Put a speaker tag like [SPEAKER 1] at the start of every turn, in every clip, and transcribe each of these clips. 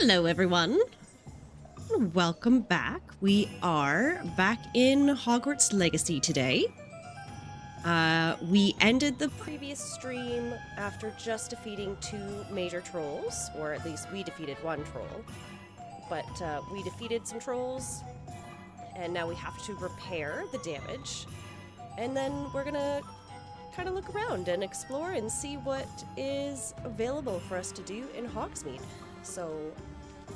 [SPEAKER 1] Hello, everyone. Welcome back. We are back in Hogwarts Legacy today. We ended the previous stream after just defeating 2 major trolls, or at least we defeated 1 troll. But we defeated some trolls, and now we have to repair the damage. And then we're gonna kind of look around and explore and see what is available for us to do in Hogsmeade. So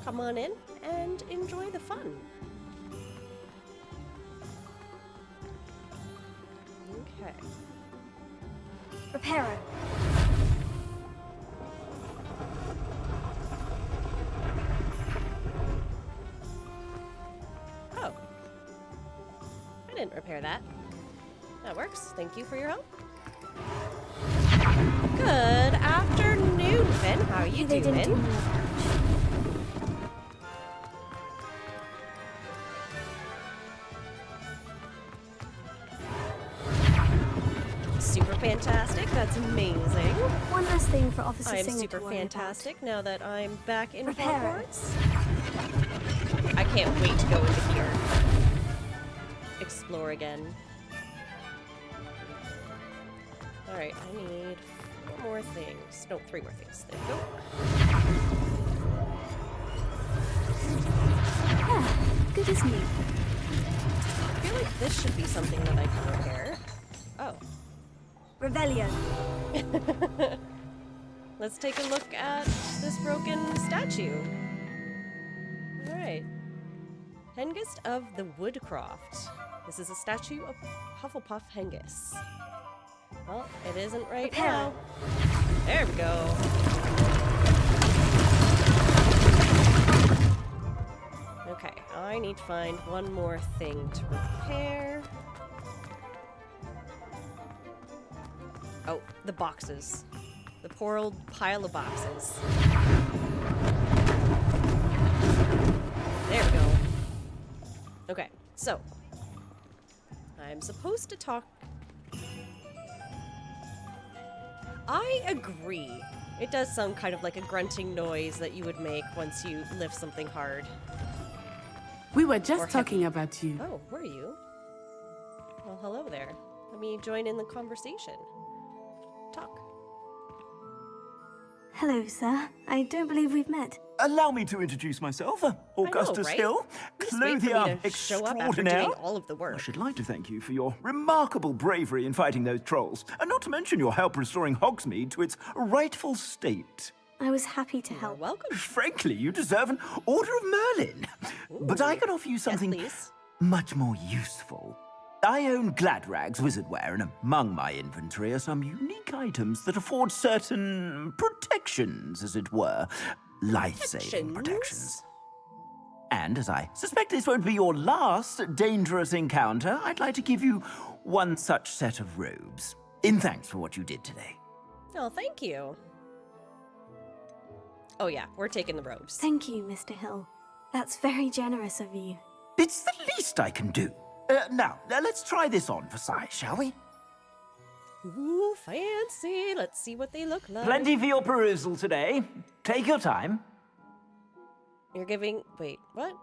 [SPEAKER 1] come on in and enjoy the fun. Okay.
[SPEAKER 2] Reparo.
[SPEAKER 1] Oh. I didn't repair that. That works. Thank you for your help. Good afternoon, Finn. How are you
[SPEAKER 2] They
[SPEAKER 1] doing?
[SPEAKER 2] didn't do more.
[SPEAKER 1] Super fantastic. That's amazing.
[SPEAKER 2] One last thing for Officer
[SPEAKER 1] I'm
[SPEAKER 2] Singer
[SPEAKER 1] super
[SPEAKER 2] to worry
[SPEAKER 1] fantastic now that I'm back in
[SPEAKER 2] Repair.
[SPEAKER 1] Hogwarts. I can't wait to go into here. Explore again. Alright, I need 4 more things. No, 3 more things. There we go.
[SPEAKER 2] about. Ah, good as new.
[SPEAKER 1] I feel like this should be something that I can repair. Oh.
[SPEAKER 2] Revelio.
[SPEAKER 1] Let's take a look at this broken statue. Alright. Hengist of the Woodcroft. This is a statue of Hufflepuff Hengist. Well, it isn't right
[SPEAKER 2] Repair.
[SPEAKER 1] now. There we go. Okay, I need to find one more thing to repair. Oh, the boxes. The poor old pile of boxes. There we go. Okay, so. I'm supposed to talk. I agree. It does sound kind of like a grunting noise that you would make once you lift something hard.
[SPEAKER 3] We were
[SPEAKER 1] Or
[SPEAKER 3] just talking
[SPEAKER 1] heavy.
[SPEAKER 3] about you.
[SPEAKER 1] Oh, were you? Well, hello there. Let me join in the conversation. Talk.
[SPEAKER 2] Hello, sir. I don't believe we've met.
[SPEAKER 4] Allow me to introduce myself, Augustus
[SPEAKER 1] right?
[SPEAKER 4] Hill,
[SPEAKER 1] Just wait for me
[SPEAKER 4] clothier
[SPEAKER 1] to show up after
[SPEAKER 4] extraordinaire.
[SPEAKER 1] doing all of the
[SPEAKER 4] I
[SPEAKER 1] work.
[SPEAKER 4] should like to thank you for your remarkable bravery in fighting those trolls, and not to mention your help restoring Hogsmeade to its rightful state.
[SPEAKER 2] I was happy to
[SPEAKER 1] You're
[SPEAKER 2] help.
[SPEAKER 1] welcome.
[SPEAKER 4] Frankly, you deserve an Order of Merlin. But I can offer you something
[SPEAKER 1] please.
[SPEAKER 4] much more useful. I own Gladrag's wizardware, and among my inventory are some unique items that afford certain protections, as it were. Life-saving protections. And as I suspect this won't be your last dangerous encounter, I'd like to give you one such set of robes, in thanks for what you did today.
[SPEAKER 1] Oh, thank you. Oh yeah, we're taking the robes.
[SPEAKER 2] Thank you, Mr. Hill. That's very generous of you.
[SPEAKER 4] It's the least I can do. Now, let's try this on for size, shall we?
[SPEAKER 1] Ooh, fancy. Let's see what they look like.
[SPEAKER 4] Plenty for your perusal today. Take your time.
[SPEAKER 1] You're giving... Wait, what?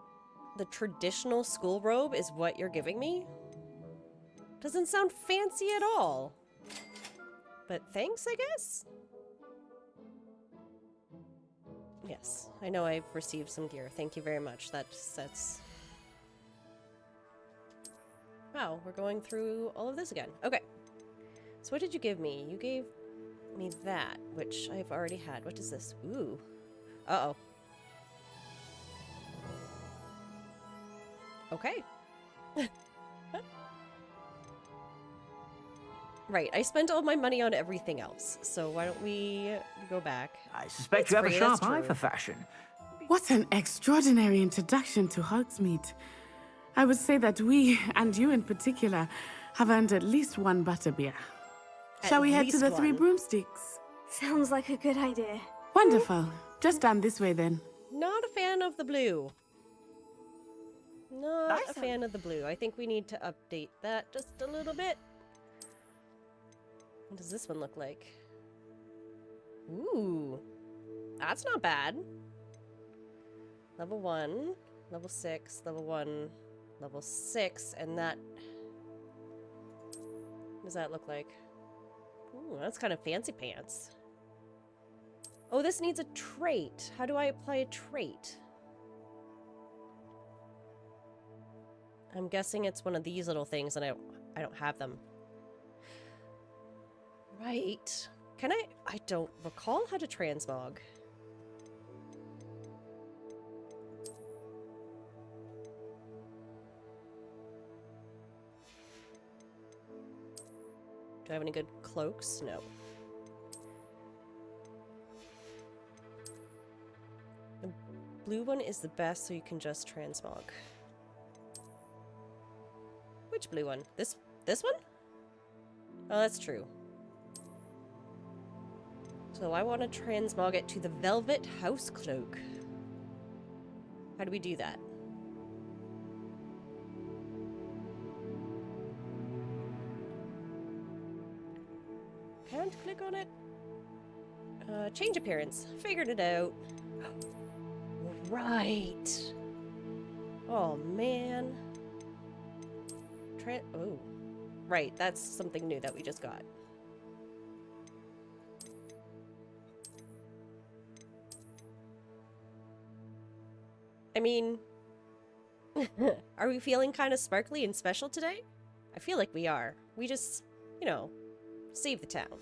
[SPEAKER 1] The traditional school robe is what you're giving me? Doesn't sound fancy at all. But thanks, I guess? Yes, I know I've received some gear. Thank you very much. That's... Wow, we're going through all of this again. Okay. So what did you give me? You gave me that, which I've already had. What is this? Ooh. Uh-oh. Okay. Right, I spent all my money on everything else, so why don't we go back?
[SPEAKER 4] I suspect
[SPEAKER 1] It's
[SPEAKER 4] you have a
[SPEAKER 1] free, that's
[SPEAKER 4] sharp eye
[SPEAKER 1] true.
[SPEAKER 4] for fashion.
[SPEAKER 3] What an extraordinary introduction to Hogsmeade. I would say that we, and you in particular, have earned at least 1 butterbeer. Shall we head to
[SPEAKER 1] least
[SPEAKER 3] the 3
[SPEAKER 1] one.
[SPEAKER 3] broomsticks?
[SPEAKER 2] Sounds like a good idea.
[SPEAKER 3] Wonderful. Just down this way then.
[SPEAKER 1] Not a fan of the blue. Not
[SPEAKER 4] Nice.
[SPEAKER 1] a fan of the blue. I think we need to update that just a little bit. What does this one look like? Ooh. That's not bad. Level 1, level 6, level 1, level 6, and that... What does that look like? Ooh, that's kind of fancy pants. Oh, this needs a trait. How do I apply a trait? I'm guessing it's one of these little things, and I don't have them. Right. Can I? I don't recall how to transmog. Do I have any good cloaks? No. The blue one is the best, so you can just transmog. Which blue one? This one? Oh, that's true. So I want to transmog it to the Velvet House Cloak. How do we do that? Can't click on it. Change appearance. Figured it out. Right. Oh, man. Oh. Right, that's something new that we just got. I mean... are we feeling kind of sparkly and special today? I feel like we are. We just, you know, save the town.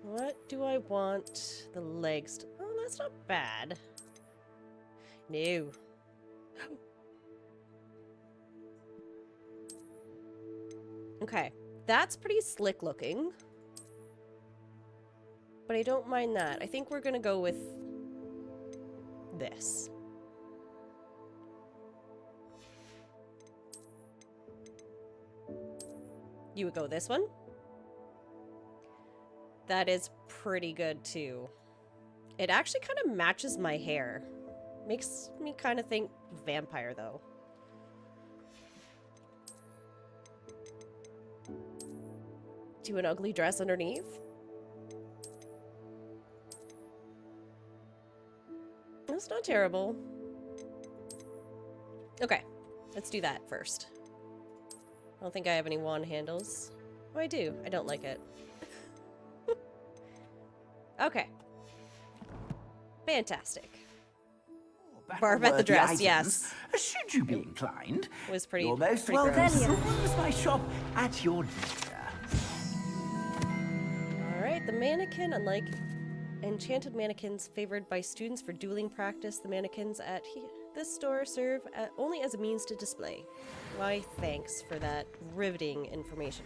[SPEAKER 1] What do I want the legs to... Oh, that's not bad. No. Okay, that's pretty slick looking. But I don't mind that. I think we're gonna go with this. You would go this one? That is pretty good too. It actually kind of matches my hair. Makes me kind of think vampire though. Do an ugly dress underneath? That's not terrible. Okay, let's do that first. I don't think I have any wand handles. Oh, I do. I don't like it. Okay. Fantastic. Barb at the dress,
[SPEAKER 4] items,
[SPEAKER 1] yes.
[SPEAKER 4] Should you be inclined,
[SPEAKER 1] It was pretty,
[SPEAKER 4] you're most
[SPEAKER 1] pretty
[SPEAKER 4] welcome
[SPEAKER 1] gross.
[SPEAKER 4] to peruse my shop at your leisure.
[SPEAKER 1] Alright, the mannequin, unlike enchanted mannequins favored by students for dueling practice, the mannequins at this store serve only as a means to display. Why, thanks for that riveting information.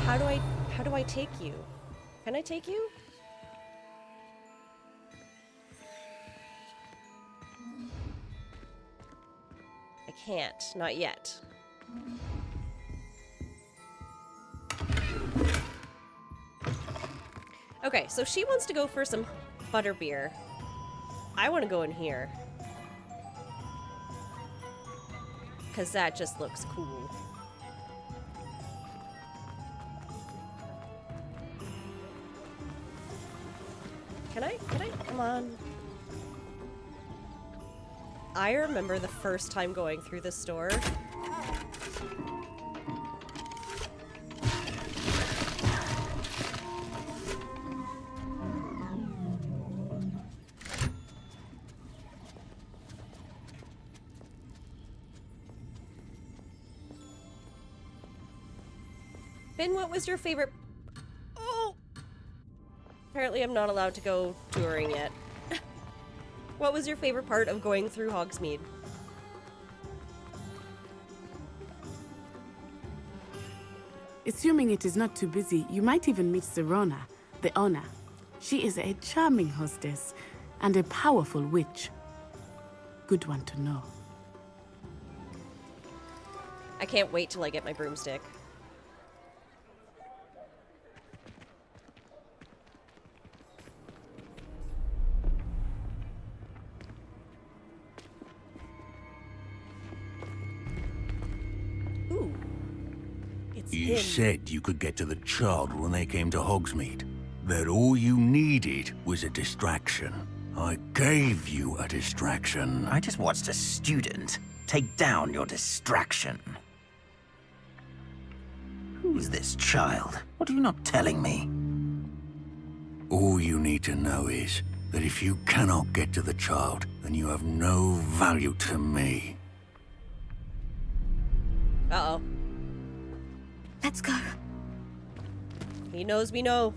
[SPEAKER 1] How do I take you? Can I take you? I can't, not yet. Okay, so she wants to go for some butterbeer. I want to go in here. Because that just looks cool. Can I? Come on. I remember the first time going through the store. Ben, what was your favorite... Oh! Apparently I'm not allowed to go touring yet. What was your favorite part of going through Hogsmeade?
[SPEAKER 3] Assuming it is not too busy, you might even meet Serona, the owner. She is a charming hostess and a powerful witch. Good one to know.
[SPEAKER 1] I can't wait till I get my broomstick.
[SPEAKER 5] You
[SPEAKER 1] him.
[SPEAKER 5] said you could get to the child when they came to Hogsmeade. That all you needed was a distraction. I gave you a distraction.
[SPEAKER 4] I just watched a student take down your distraction. Who's this child? What are you not telling me?
[SPEAKER 5] All you need to know is that if you cannot get to the child, then you have no value to me.
[SPEAKER 1] Uh-oh.
[SPEAKER 2] Let's go.
[SPEAKER 1] He knows we know.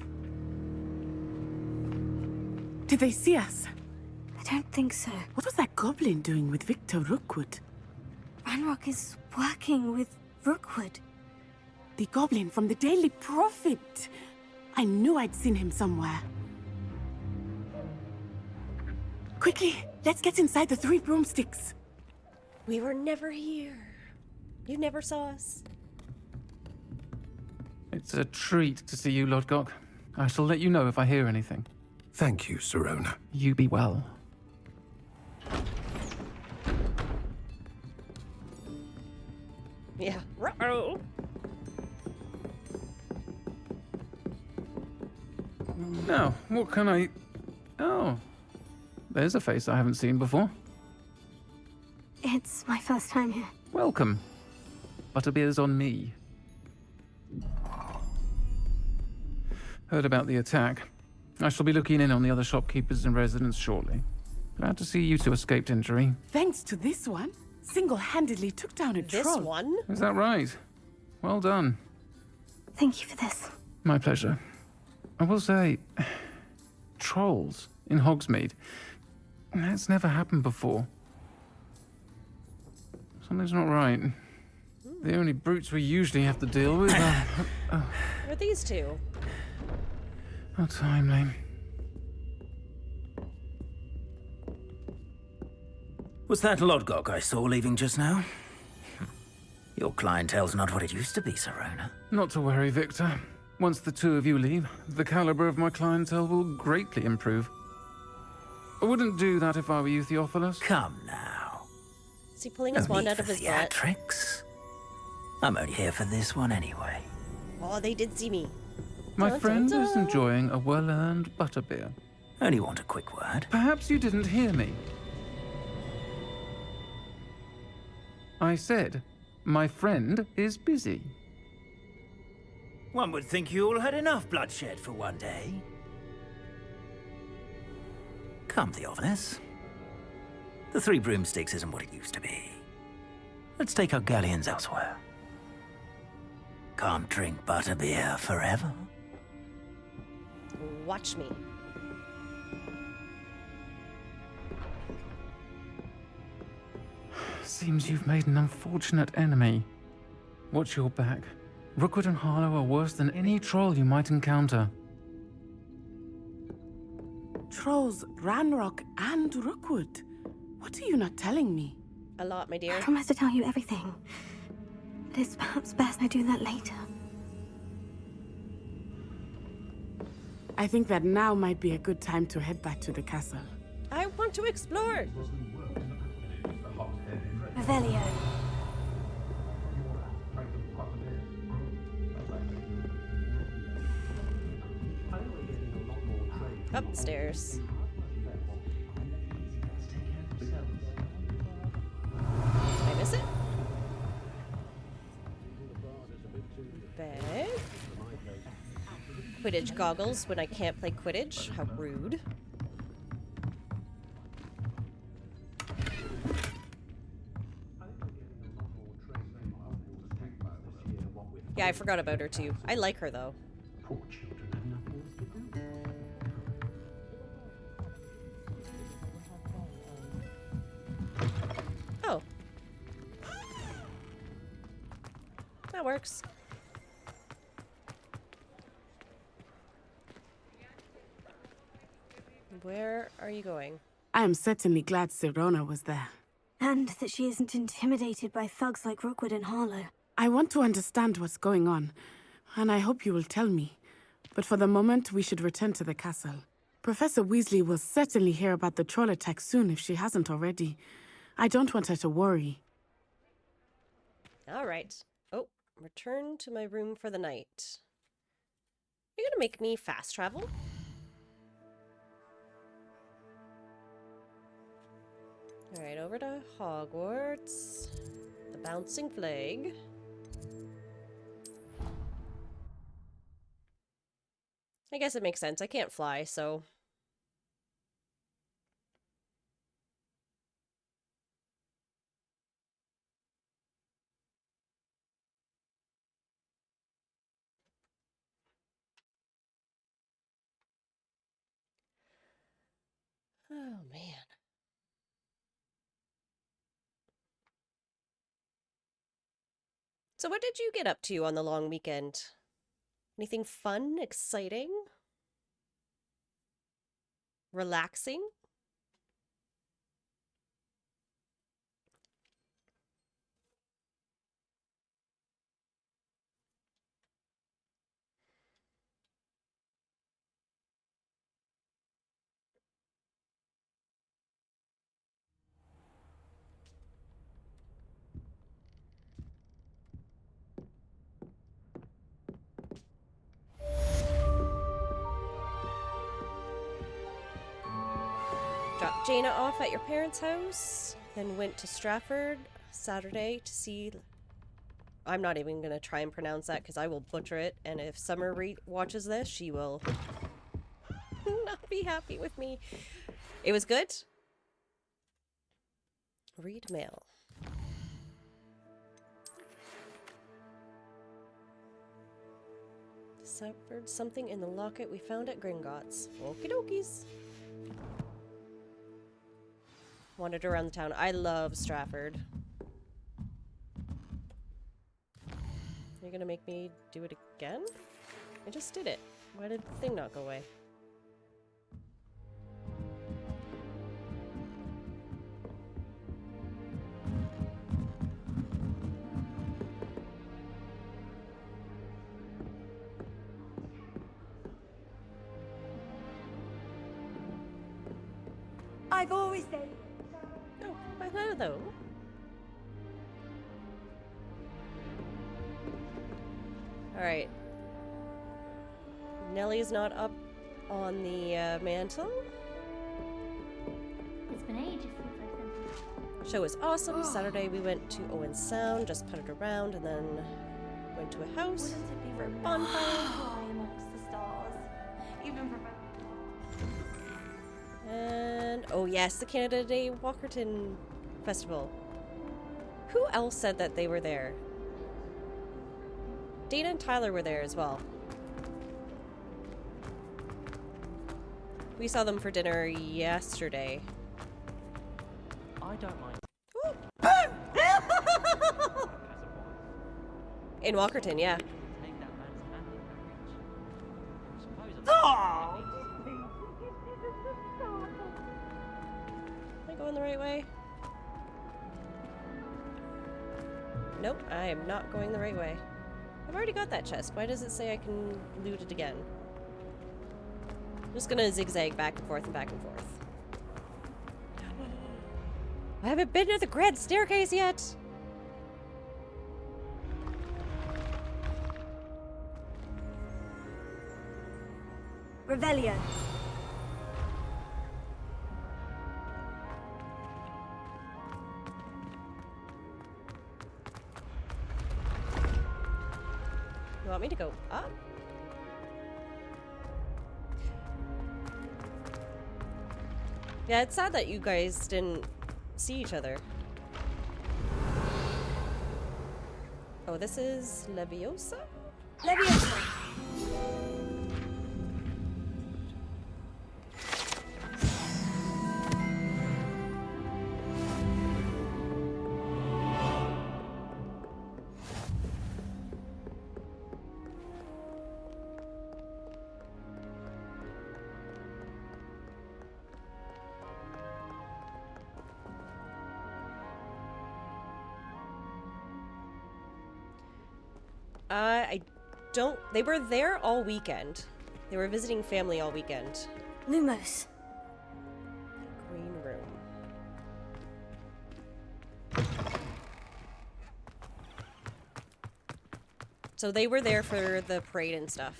[SPEAKER 3] Did they see us?
[SPEAKER 2] I don't think so.
[SPEAKER 3] What was that goblin doing with Victor Rookwood?
[SPEAKER 2] Ranrock is working with Rookwood.
[SPEAKER 3] The goblin from the Daily Prophet. I knew I'd seen him somewhere. Quickly, let's get inside the 3 broomsticks.
[SPEAKER 1] We were never here. You never saw us.
[SPEAKER 6] It's a treat to see you, Lodgok. I shall let you know if I hear anything.
[SPEAKER 7] Thank you, Sirona.
[SPEAKER 6] You be well.
[SPEAKER 1] Yeah. Ruh-oh.
[SPEAKER 6] Now, what can I... Oh. There's a face I haven't seen before.
[SPEAKER 2] It's my first time here.
[SPEAKER 6] Welcome. Butterbeer's on me. Heard about the attack. I shall be looking in on the other shopkeepers and residents shortly. Glad to see you two escaped injury.
[SPEAKER 3] Thanks to this one, single-handedly took down a
[SPEAKER 1] This
[SPEAKER 3] troll.
[SPEAKER 1] one?
[SPEAKER 6] Is that right? Well done.
[SPEAKER 2] Thank you for this.
[SPEAKER 6] My pleasure. I will say, trolls in Hogsmeade. That's never happened before. Something's not right. The only brutes we usually have to deal with are...
[SPEAKER 1] Or these two?
[SPEAKER 6] How timely.
[SPEAKER 4] Was that Lodgok I saw leaving just now? Your clientele's not what it used to be, Sirona.
[SPEAKER 6] Not to worry, Victor. Once the two of you leave, the caliber of my clientele will greatly improve. I wouldn't do that if I were you, Theophilus.
[SPEAKER 4] Come now.
[SPEAKER 1] Is he pulling
[SPEAKER 4] No
[SPEAKER 1] his wand
[SPEAKER 4] need
[SPEAKER 1] out of
[SPEAKER 4] for
[SPEAKER 1] his butt?
[SPEAKER 4] theatrics. I'm only here for this one anyway.
[SPEAKER 1] Oh, they did see me.
[SPEAKER 6] My
[SPEAKER 1] Dun,
[SPEAKER 6] friend
[SPEAKER 1] dun,
[SPEAKER 6] is
[SPEAKER 1] dun.
[SPEAKER 6] enjoying a well-earned butterbeer.
[SPEAKER 4] Only want a quick word.
[SPEAKER 6] Perhaps you didn't hear me. I said, my friend is busy.
[SPEAKER 4] One would think you all had enough bloodshed for one day. Come, Theophilus. The 3 broomsticks isn't what it used to be. Let's take our galleons elsewhere. Can't drink butterbeer forever.
[SPEAKER 1] Watch me.
[SPEAKER 6] Seems you've made an unfortunate enemy. Watch your back. Rookwood and Harlow are worse than any troll you might encounter.
[SPEAKER 3] Trolls, Ranrock, and Rookwood. What are you not telling me?
[SPEAKER 1] A lot, my dear.
[SPEAKER 2] I promise to tell you everything. But it's perhaps best I do that later.
[SPEAKER 3] I think that now might be a good time to head back to the castle.
[SPEAKER 1] I want to explore.
[SPEAKER 2] Revelio.
[SPEAKER 1] Upstairs. Did I miss it? Bag. Quidditch goggles when I can't play Quidditch. How rude. Yeah, I forgot about her too. I like her though. Oh. That works. Where are you going?
[SPEAKER 3] I am certainly glad Sirona was there.
[SPEAKER 2] And that she isn't intimidated by thugs like Rookwood and Harlow.
[SPEAKER 3] I want to understand what's going on, and I hope you will tell me. But for the moment, we should return to the castle. Professor Weasley will certainly hear about the troll attack soon if she hasn't already. I don't want her to worry.
[SPEAKER 1] All right. Oh, Return to my room for the night. You're gonna make me fast travel? Alright, over to Hogwarts. The bouncing flag. I guess it makes sense. I can't fly, so... Oh, man. So what did you get up to on the long weekend? Anything fun, exciting? Relaxing? Dropped Jaina off at your parents' house, then went to Stratford Saturday to see... I'm not even going to try and pronounce that because I will butcher it, and if Summer watches this, she will not be happy with me. It was good. Read mail. Deciphered something in the locket we found at Gringotts. Okie dokies. Wandered around the town. I love Stratford. You're gonna make me do it again? I just did it. Why did the thing not go away?
[SPEAKER 2] I've always said.
[SPEAKER 1] Oh, hello. Alright. Nellie's not up on the mantle.
[SPEAKER 8] It's been ages since I've sent it.
[SPEAKER 1] Show was awesome. Saturday we went to Owen Sound, just putted around, and then went to a house
[SPEAKER 2] Wouldn't it be
[SPEAKER 1] for a
[SPEAKER 2] remote
[SPEAKER 1] bonfire.
[SPEAKER 2] high amongst the stars? Even from
[SPEAKER 1] And, oh yes, the Canada Day Walkerton Festival. Who else said that they were there? Dana and Tyler were there as well. We saw them for dinner yesterday.
[SPEAKER 9] I don't mind.
[SPEAKER 1] In Walkerton, yeah.
[SPEAKER 9] Take that man's hand in her reach. I suppose
[SPEAKER 1] Am I going the right way? Nope, I am not going the right way. I've already got that chest. Why does it say I can loot it again? I'm just gonna zigzag back and forth and back and forth. I haven't been to the grand staircase yet!
[SPEAKER 2] Revelio.
[SPEAKER 1] You want me to go up? Yeah, it's sad that you guys didn't see each other. Oh, this is Leviosa?
[SPEAKER 2] Leviosa.
[SPEAKER 1] I don't... They were there all weekend. They were visiting family all weekend.
[SPEAKER 2] Lumos.
[SPEAKER 1] Green room. So they were there for the parade and stuff.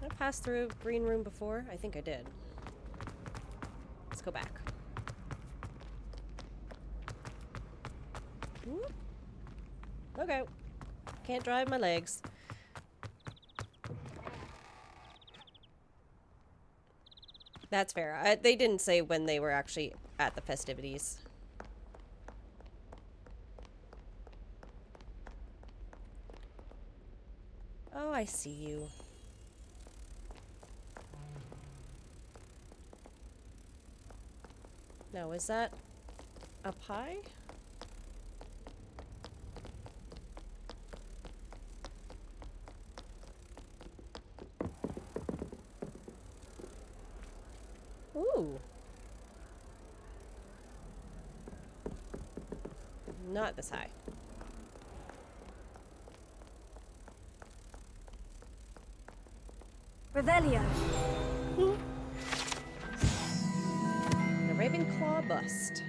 [SPEAKER 1] Did I pass through a green room before? I think I did. Let's go back. Whoop. Okay. Can't drive my legs. That's fair. They didn't say when they were actually at the festivities. Oh, I see you. Now, is that up high? Ooh. Not this high.
[SPEAKER 2] Revelio.
[SPEAKER 1] The Ravenclaw bust.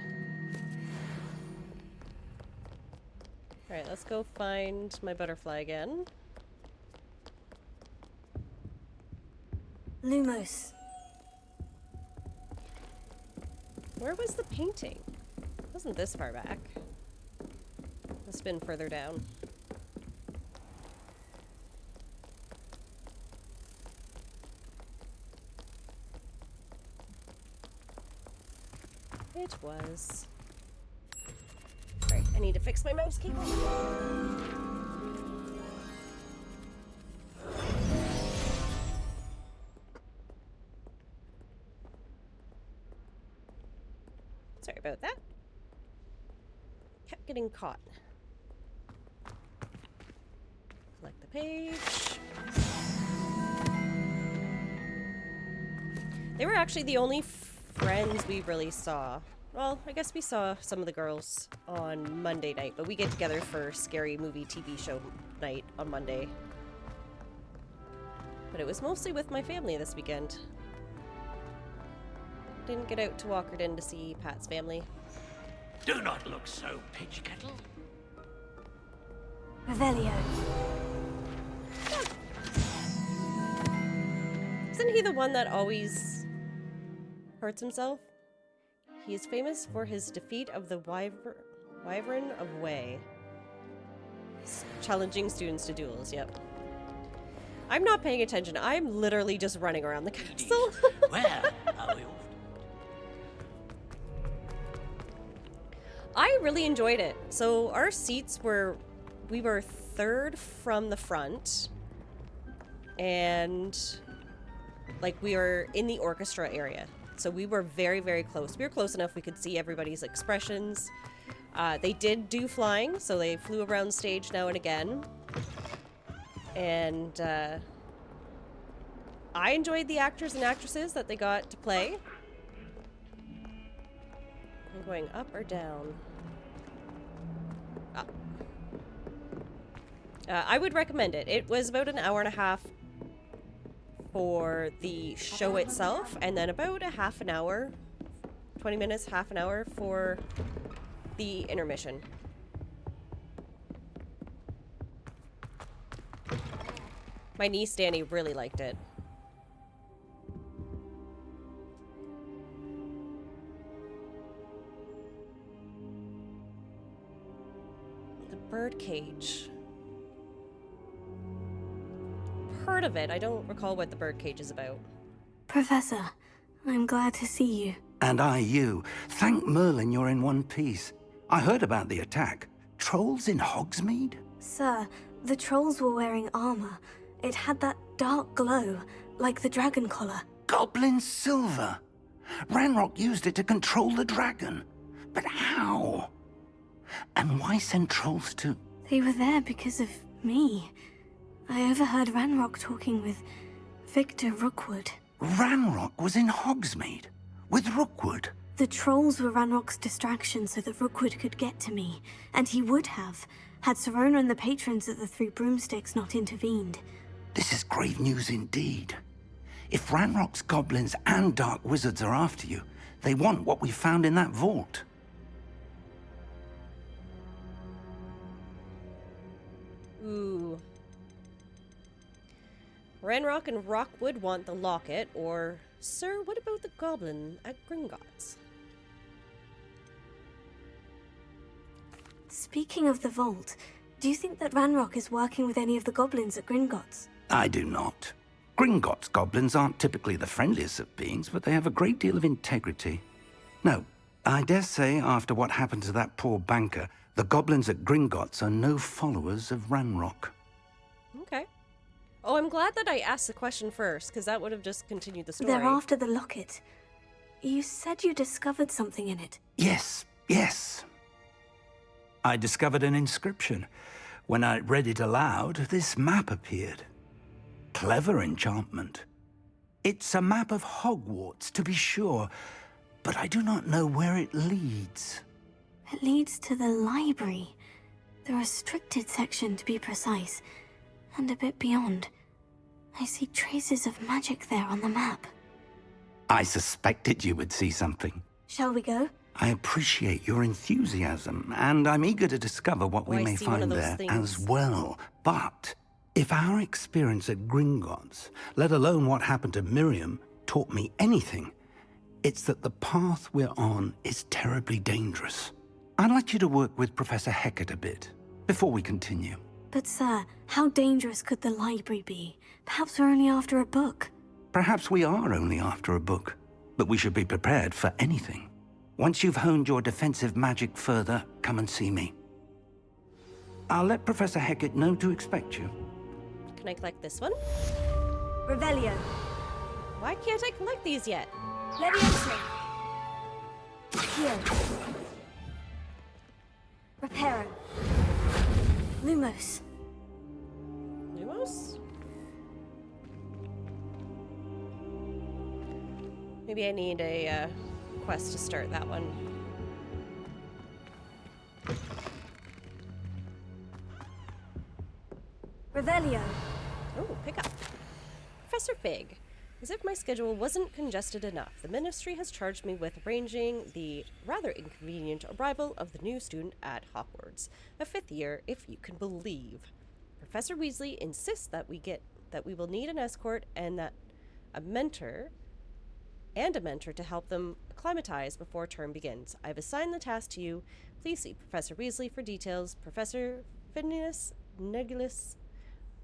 [SPEAKER 1] Alright, let's go find my butterfly again.
[SPEAKER 2] Lumos.
[SPEAKER 1] Where was the painting? It wasn't this far back. It's been further down. It was. Alright, I need to fix my mouse cable. Sorry about that. Kept getting caught. Select the page. They were actually the only friends we really saw. Well, I guess we saw some of the girls on Monday night, but we get together for scary movie TV show night on Monday. But it was mostly with my family this weekend. Didn't get out to Walkerton to see Pat's family.
[SPEAKER 5] Do not look so, Pidge Kettle.
[SPEAKER 2] Revelio.
[SPEAKER 1] Isn't he the one that always hurts himself? He is famous for his defeat of the Wyvern of Way. Challenging students to duels, yep. I'm not paying attention. I'm literally just running around the castle.
[SPEAKER 5] Where are we off?
[SPEAKER 1] I really enjoyed it. So our seats were, we were third from the front, and like we were in the orchestra area. So we were very, very close. We were close enough we could see everybody's expressions. They did do flying, so they flew around stage now and again. And I enjoyed the actors and actresses that they got to play. I'm going up or down? Up. I would recommend it. It was about an hour and a half for the show itself, and then about a half an hour, 20 minutes, half an hour for the intermission. My niece Danny really liked it. The birdcage. Heard of it. I don't recall what the birdcage is about.
[SPEAKER 2] Professor, I'm glad to see you.
[SPEAKER 4] And I you. Thank Merlin you're in one piece. I heard about the attack. Trolls in Hogsmeade?
[SPEAKER 2] Sir, the trolls were wearing armor. It had that dark glow, like the dragon collar.
[SPEAKER 4] Goblin silver. Ranrock used it to control the dragon. But how? And why send trolls to...
[SPEAKER 2] They were there because of me. I overheard Ranrock talking with Victor Rookwood.
[SPEAKER 4] Ranrock was in Hogsmeade? With Rookwood?
[SPEAKER 2] The trolls were Ranrock's distraction so that Rookwood could get to me, and he would have, had Sirona and the patrons at the Three Broomsticks not intervened.
[SPEAKER 4] This is grave news indeed. If Ranrock's goblins and dark wizards are after you, they want what we found in that vault.
[SPEAKER 1] Ooh. Ranrock and Rockwood want the locket, or... Sir, what about the goblin at Gringotts?
[SPEAKER 2] Speaking of the vault, do you think that Ranrock is working with any of the goblins at Gringotts?
[SPEAKER 10] I do not. Gringotts goblins aren't typically the friendliest of beings, but they have a great deal of integrity. No, I dare say after what happened to that poor banker, the goblins at Gringotts are no followers of Ranrock.
[SPEAKER 1] Okay. Oh, I'm glad that I asked the question first, because that would have just continued the story.
[SPEAKER 2] They're after the locket. You said you discovered something in it.
[SPEAKER 10] Yes. I discovered an inscription. When I read it aloud, this map appeared. Clever enchantment. It's a map of Hogwarts, to be sure, but I do not know where it leads.
[SPEAKER 2] It leads to the library. The restricted section, to be precise. And a bit beyond. I see traces of magic there on the map.
[SPEAKER 10] I suspected you would see something.
[SPEAKER 2] Shall we go?
[SPEAKER 10] I appreciate your enthusiasm, and I'm eager to discover what we
[SPEAKER 1] I
[SPEAKER 10] may
[SPEAKER 1] see one of
[SPEAKER 10] find
[SPEAKER 1] those
[SPEAKER 10] there
[SPEAKER 1] things.
[SPEAKER 10] as well. But if our experience at Gringotts, let alone what happened to Miriam, taught me anything, it's that the path we're on is terribly dangerous. I'd like you to work with Professor Hecat a bit, before we continue.
[SPEAKER 2] But sir, how dangerous could the library be? Perhaps we're only after a book.
[SPEAKER 10] Perhaps we are only after a book, but we should be prepared for anything. Once you've honed your defensive magic further, come and see me. I'll let Professor Hecat know to expect you.
[SPEAKER 1] Can I collect this one?
[SPEAKER 2] Revelio.
[SPEAKER 1] Why can't I collect these yet?
[SPEAKER 2] Leviosa. Here. Reparo. Lumos.
[SPEAKER 1] Lumos? Maybe I need a quest to start that one.
[SPEAKER 2] Revelio.
[SPEAKER 1] Oh, pick up. Professor Fig. As if my schedule wasn't congested enough, the Ministry has charged me with arranging the rather inconvenient arrival of the new student at Hogwarts, a 5th year, if you can believe. Professor Weasley insists that we will need an escort and that a mentor to help them acclimatize before term begins. I've assigned the task to you. Please see Professor Weasley for details. Professor Phineas Negulus,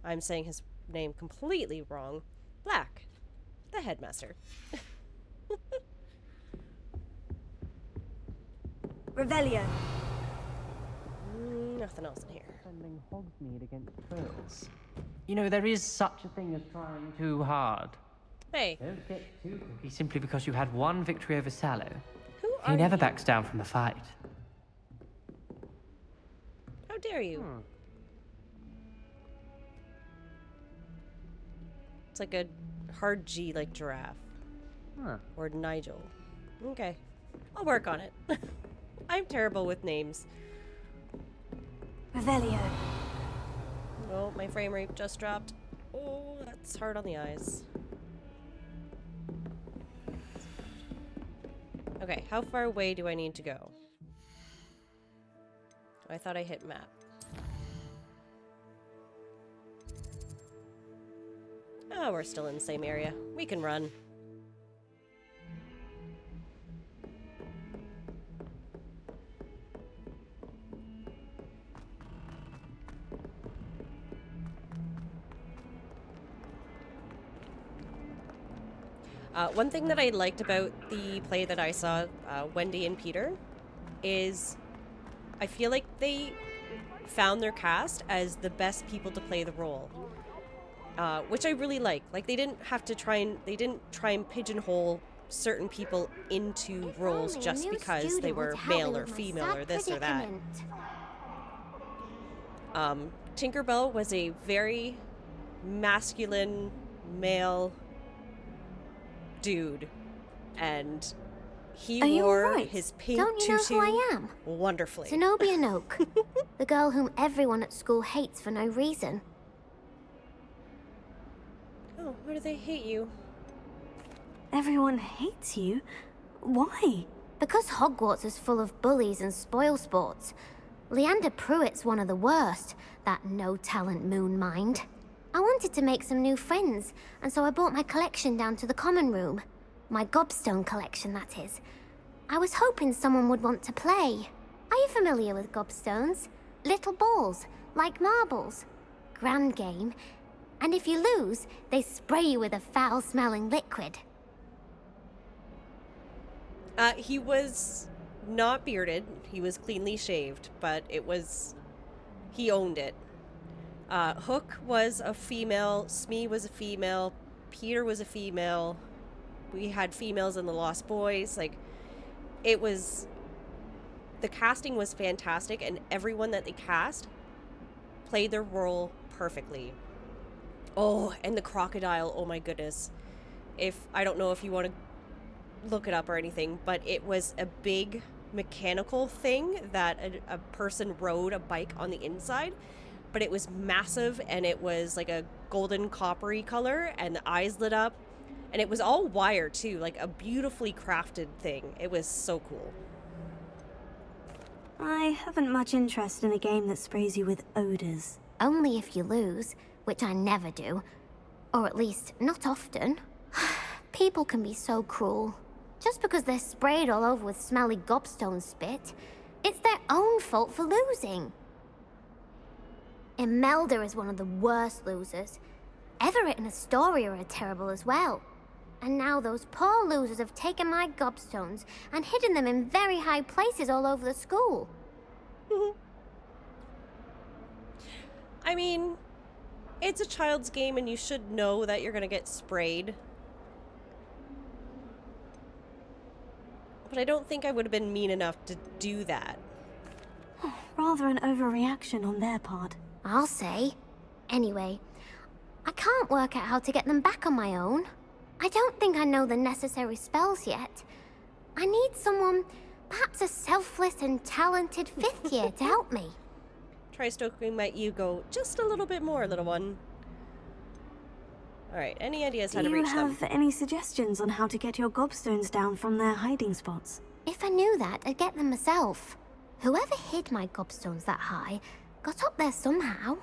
[SPEAKER 1] I'm saying his name completely wrong, Black, the headmaster.
[SPEAKER 2] Revelio.
[SPEAKER 1] Nothing else in here.
[SPEAKER 9] Defending Hogsmeade against trolls. You know, there is such a thing as trying too hard.
[SPEAKER 1] Hey,
[SPEAKER 9] Don't get too cocky simply because you had one victory over Sallow.
[SPEAKER 1] who are
[SPEAKER 9] He never
[SPEAKER 1] you?
[SPEAKER 9] backs down from the fight.
[SPEAKER 1] How dare you? It's like a hard G like giraffe.
[SPEAKER 9] Huh.
[SPEAKER 1] Or Nigel. Okay. I'll work on it. I'm terrible with names.
[SPEAKER 2] Revelio.
[SPEAKER 1] Oh, my frame rate just dropped. Oh, that's hard on the eyes. Okay, how far away do I need to go? I thought I hit map. Oh, we're still in the same area. We can run. One thing that I liked about the play that I saw, Wendy and Peter, is I feel like they found their cast as the best people to play the role, which I really like. Like they didn't try and pigeonhole certain people into roles just because they were male or female or this or that. Tinkerbell was a very masculine male dude, and he
[SPEAKER 8] Are you
[SPEAKER 1] wore
[SPEAKER 8] alright?
[SPEAKER 1] his pink
[SPEAKER 8] Don't you know
[SPEAKER 1] tutu
[SPEAKER 8] who I am?
[SPEAKER 1] wonderfully.
[SPEAKER 8] Zenobia Noak, the girl whom everyone at school hates for no reason.
[SPEAKER 1] Oh, why do they hate you?
[SPEAKER 2] Everyone hates you? Why?
[SPEAKER 8] Because Hogwarts is full of bullies and spoil sports. Leander Pruitt's one of the worst, that no-talent moon mind. I wanted to make some new friends, and so I brought my collection down to the common room. My gobstone collection, that is. I was hoping someone would want to play. Are you familiar with gobstones? Little balls, like marbles. Grand game. And if you lose, they spray you with a foul-smelling liquid.
[SPEAKER 1] He was not bearded. He was cleanly shaved, but he owned it. Hook was a female, Smee was a female, Peter was a female. We had females in the Lost Boys. Like, the casting was fantastic, and everyone that they cast played their role perfectly. Oh, and the crocodile, oh my goodness. I don't know if you want to look it up or anything, but it was a big mechanical thing that a person rode a bike on the inside, but it was massive, and it was like a golden coppery color, and the eyes lit up, and it was all wire too, like a beautifully crafted thing. It was so cool.
[SPEAKER 2] I haven't much interest in a game that sprays you with odors.
[SPEAKER 8] Only if you lose, which I never do. Or at least, not often. People can be so cruel. Just because they're sprayed all over with smelly gobstone spit, it's their own fault for losing. Imelda is one of the worst losers. Everett and Astoria are terrible as well. And now those poor losers have taken my gobstones and hidden them in very high places all over the school.
[SPEAKER 1] I mean, it's a child's game, and you should know that you're gonna get sprayed. But I don't think I would have been mean enough to do that.
[SPEAKER 2] Rather an overreaction on their part.
[SPEAKER 8] I'll say. Anyway, I can't work out how to get them back on my own. I don't think I know the necessary spells yet. I need someone, perhaps a selfless and talented fifth year to help me.
[SPEAKER 1] Try stoking my ego just a little bit more, little one. Alright, any ideas how to reach them?
[SPEAKER 2] Do you have any suggestions on how to get your gobstones down from their hiding spots?
[SPEAKER 8] If I knew that, I'd get them myself. Whoever hid my gobstones that high got up there somehow.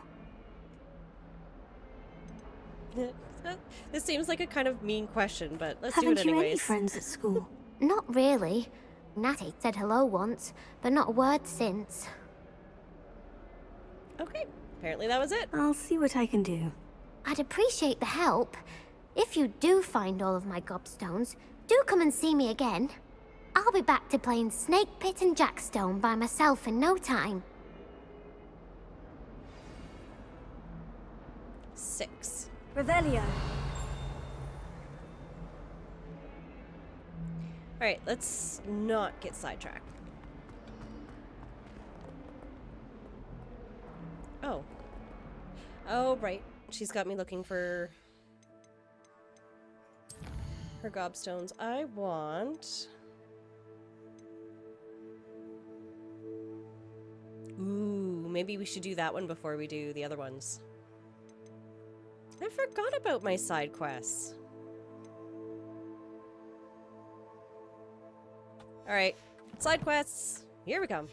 [SPEAKER 1] This seems like a kind of mean question, but let's do it
[SPEAKER 2] Haven't you any
[SPEAKER 1] anyways.
[SPEAKER 2] friends at school?
[SPEAKER 8] Not really. Natty said hello once, but not a word since.
[SPEAKER 1] Okay, apparently that was it.
[SPEAKER 2] I'll see what I can do.
[SPEAKER 8] I'd appreciate the help. If you do find all of my gobstones, do come and see me again. I'll be back to playing Snake Pit and Jackstone by myself in no time.
[SPEAKER 1] 6.
[SPEAKER 2] Revelio.
[SPEAKER 1] Alright, let's not get sidetracked. Oh. Oh, right. She's got me looking for her gobstones. I want... Ooh, maybe we should do that one before we do the other ones. I forgot about my side quests. Alright, side quests. Here we come.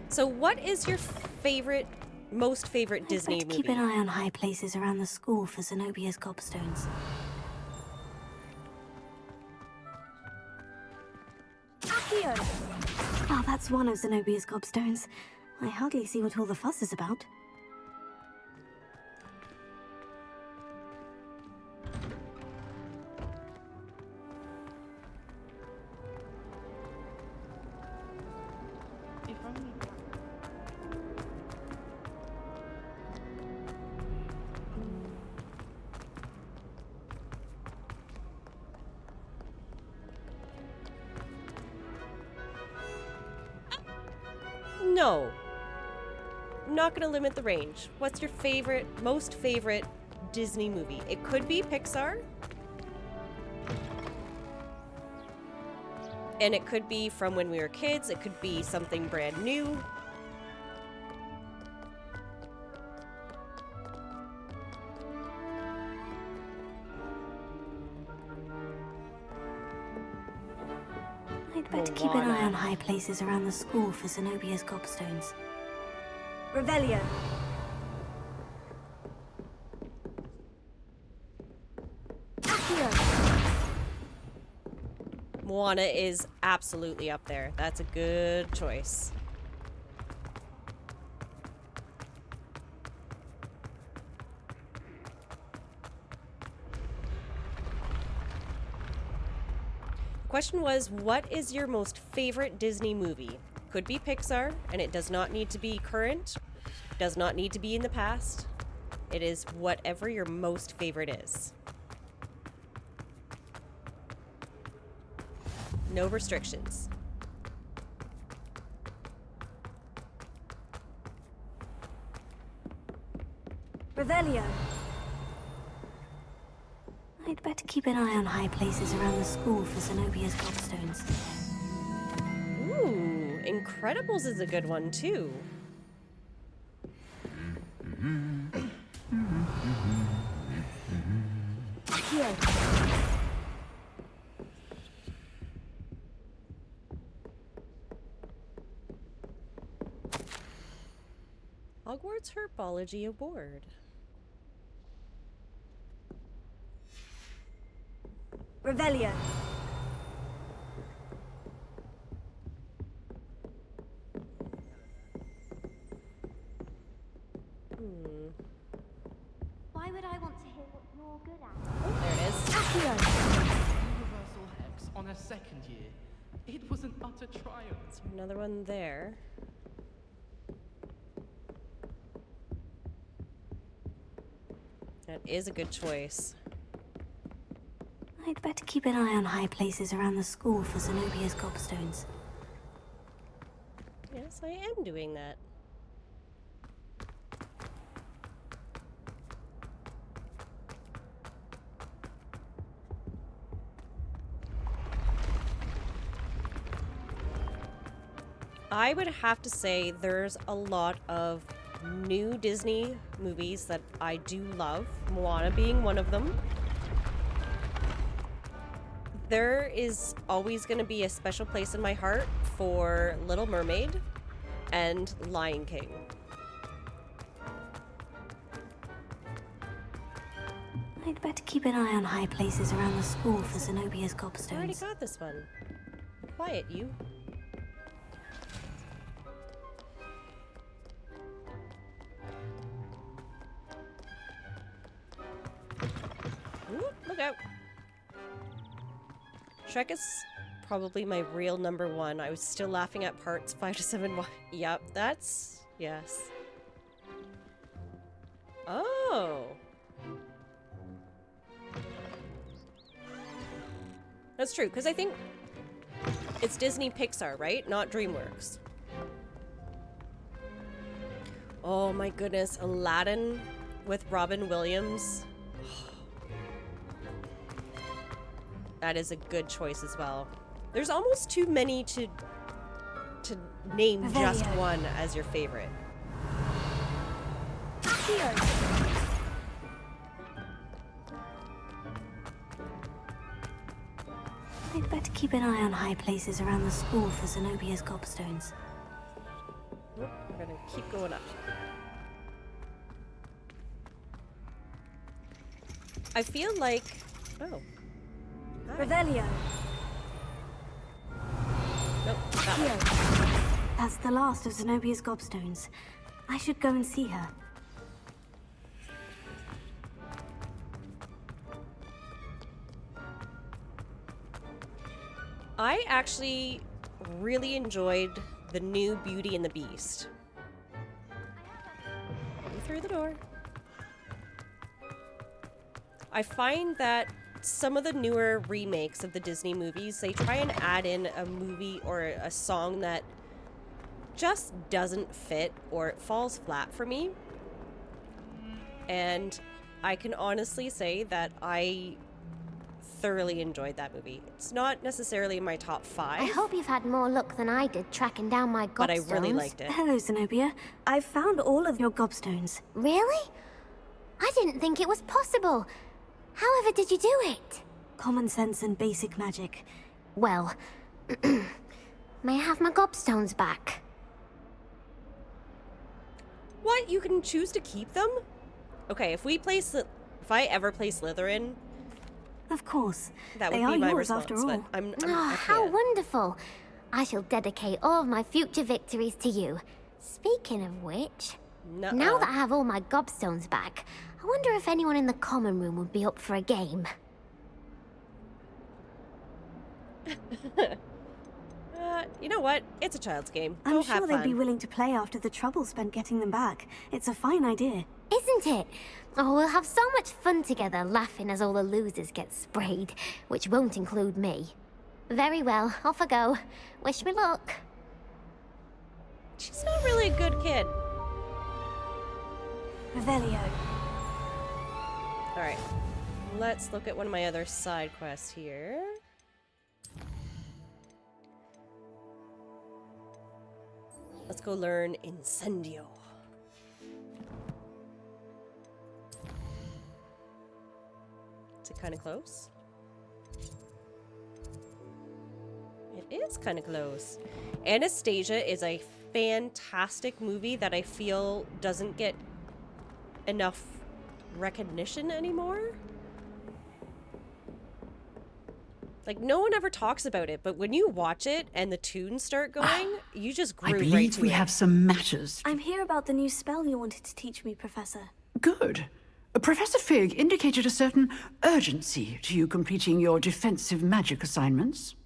[SPEAKER 1] So what is your most favorite Disney movie?
[SPEAKER 2] Keep an eye on high places around the school for Zenobia's gobstones. Oh, that's one of Zenobia's gobstones. I hardly see what all the fuss is about.
[SPEAKER 1] No. I'm not gonna limit the range. What's your most favorite Disney movie? It could be Pixar. And it could be from when we were kids. It could be something brand new.
[SPEAKER 2] I'd better keep an eye on high places around the school for Zenobia's gobstones.
[SPEAKER 11] Revelio.
[SPEAKER 1] Moana is absolutely up there. That's a good choice. The question was, what is your most favorite Disney movie? Could be Pixar, and it does not need to be current, does not need to be in the past. It is whatever your most favorite is. No restrictions.
[SPEAKER 11] Revelio.
[SPEAKER 2] I'd better keep an eye on high places around the school for Zenobia's gobstones.
[SPEAKER 1] Ooh, Incredibles is a good one too. Hogwarts Herbology Award.
[SPEAKER 11] Revelio.
[SPEAKER 8] Why would I want to hear what you're good at?
[SPEAKER 1] Oh, there it is.
[SPEAKER 12] Universal Hex on a second year. It was an utter triumph.
[SPEAKER 1] So another one there. That is a good choice.
[SPEAKER 2] I'd better keep an eye on high places around the school for Zenobia's gobstones.
[SPEAKER 1] Yes, I am doing that. I would have to say there's a lot of new Disney movies that I do love, Moana being one of them. There is always going to be a special place in my heart for Little Mermaid and Lion King.
[SPEAKER 2] I'd better keep an eye on high places around the school for Zenobia's
[SPEAKER 1] I already
[SPEAKER 2] gobstones.
[SPEAKER 1] got this one. Quiet, you. Ooh, look out. Shrek is probably my real number one. I was still laughing at parts 5 to 7. Yep, that's... yes. Oh. That's true, because I think it's Disney Pixar, right? Not DreamWorks. Oh my goodness, Aladdin with Robin Williams. That is a good choice as well. There's almost too many to name just one as your favorite.
[SPEAKER 2] I'd better keep an eye on high places around the school for Zenobia's gobstones.
[SPEAKER 1] We're gonna keep going up. I feel like... oh. Hi.
[SPEAKER 11] Revelio.
[SPEAKER 1] Nope, that one.
[SPEAKER 2] That's the last of Zenobia's gobstones. I should go and see her.
[SPEAKER 1] I actually really enjoyed the new Beauty and the Beast. Go through the door. I find that some of the newer remakes of the Disney movies, they try and add in a movie or a song that just doesn't fit or it falls flat for me. And I can honestly say that I thoroughly enjoyed that movie. It's not necessarily in my top 5.
[SPEAKER 8] I hope you've had more luck than I did tracking down my gobstones.
[SPEAKER 1] But I really liked it.
[SPEAKER 2] Hello, Zenobia. I found all of your gobstones.
[SPEAKER 8] Really? I didn't think it was possible. However did you do it?
[SPEAKER 2] Common sense and basic magic.
[SPEAKER 8] Well, May I have my gobstones back?
[SPEAKER 1] What? You can choose to keep them? Okay, if I ever play Slytherin,
[SPEAKER 2] Of course.
[SPEAKER 1] that would
[SPEAKER 2] They
[SPEAKER 1] be
[SPEAKER 2] are
[SPEAKER 1] my
[SPEAKER 2] yours
[SPEAKER 1] response.
[SPEAKER 2] after
[SPEAKER 1] But
[SPEAKER 2] all.
[SPEAKER 1] I
[SPEAKER 8] How
[SPEAKER 1] can't.
[SPEAKER 8] wonderful! I shall dedicate all of my future victories to you. Speaking of which,
[SPEAKER 1] Nuh-uh.
[SPEAKER 8] now that I have all my gobstones back, I wonder if anyone in the common room would be up for a game.
[SPEAKER 1] You know what? It's a child's game.
[SPEAKER 2] I'm
[SPEAKER 1] Go
[SPEAKER 2] sure
[SPEAKER 1] have
[SPEAKER 2] they'd
[SPEAKER 1] fun.
[SPEAKER 2] be willing to play after the trouble spent getting them back. It's a fine idea.
[SPEAKER 8] Isn't it? Oh, we'll have so much fun together laughing as all the losers get sprayed, which won't include me. Very well, off I go. Wish me luck.
[SPEAKER 1] She's not really a good kid.
[SPEAKER 11] Revelio.
[SPEAKER 1] Alright. Let's look at one of my other side quests here. Let's go learn Incendio. Is it kind of close? It is kind of close. Anastasia is a fantastic movie that I feel doesn't get enough recognition anymore. Like, no one ever talks about it, but when you watch it and the tunes start going, you just
[SPEAKER 13] I
[SPEAKER 1] groove right
[SPEAKER 13] believe
[SPEAKER 1] to
[SPEAKER 13] we
[SPEAKER 1] it.
[SPEAKER 13] have some matters.
[SPEAKER 2] I'm here about the new spell you wanted to teach me, Professor.
[SPEAKER 13] Good. Professor Fig indicated a certain urgency to you completing your defensive magic assignments.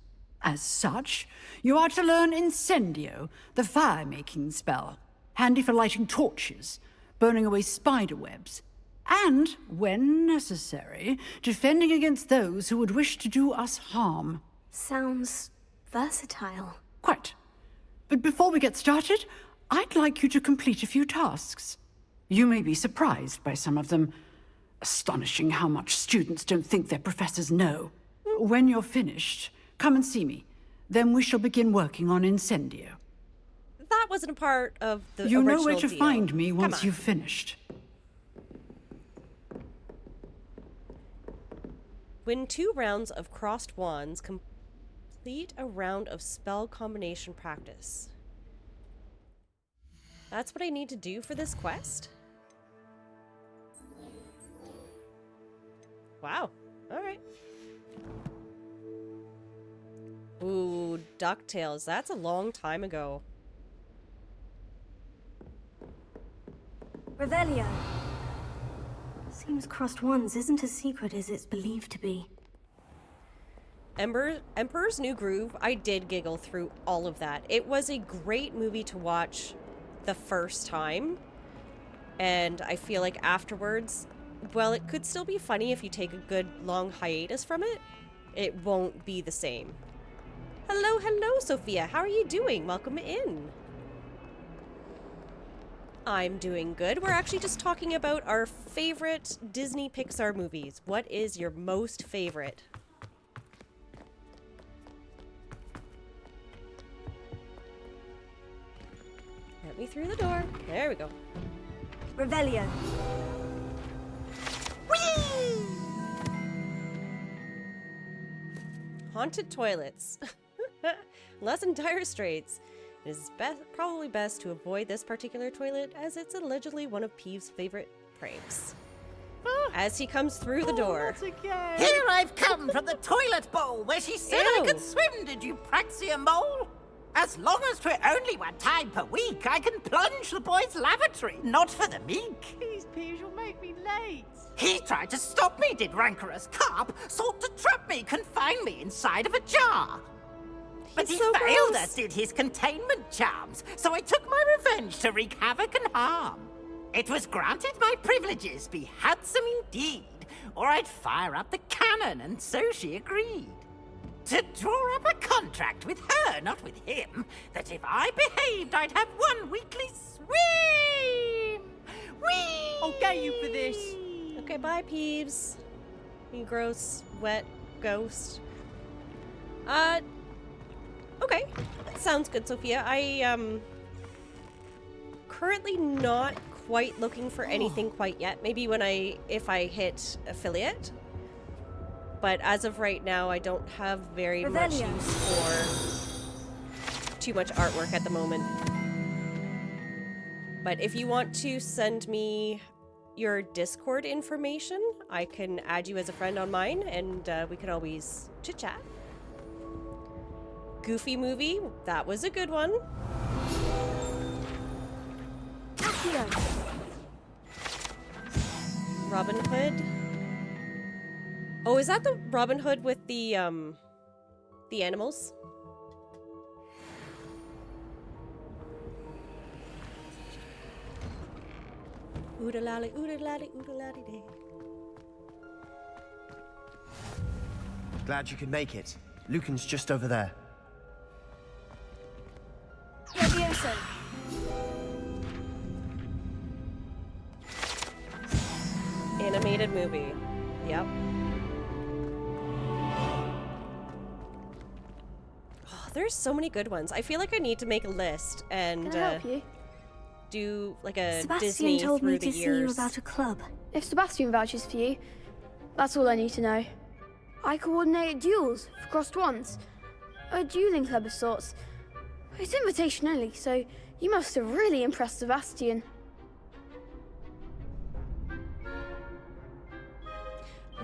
[SPEAKER 13] As such, you are to learn Incendio, the fire-making spell, handy for lighting torches, burning away spider webs, and, when necessary, defending against those who would wish to do us harm.
[SPEAKER 2] Sounds versatile.
[SPEAKER 13] Quite. But before we get started, I'd like you to complete a few tasks. You may be surprised by some of them. Astonishing how much students don't think their professors know. When you're finished, come and see me. Then we shall begin working on Incendio.
[SPEAKER 1] That wasn't a part of the
[SPEAKER 13] You
[SPEAKER 1] original
[SPEAKER 13] know where to
[SPEAKER 1] deal.
[SPEAKER 13] find me
[SPEAKER 1] Come
[SPEAKER 13] once
[SPEAKER 1] on.
[SPEAKER 13] you've finished.
[SPEAKER 1] Win 2 rounds of crossed wands. Complete a round of spell combination practice. That's what I need to do for this quest? Wow. Alright. Ooh, DuckTales. That's a long time ago.
[SPEAKER 11] Revelio.
[SPEAKER 2] Seems crossed wands isn't as secret as it's believed to be.
[SPEAKER 1] Emperor's New Groove, I did giggle through all of that. It was a great movie to watch the first time. And I feel like afterwards, well, it could still be funny if you take a good long hiatus from it. It won't be the same. Hello, hello, Sophia. How are you doing? Welcome in. I'm doing good. We're actually just talking about our favorite Disney Pixar movies. What is your most favorite? Let me through the door. There we go.
[SPEAKER 11] Revelio.
[SPEAKER 1] Haunted toilets. Less in dire straits. It is probably best to avoid this particular toilet as it's allegedly one of Peeve's favorite pranks. As he comes through the door.
[SPEAKER 14] Here I've come from the toilet bowl where she said I
[SPEAKER 1] Ew.
[SPEAKER 14] could swim, did you praxia mole? As long as 'twere only one time per week, I can plunge the boy's lavatory, not for the meek.
[SPEAKER 12] Please, Peeves, you'll make me late.
[SPEAKER 14] He tried to stop me, did rancorous carp, sought to trap me, confine me inside of a jar. But he
[SPEAKER 1] so
[SPEAKER 14] failed
[SPEAKER 1] gross.
[SPEAKER 14] us, did his containment charms, so I took my revenge to wreak havoc and harm. It was granted my privileges be handsome indeed, or I'd fire up the cannon, and so she agreed. To draw up a contract with her, not with him, that if I behaved, I'd have one weekly swim! Whee!
[SPEAKER 12] I'll get you for this.
[SPEAKER 1] Okay, bye, Peeves. You gross, wet ghost. Okay. That sounds good, Sophia. I, currently not quite looking for anything quite yet. Maybe if I hit affiliate. But as of right now, I don't have very much
[SPEAKER 11] Revelio.
[SPEAKER 1] use for too much artwork at the moment. But if you want to send me your Discord information, I can add you as a friend on mine, and we can always chit-chat. Goofy movie, that was a good one. Robin Hood. Oh, is that the Robin Hood with the animals? Oodalali, oodalali, oodalali day.
[SPEAKER 15] Glad you could make it. Lucan's just over there.
[SPEAKER 11] Levioso.
[SPEAKER 1] Animated movie. Yep. Oh, there's so many good ones. I feel like I need to make a list and
[SPEAKER 16] Can I help you?
[SPEAKER 1] Do like a
[SPEAKER 2] Sebastian
[SPEAKER 1] Disney
[SPEAKER 2] told
[SPEAKER 1] through
[SPEAKER 2] me
[SPEAKER 1] the
[SPEAKER 2] to see you
[SPEAKER 1] years.
[SPEAKER 2] about a club.
[SPEAKER 16] If Sebastian vouches for you, that's all I need to know. I coordinate duels for crossed ones. A dueling club of sorts. It's invitation only, so you must have really impressed Sebastian.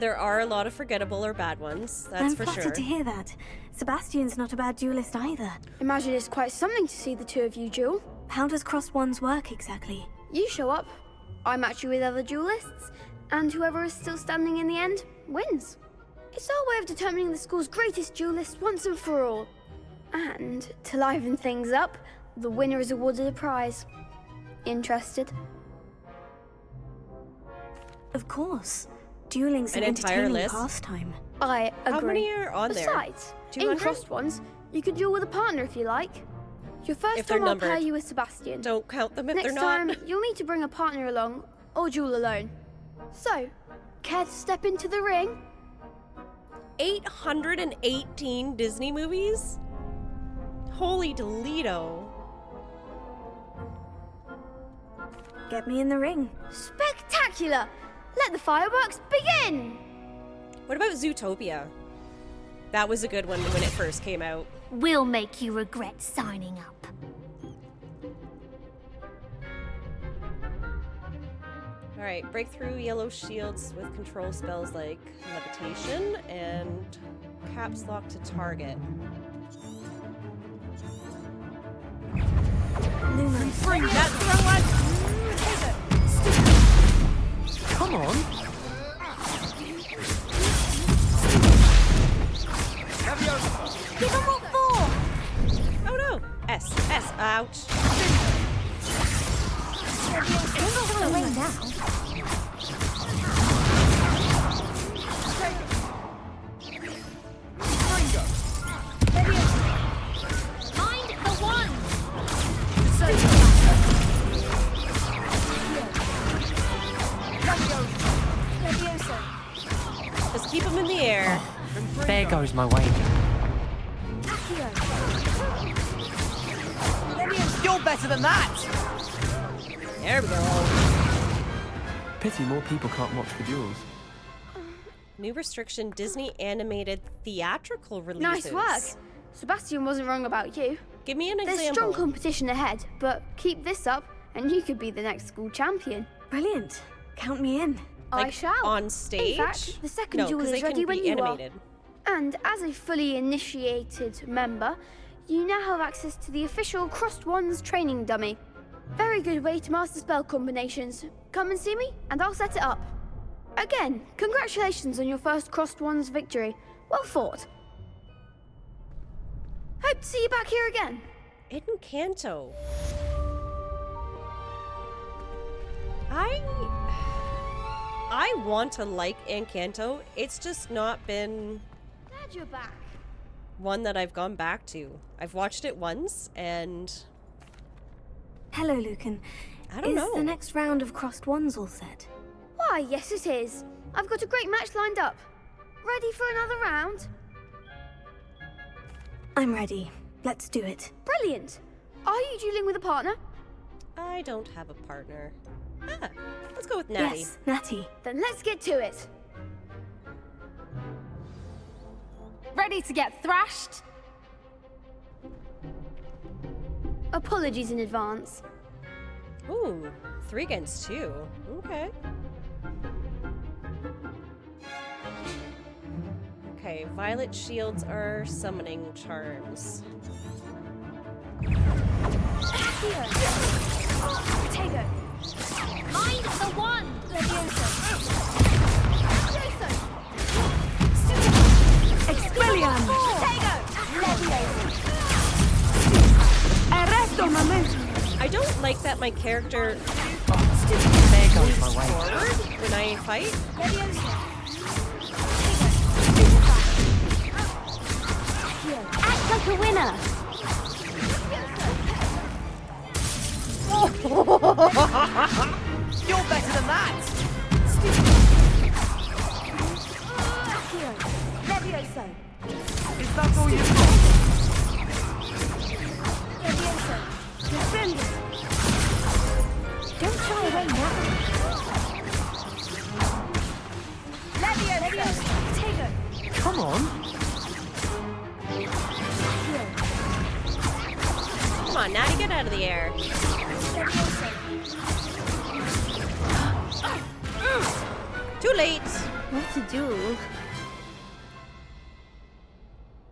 [SPEAKER 1] There are a lot of forgettable or bad ones, that's
[SPEAKER 2] I'm
[SPEAKER 1] for
[SPEAKER 2] flattered
[SPEAKER 1] sure.
[SPEAKER 2] to hear that. Sebastian's not a bad duelist either.
[SPEAKER 16] Imagine it's quite something to see the two of you duel.
[SPEAKER 2] How does crossed ones work exactly?
[SPEAKER 16] You show up, I match you with other duelists, and whoever is still standing in the end wins. It's our way of determining the school's greatest duelist once and for all. And to liven things up, the winner is awarded a prize. Interested?
[SPEAKER 2] Of course. Dueling's an
[SPEAKER 1] entire
[SPEAKER 2] entertaining
[SPEAKER 1] list?
[SPEAKER 2] pastime.
[SPEAKER 16] I agree.
[SPEAKER 1] How many are on there?
[SPEAKER 16] Besides, in
[SPEAKER 1] 200?
[SPEAKER 16] crossed ones, you can duel with a partner if you like. Your first
[SPEAKER 1] If they're
[SPEAKER 16] time I'll pair
[SPEAKER 1] numbered.
[SPEAKER 16] you with Sebastian.
[SPEAKER 1] Don't count them if
[SPEAKER 16] Next
[SPEAKER 1] they're not.
[SPEAKER 16] time, you'll need to bring a partner along, or duel alone. So, care to step into the ring?
[SPEAKER 1] 818 Disney movies? Holy Toledo.
[SPEAKER 2] Get me in the ring.
[SPEAKER 16] Spectacular! Let the fireworks begin!
[SPEAKER 1] What about Zootopia? That was a good one when it first came out.
[SPEAKER 8] We'll make you regret signing up.
[SPEAKER 1] Alright, break through yellow shields with control spells like levitation and caps lock to target.
[SPEAKER 2] Lumos.
[SPEAKER 1] Bring that throw one!
[SPEAKER 15] Come on!
[SPEAKER 8] Give them what for!
[SPEAKER 1] Oh no! S, ouch.
[SPEAKER 8] They're not going away now. Mind the one!
[SPEAKER 1] Just keep them in the air.
[SPEAKER 9] There goes my wager.
[SPEAKER 14] You're better than that!
[SPEAKER 1] There we go.
[SPEAKER 15] Pity more people can't watch the duels.
[SPEAKER 1] New restriction Disney animated theatrical releases.
[SPEAKER 16] Nice work! Sebastian wasn't wrong about you.
[SPEAKER 1] Give me an
[SPEAKER 16] There's
[SPEAKER 1] example.
[SPEAKER 16] strong competition ahead, but keep this up, and you could be the next school champion.
[SPEAKER 2] Brilliant. Count me in.
[SPEAKER 16] I
[SPEAKER 1] Like,
[SPEAKER 16] shall.
[SPEAKER 1] on stage?
[SPEAKER 16] In fact, the second
[SPEAKER 1] No,
[SPEAKER 16] duel
[SPEAKER 1] 'cause
[SPEAKER 16] is
[SPEAKER 1] they can
[SPEAKER 16] ready when
[SPEAKER 1] be
[SPEAKER 16] you
[SPEAKER 1] animated.
[SPEAKER 16] are. And as a fully initiated member, you now have access to the official Crossed Wands training dummy. Very good way to master spell combinations. Come and see me, and I'll set it up. Again, congratulations on your first Crossed Wands victory. Well fought. Hope to see you back here again.
[SPEAKER 1] Encanto. I want to like Encanto. It's just not been
[SPEAKER 16] Glad you're back.
[SPEAKER 1] one that I've gone back to. I've watched it once, and
[SPEAKER 2] Hello, Lucan.
[SPEAKER 1] I don't know.
[SPEAKER 2] Is the next round of crossed wands all set?
[SPEAKER 16] Why, yes it is. I've got a great match lined up. Ready for another round?
[SPEAKER 2] I'm ready. Let's do it.
[SPEAKER 16] Brilliant. Are you dueling with a partner?
[SPEAKER 1] I don't have a partner. Ah, let's go with Natty.
[SPEAKER 2] Yes, Natty.
[SPEAKER 16] Then let's get to it.
[SPEAKER 17] Ready to get thrashed?
[SPEAKER 16] Apologies in advance.
[SPEAKER 1] Ooh, 3 against 2. Okay. Okay, violet shields are summoning charms.
[SPEAKER 16] Potato.
[SPEAKER 8] Mind the wand!
[SPEAKER 3] Expelliarm! Arresto momento!
[SPEAKER 1] I don't like that my character
[SPEAKER 9] There goes my way.
[SPEAKER 1] forward when I fight.
[SPEAKER 8] Act like a winner!
[SPEAKER 14] You're better than that!
[SPEAKER 11] Levioso.
[SPEAKER 14] Is that all you've got?
[SPEAKER 11] Levioso. Defend it.
[SPEAKER 8] Don't shy away now.
[SPEAKER 11] Levioso. Potato.
[SPEAKER 15] Come on.
[SPEAKER 1] Come on, Natty, get out of the air.
[SPEAKER 11] Levioso.
[SPEAKER 1] Too late.
[SPEAKER 8] What a duel.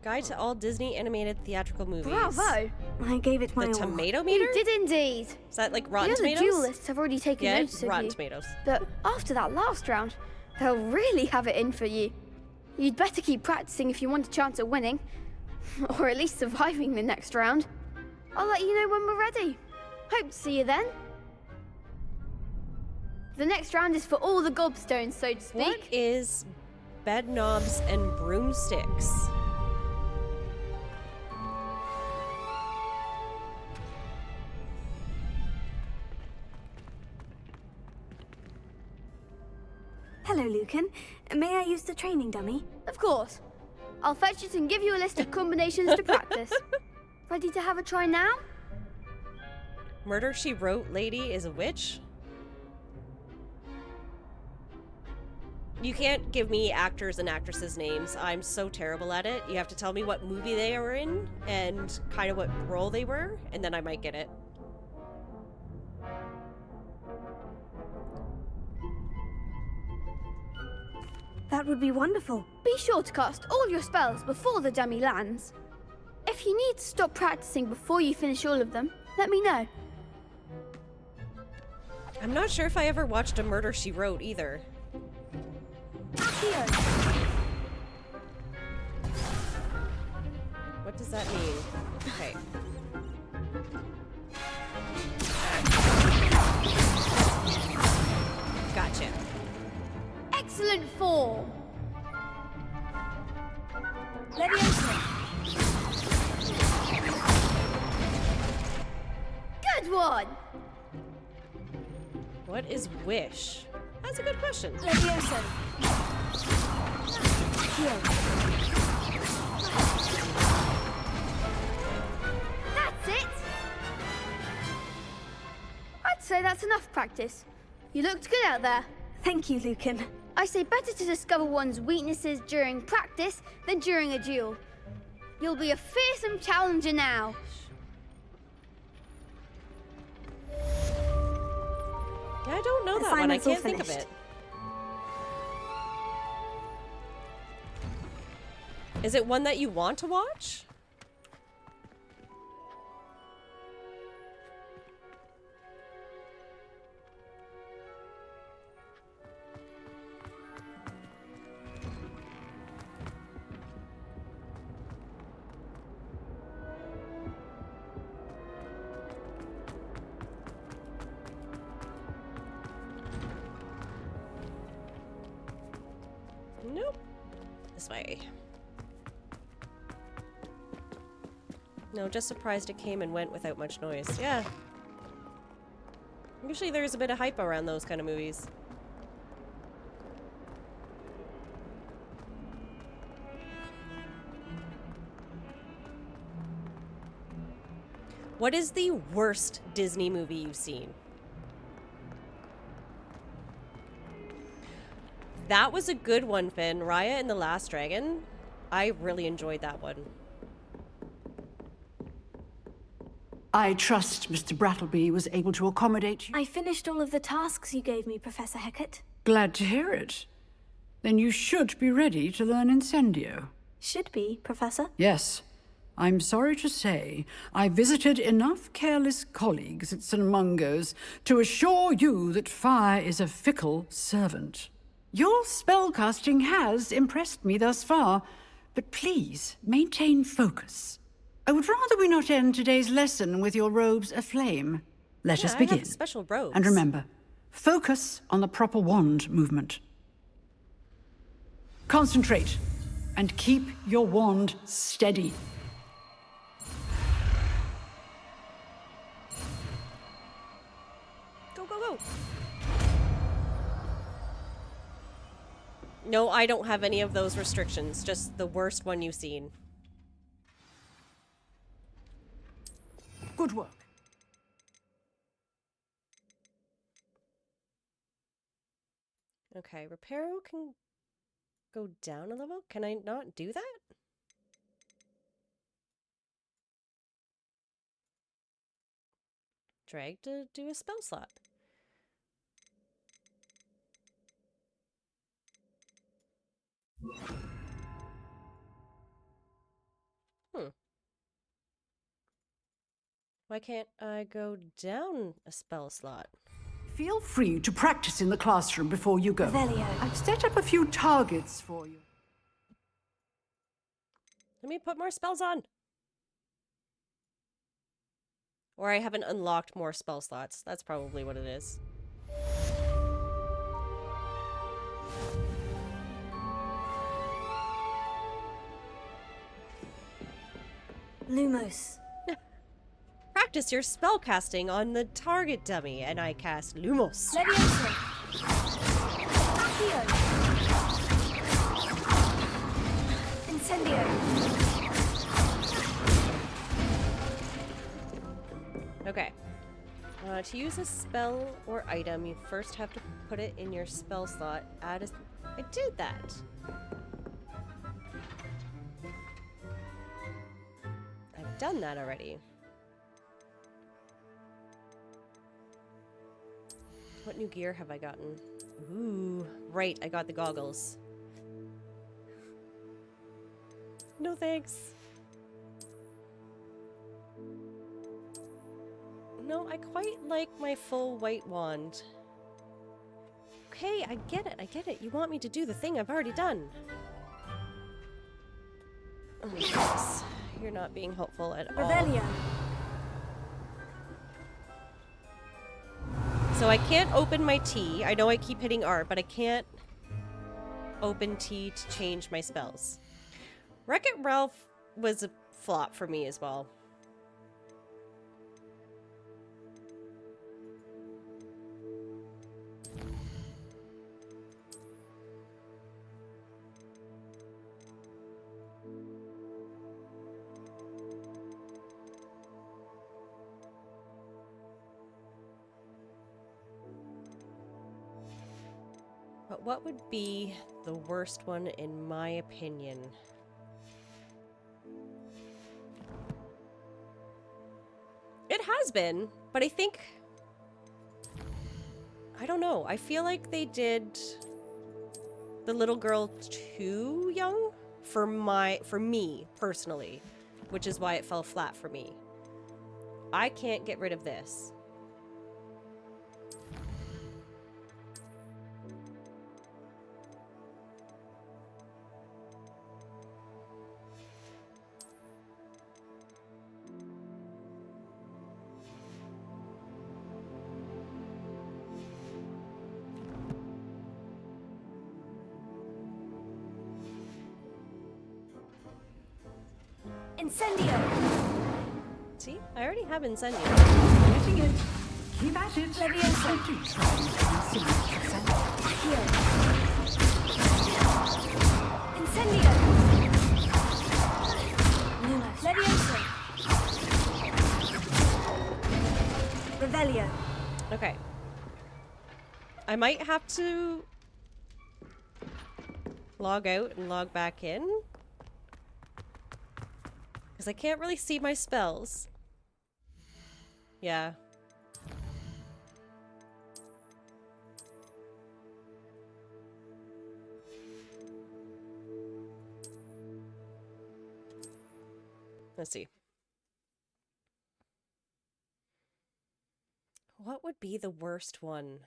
[SPEAKER 1] Guide to all Disney animated theatrical movies.
[SPEAKER 16] Bravo!
[SPEAKER 2] I gave it my
[SPEAKER 1] The
[SPEAKER 2] all.
[SPEAKER 1] tomato meter?
[SPEAKER 16] You did indeed.
[SPEAKER 1] Is that like
[SPEAKER 16] The
[SPEAKER 1] Rotten
[SPEAKER 16] other
[SPEAKER 1] Tomatoes?
[SPEAKER 16] duelists have already taken
[SPEAKER 1] Yeah,
[SPEAKER 16] notice of
[SPEAKER 1] Rotten
[SPEAKER 16] you.
[SPEAKER 1] Tomatoes.
[SPEAKER 16] But after that last round, they'll really have it in for you. You'd better keep practicing if you want a chance at winning. Or at least surviving the next round. I'll let you know when we're ready. Hope to see you then. The next round is for all the gobstones, so to speak.
[SPEAKER 1] What is bed knobs and broomsticks?
[SPEAKER 2] Hello, Lucan. May I use the training dummy?
[SPEAKER 16] Of course. I'll fetch it and give you a list of combinations to practice. Ready to have a try now?
[SPEAKER 1] Murder, She Wrote lady is a witch? You can't give me actors and actresses' names. I'm so terrible at it. You have to tell me what movie they were in and kind of what role they were, and then I might get it.
[SPEAKER 2] That would be wonderful.
[SPEAKER 16] Be sure to cast all your spells before the dummy lands. If you need to stop practicing before you finish all of them, let me know.
[SPEAKER 1] I'm not sure if I ever watched a Murder, She Wrote either. What does that mean? Okay. Gotcha.
[SPEAKER 16] Excellent form.
[SPEAKER 11] Leviosa.
[SPEAKER 16] Good one.
[SPEAKER 1] What is wish? That's a good question.
[SPEAKER 11] Leviosa.
[SPEAKER 16] That's it. I'd say that's enough practice. You looked good out there.
[SPEAKER 2] Thank you, Lucan.
[SPEAKER 16] I say better to discover one's weaknesses during practice than during a duel. You'll be a fearsome challenger now.
[SPEAKER 1] Yeah, I don't know that one. I
[SPEAKER 2] Assignment's all
[SPEAKER 1] can't think of
[SPEAKER 2] finished.
[SPEAKER 1] it. Is it one that you want to watch? Nope. This way. No, just surprised it came and went without much noise. Yeah. Usually there's a bit of hype around those kind of movies. What is the worst Disney movie you've seen? That was a good one, Finn. Raya and the Last Dragon. I really enjoyed that one.
[SPEAKER 13] I trust Mr. Brattleby was able to accommodate you.
[SPEAKER 2] I finished all of the tasks you gave me, Professor Hecat.
[SPEAKER 13] Glad to hear it. Then you should be ready to learn Incendio.
[SPEAKER 2] Should be, Professor.
[SPEAKER 13] Yes. I'm sorry to say, I visited enough careless colleagues at St. Mungo's to assure you that fire is a fickle servant. Your spellcasting has impressed me thus far, but please maintain focus. I would rather we not end today's lesson with your robes aflame. Let us begin.
[SPEAKER 1] I have special robes.
[SPEAKER 13] And remember, focus on the proper wand movement. Concentrate and keep your wand steady.
[SPEAKER 1] Go, go, go. No, I don't have any of those restrictions. Just the worst one you've seen.
[SPEAKER 13] Good work.
[SPEAKER 1] Okay, Reparo can go down a level? Can I not do that? Drag to do a spell slot. Why can't I go down a spell slot?
[SPEAKER 13] Feel free to practice in the classroom before you go.
[SPEAKER 2] Revelio.
[SPEAKER 13] I've set up a few targets for you.
[SPEAKER 1] Let me put more spells on. Or I haven't unlocked more spell slots. That's probably what it is.
[SPEAKER 2] Lumos.
[SPEAKER 1] Practice your spell casting on the target dummy, and I cast Lumos.
[SPEAKER 11] Leviosa. Accio. Incendio.
[SPEAKER 1] Okay. To use a spell or item, you first have to put it in your spell slot. I did that. I've done that already. What new gear have I gotten? Ooh, right, I got the goggles. No thanks. No, I quite like my full white wand. Okay, I get it. You want me to do the thing I've already done. Oh, yes. You're not being helpful at all.
[SPEAKER 11] Revelio.
[SPEAKER 1] So I can't open my T. I know I keep hitting R, but I can't open T to change my spells. Wreck-It Ralph was a flop for me as well. But what would be the worst one in my opinion? It has been, but I think... I don't know. I feel like they did the little girl too young for me, personally. Which is why it fell flat for me. I can't get rid of this.
[SPEAKER 11] Incendio.
[SPEAKER 1] See? I already have Incendio.
[SPEAKER 13] Getting it. Keep at it.
[SPEAKER 11] Leviosa. Accio. Incendio.
[SPEAKER 2] Lumos.
[SPEAKER 11] Leviosa. Revelio.
[SPEAKER 1] Okay. I might have to log out and log back in. Because I can't really see my spells. Yeah. Let's see. What would be the worst one?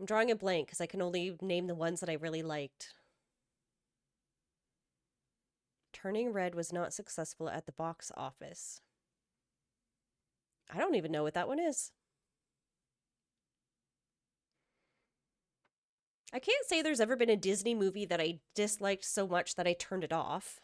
[SPEAKER 1] I'm drawing a blank because I can only name the ones that I really liked. Turning Red was not successful at the box office. I don't even know what that one is. I can't say there's ever been a Disney movie that I disliked so much that I turned it off.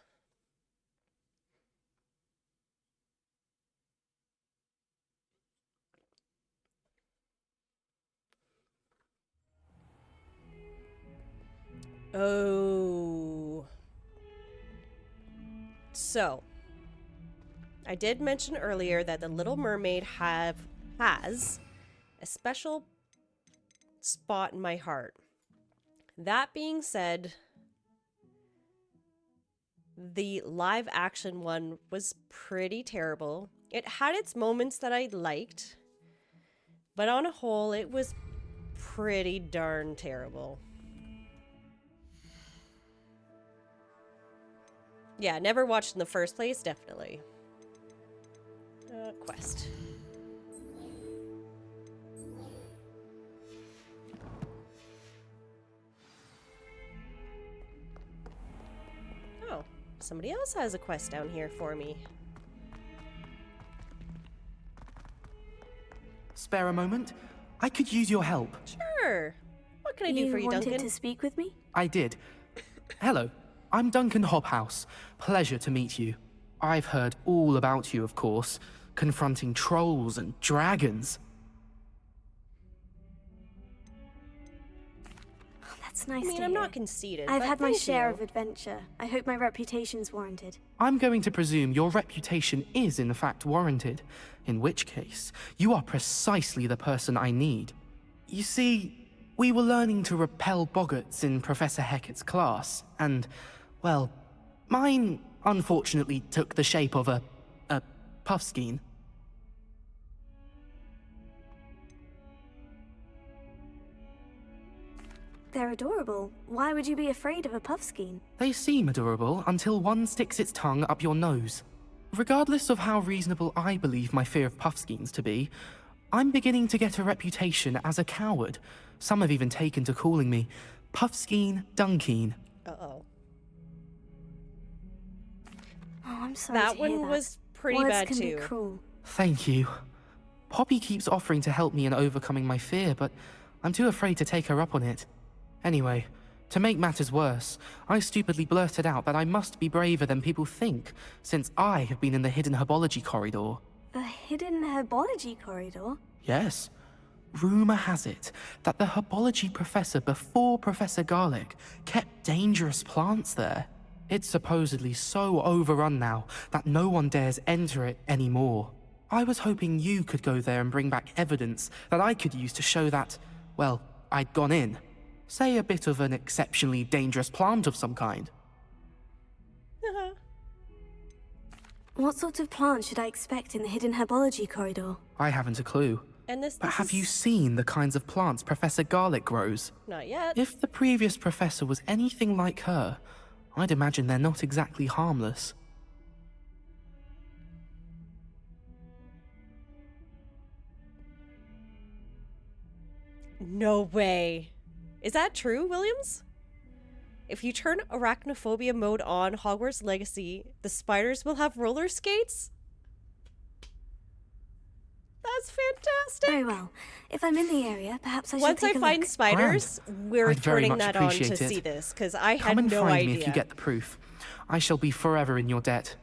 [SPEAKER 1] Oh. So, I did mention earlier that The Little Mermaid has a special spot in my heart. That being said, the live action one was pretty terrible. It had its moments that I liked, but on a whole, it was pretty darn terrible. Yeah, never watched in the first place, definitely. Quest. Oh, somebody else has a quest down here for me.
[SPEAKER 17] Spare a moment? I could use your help.
[SPEAKER 1] Sure. What can I do for you, Duncan?
[SPEAKER 2] You wanted to speak with me?
[SPEAKER 17] I did. Hello, I'm Duncan Hobhouse. Pleasure to meet you. I've heard all about you, of course, confronting trolls and dragons.
[SPEAKER 2] Oh, that's nice
[SPEAKER 1] I mean,
[SPEAKER 2] to
[SPEAKER 1] I'm
[SPEAKER 2] hear.
[SPEAKER 1] not conceited.
[SPEAKER 2] I've
[SPEAKER 1] but
[SPEAKER 2] had my
[SPEAKER 1] thank
[SPEAKER 2] share
[SPEAKER 1] you.
[SPEAKER 2] of adventure. I hope my reputation's warranted.
[SPEAKER 17] I'm going to presume your reputation is in fact warranted, in which case, you are precisely the person I need. You see, we were learning to repel boggarts in Professor Hecat's class, and, well, mine unfortunately took the shape of a puffskein.
[SPEAKER 2] They're adorable. Why would you be afraid of a puffskein?
[SPEAKER 17] They seem adorable until one sticks its tongue up your nose. Regardless of how reasonable I believe my fear of puffskeins to be, I'm beginning to get a reputation as a coward. Some have even taken to calling me Puffskein Dunkeen.
[SPEAKER 1] Uh-oh.
[SPEAKER 2] Oh, I'm sorry
[SPEAKER 1] That
[SPEAKER 2] to hear
[SPEAKER 1] one
[SPEAKER 2] that.
[SPEAKER 1] was pretty
[SPEAKER 2] Words
[SPEAKER 1] bad
[SPEAKER 2] can
[SPEAKER 1] too.
[SPEAKER 2] Be cruel.
[SPEAKER 17] Thank you. Poppy keeps offering to help me in overcoming my fear, but I'm too afraid to take her up on it. Anyway, to make matters worse, I stupidly blurted out that I must be braver than people think, since I have been in the hidden herbology corridor.
[SPEAKER 2] The hidden herbology corridor?
[SPEAKER 17] Yes. Rumor has it that the herbology professor before Professor Garlic kept dangerous plants there. It's supposedly so overrun now that no one dares enter it anymore. I was hoping you could go there and bring back evidence that I could use to show that, well, I'd gone in. Say a bit of an exceptionally dangerous plant of some kind.
[SPEAKER 2] What sort of plant should I expect in the hidden herbology corridor?
[SPEAKER 17] I haven't a clue.
[SPEAKER 1] And
[SPEAKER 17] But have you seen the kinds of plants Professor Garlic grows?
[SPEAKER 1] Not yet.
[SPEAKER 17] If the previous professor was anything like her, I'd imagine they're not exactly harmless.
[SPEAKER 1] No way. Is that true, Williams? If you turn arachnophobia mode on Hogwarts Legacy, the spiders will have roller skates? That's fantastic.
[SPEAKER 2] Very well. If I'm in the area, perhaps I should
[SPEAKER 1] Once
[SPEAKER 2] take
[SPEAKER 1] I
[SPEAKER 2] a
[SPEAKER 1] find
[SPEAKER 2] look.
[SPEAKER 1] spiders, we're
[SPEAKER 17] I'd very
[SPEAKER 1] turning
[SPEAKER 17] much
[SPEAKER 1] that on to
[SPEAKER 17] appreciate it.
[SPEAKER 1] see this, because I had
[SPEAKER 17] Come and
[SPEAKER 1] no
[SPEAKER 17] find
[SPEAKER 1] idea.
[SPEAKER 17] me if you get the proof. I shall be forever in your debt.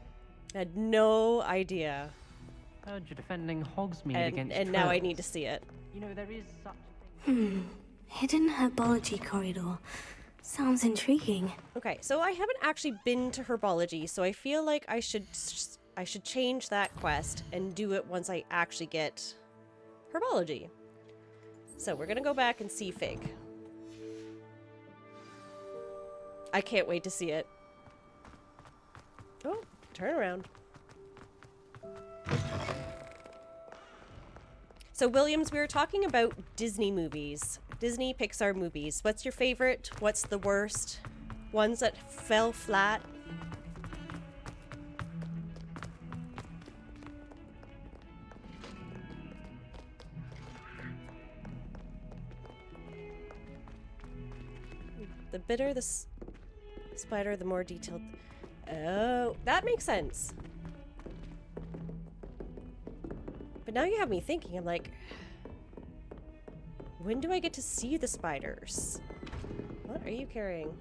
[SPEAKER 1] I had no idea.
[SPEAKER 9] Heard you're defending Hogsmeade against
[SPEAKER 1] And now I
[SPEAKER 9] trolls.
[SPEAKER 1] need to see it.
[SPEAKER 9] You know, there is such a thing.
[SPEAKER 2] Hidden herbology corridor. Sounds intriguing.
[SPEAKER 1] Okay, so I haven't actually been to herbology, so I feel like I should change that quest and do it once I actually get herbology. So we're gonna go back and see Fig. I can't wait to see it. Oh, turn around. So, Williams, we were talking about Disney movies. Disney Pixar movies. What's your favorite? What's the worst? Ones that fell flat? The bitter the spider, the more detailed. Oh, that makes sense. But now you have me thinking, I'm like, when do I get to see the spiders? What are you carrying?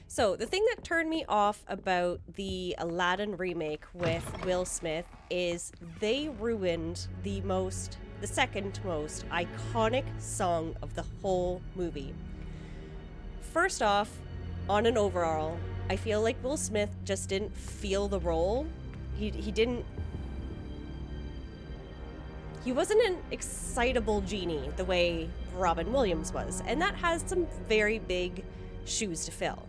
[SPEAKER 1] So, the thing that turned me off about the Aladdin remake with Will Smith is they ruined the second most iconic song of the whole movie. First off, on an overall, I feel like Will Smith just didn't feel the role. He wasn't an excitable genie the way Robin Williams was, and that has some very big shoes to fill.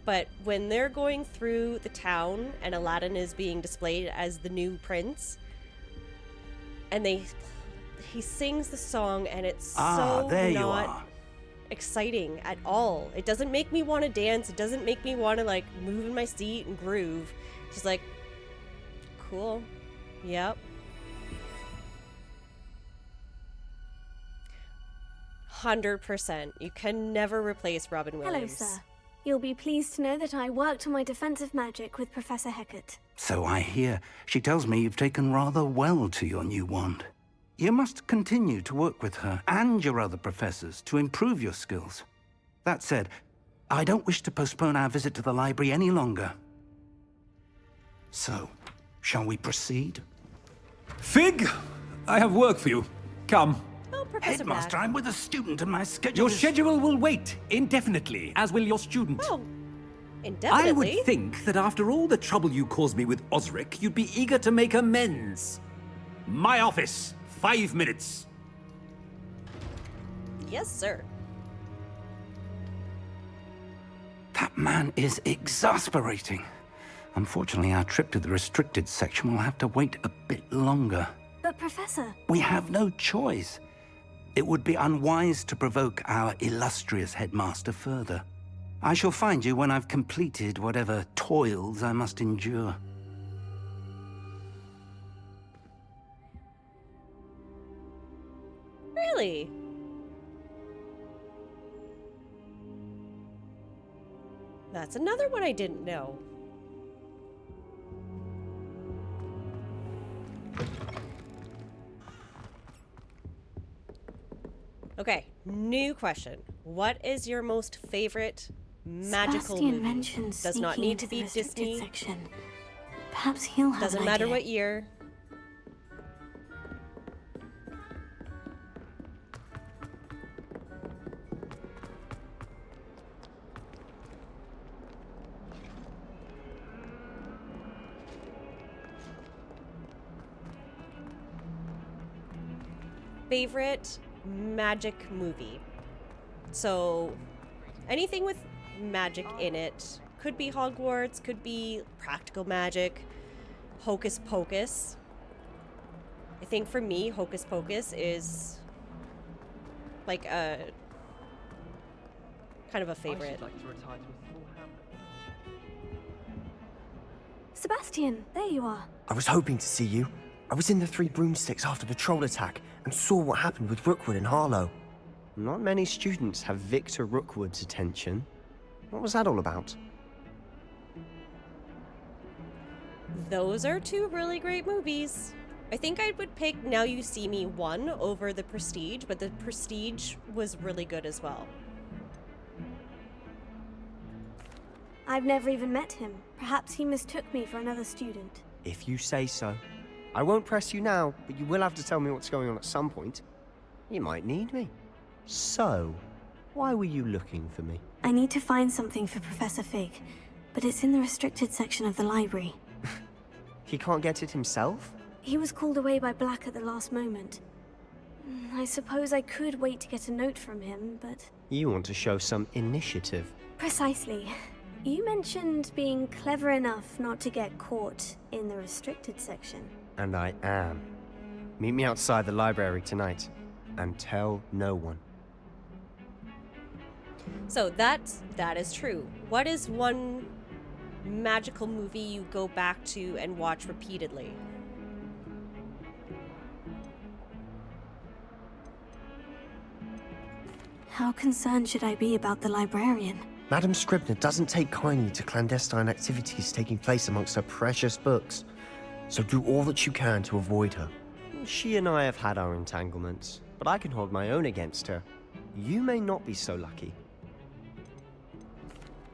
[SPEAKER 1] But when they're going through the town and Aladdin is being displayed as the new prince, and he sings the song, and it's so not exciting at all. It doesn't make me want to dance. It doesn't make me want to like move in my seat and groove. Just like, cool. Yep. 100%. You can never replace Robin Williams.
[SPEAKER 2] Hello, sir. You'll be pleased to know that I worked on my defensive magic with Professor Hecat.
[SPEAKER 10] So I hear. She tells me you've taken rather well to your new wand. You must continue to work with her and your other professors to improve your skills. That said, I don't wish to postpone our visit to the library any longer. So, shall we proceed?
[SPEAKER 18] Fig, I have work for you. Come.
[SPEAKER 1] Oh, Professor
[SPEAKER 10] Headmaster,
[SPEAKER 1] Black.
[SPEAKER 10] I'm with a student and my schedule
[SPEAKER 18] Your
[SPEAKER 10] is...
[SPEAKER 18] schedule will wait indefinitely, as will your student.
[SPEAKER 1] Oh, indefinitely?
[SPEAKER 18] I would think that after all the trouble you caused me with Osric, you'd be eager to make amends. My office, 5 minutes.
[SPEAKER 1] Yes, sir.
[SPEAKER 10] That man is exasperating. Unfortunately, our trip to the restricted section will have to wait a bit longer.
[SPEAKER 2] But, Professor...
[SPEAKER 10] We have no choice. It would be unwise to provoke our illustrious headmaster further. I shall find you when I've completed whatever toils I must endure.
[SPEAKER 1] Really? That's another one I didn't know. Okay, new question. What is your most favorite magical
[SPEAKER 2] Sebastian
[SPEAKER 1] movie?
[SPEAKER 2] mentions
[SPEAKER 1] Does not
[SPEAKER 2] sneaking
[SPEAKER 1] need to
[SPEAKER 2] into the
[SPEAKER 1] be
[SPEAKER 2] restricted
[SPEAKER 1] Disney.
[SPEAKER 2] section. Perhaps he'll have
[SPEAKER 1] Doesn't
[SPEAKER 2] an
[SPEAKER 1] matter
[SPEAKER 2] idea.
[SPEAKER 1] what year. Favorite magic movie. So anything with magic in it. Could be Hogwarts, could be practical magic, Hocus Pocus. I think for me, Hocus Pocus is like a kind of a favorite.
[SPEAKER 2] Sebastian, there you are.
[SPEAKER 15] I was hoping to see you. I was in the Three Broomsticks after the troll attack and saw what happened with Rookwood and Harlow. Not many students have Victor Rookwood's attention. What was that all about?
[SPEAKER 1] Those are two really great movies. I think I would pick Now You See Me 1 over The Prestige, but The Prestige was really good as well.
[SPEAKER 2] I've never even met him. Perhaps he mistook me for another student.
[SPEAKER 15] If you say so. I won't press you now, but you will have to tell me what's going on at some point. You might need me. So, why were you looking for me?
[SPEAKER 2] I need to find something for Professor Fig, but it's in the restricted section of the library.
[SPEAKER 15] He can't get it himself?
[SPEAKER 2] He was called away by Black at the last moment. I suppose I could wait to get a note from him, but...
[SPEAKER 15] You want to show some initiative.
[SPEAKER 2] Precisely. You mentioned being clever enough not to get caught in the restricted section.
[SPEAKER 15] And I am. Meet me outside the library tonight, and tell no one.
[SPEAKER 1] So that is true. What is one magical movie you go back to and watch repeatedly?
[SPEAKER 2] How concerned should I be about the librarian?
[SPEAKER 15] Madam Scribner doesn't take kindly to clandestine activities taking place amongst her precious books, so do all that you can to avoid her. She and I have had our entanglements, but I can hold my own against her. You may not be so lucky.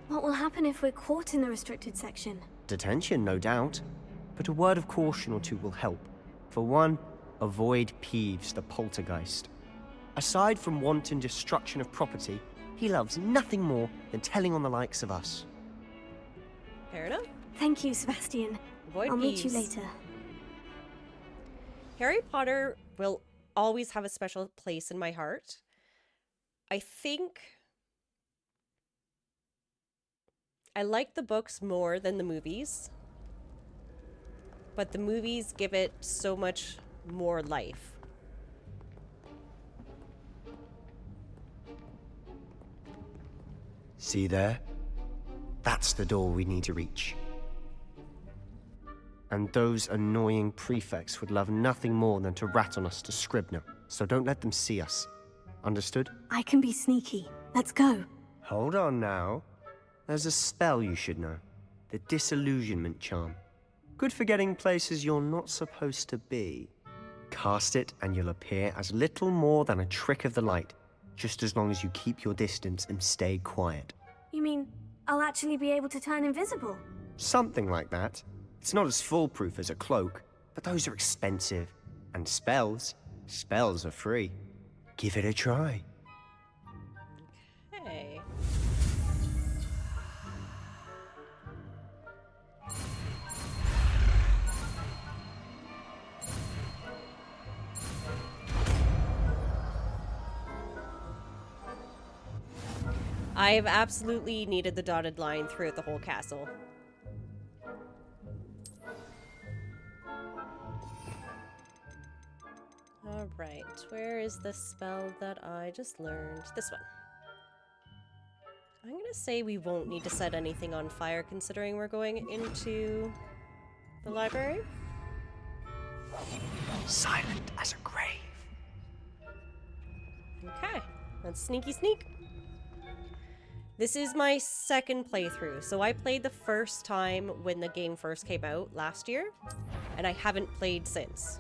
[SPEAKER 2] What will happen if we're caught in the restricted section?
[SPEAKER 15] Detention, no doubt, but a word of caution or two will help. For one, avoid Peeves, the poltergeist. Aside from wanton destruction of property, he loves nothing more than telling on the likes of us.
[SPEAKER 1] Fair enough.
[SPEAKER 2] Thank you, Sebastian.
[SPEAKER 1] Avoid
[SPEAKER 2] I'll meet you
[SPEAKER 1] Peeves.
[SPEAKER 2] later.
[SPEAKER 1] Harry Potter will always have a special place in my heart. I think I like the books more than the movies, but the movies give it so much more life.
[SPEAKER 15] See there? That's the door we need to reach. And those annoying prefects would love nothing more than to rat on us to Scribner, so don't let them see us. Understood?
[SPEAKER 2] I can be sneaky. Let's go.
[SPEAKER 15] Hold on now. There's a spell you should know. The Disillusionment Charm. Good for getting places you're not supposed to be. Cast it and you'll appear as little more than a trick of the light, just as long as you keep your distance and stay quiet.
[SPEAKER 2] You mean I'll actually be able to turn invisible?
[SPEAKER 15] Something like that. It's not as foolproof as a cloak, but those are expensive. And spells are free. Give it a try.
[SPEAKER 1] Okay. I've absolutely needed the dotted line throughout the whole castle. Alright, where is the spell that I just learned? This one. I'm gonna say we won't need to set anything on fire considering we're going into the library.
[SPEAKER 15] Silent as a grave.
[SPEAKER 1] Okay, let's sneaky sneak. This is my second playthrough, so I played the first time when the game first came out last year, and I haven't played since.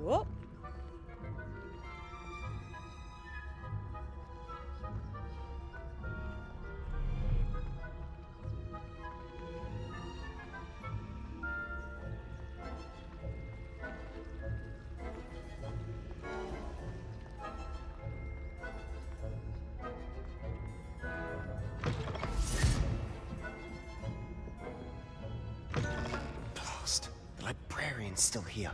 [SPEAKER 1] Whoa.
[SPEAKER 15] Blast. The librarian's still here.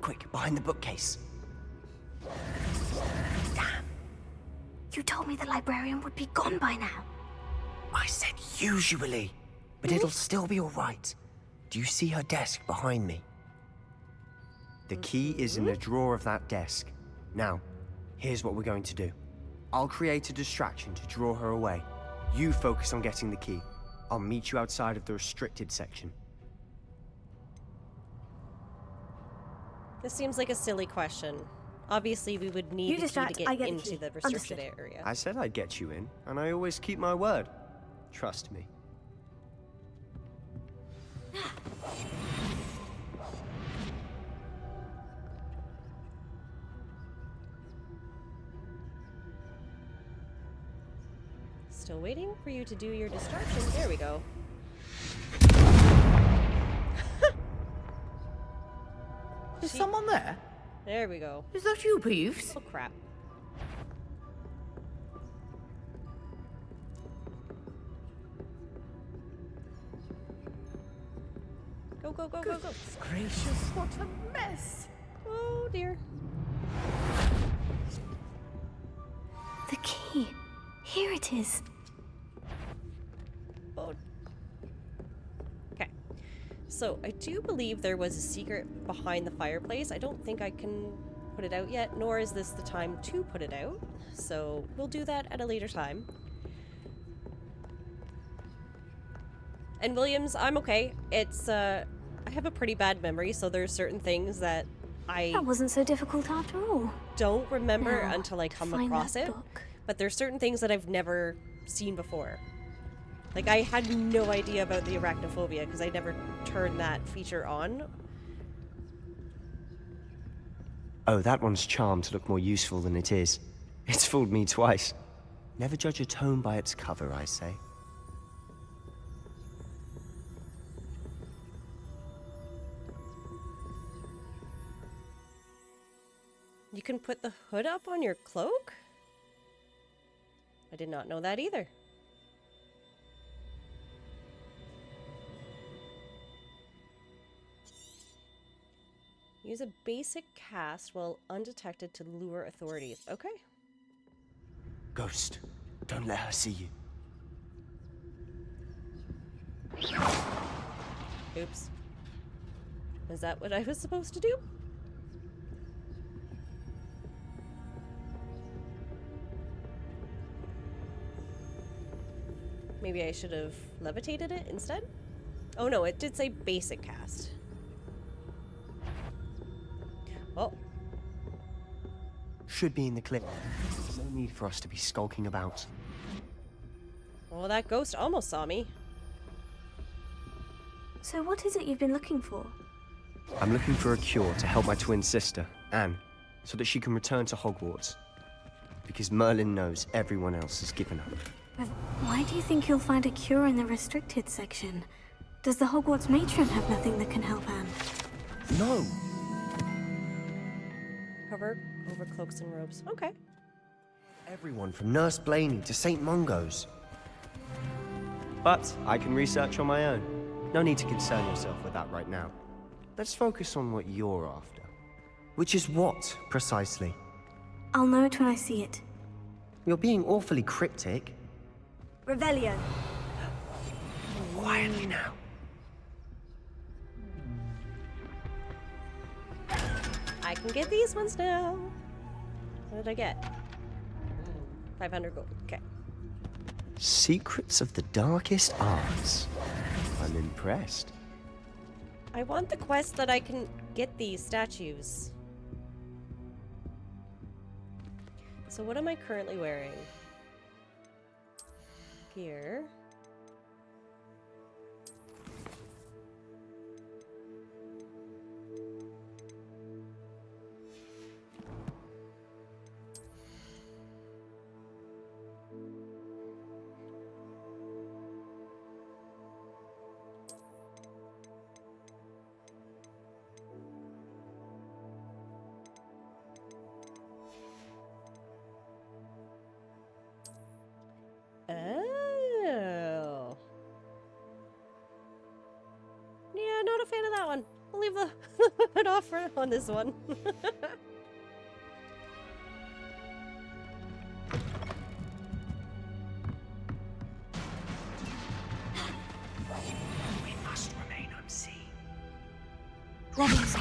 [SPEAKER 15] Quick, behind the bookcase.
[SPEAKER 2] Damn. You told me the librarian would be gone by now.
[SPEAKER 15] I said usually, but it'll still be all right. Do you see her desk behind me? The key is in the drawer of that desk. Now, here's what we're going to do. I'll create a distraction to draw her away. You focus on getting the key. I'll meet you outside of the restricted section.
[SPEAKER 1] This seems like a silly question. Obviously, we would need the key to get into the restricted area.
[SPEAKER 15] I said I'd get you in, and I always keep my word. Trust me.
[SPEAKER 1] Still waiting for you to do your distraction. There we go.
[SPEAKER 19] Is someone there?
[SPEAKER 1] There we go.
[SPEAKER 19] Is that you, Peeves?
[SPEAKER 1] Oh, crap. Go, go, go, go, go.
[SPEAKER 19] Gracious, what a mess.
[SPEAKER 1] Oh, dear.
[SPEAKER 2] The key. Here it is.
[SPEAKER 1] Oh. Okay. So, I do believe there was a secret behind the fireplace. I don't think I can put it out yet, nor is this the time to put it out. So, we'll do that at a later time. And Williams, I'm okay. It's, I have a pretty bad memory, so there's certain things that
[SPEAKER 2] That wasn't so difficult after all.
[SPEAKER 1] don't remember
[SPEAKER 2] Now,
[SPEAKER 1] until I come
[SPEAKER 2] find
[SPEAKER 1] across
[SPEAKER 2] that
[SPEAKER 1] it.
[SPEAKER 2] book.
[SPEAKER 1] But there's certain things that I've never seen before. Like, I had no idea about the arachnophobia because I never turned that feature on.
[SPEAKER 15] Oh, that one's charmed to look more useful than it is. It's fooled me twice. Never judge a tome by its cover, I say.
[SPEAKER 1] You can put the hood up on your cloak? I did not know that either. Use a basic cast while undetected to lure authorities. Okay.
[SPEAKER 15] Ghost, don't let her see you.
[SPEAKER 1] Oops. Is that what I was supposed to do? Maybe I should have levitated it instead? Oh no, it did say basic cast. Oh.
[SPEAKER 15] Should be in the clip. No need for us to be skulking about.
[SPEAKER 1] Well, that ghost almost saw me.
[SPEAKER 2] So what is it you've been looking for?
[SPEAKER 15] I'm looking for a cure to help my twin sister, Anne, so that she can return to Hogwarts. Because Merlin knows everyone else has given up.
[SPEAKER 2] But why do you think you'll find a cure in the restricted section? Does the Hogwarts matron have nothing that can help Anne?
[SPEAKER 15] No!
[SPEAKER 1] Cover over cloaks and robes. Okay.
[SPEAKER 15] Everyone from Nurse Blaney to St. Mungo's. But I can research on my own. No need to concern yourself with that right now. Let's focus on what you're after. Which is what, precisely?
[SPEAKER 2] I'll know it when I see it.
[SPEAKER 15] You're being awfully cryptic.
[SPEAKER 11] Revelio.
[SPEAKER 15] Quietly now.
[SPEAKER 1] I can get these ones now. What did I get? 500 gold. Okay.
[SPEAKER 15] Secrets of the darkest arts. I'm impressed.
[SPEAKER 1] I want the quest that I can get these statues. So what am I currently wearing? Here. Oh. Yeah, not a fan of that one. I'll leave the hood off on this one.
[SPEAKER 15] We must remain unseen.
[SPEAKER 2] Leviosa.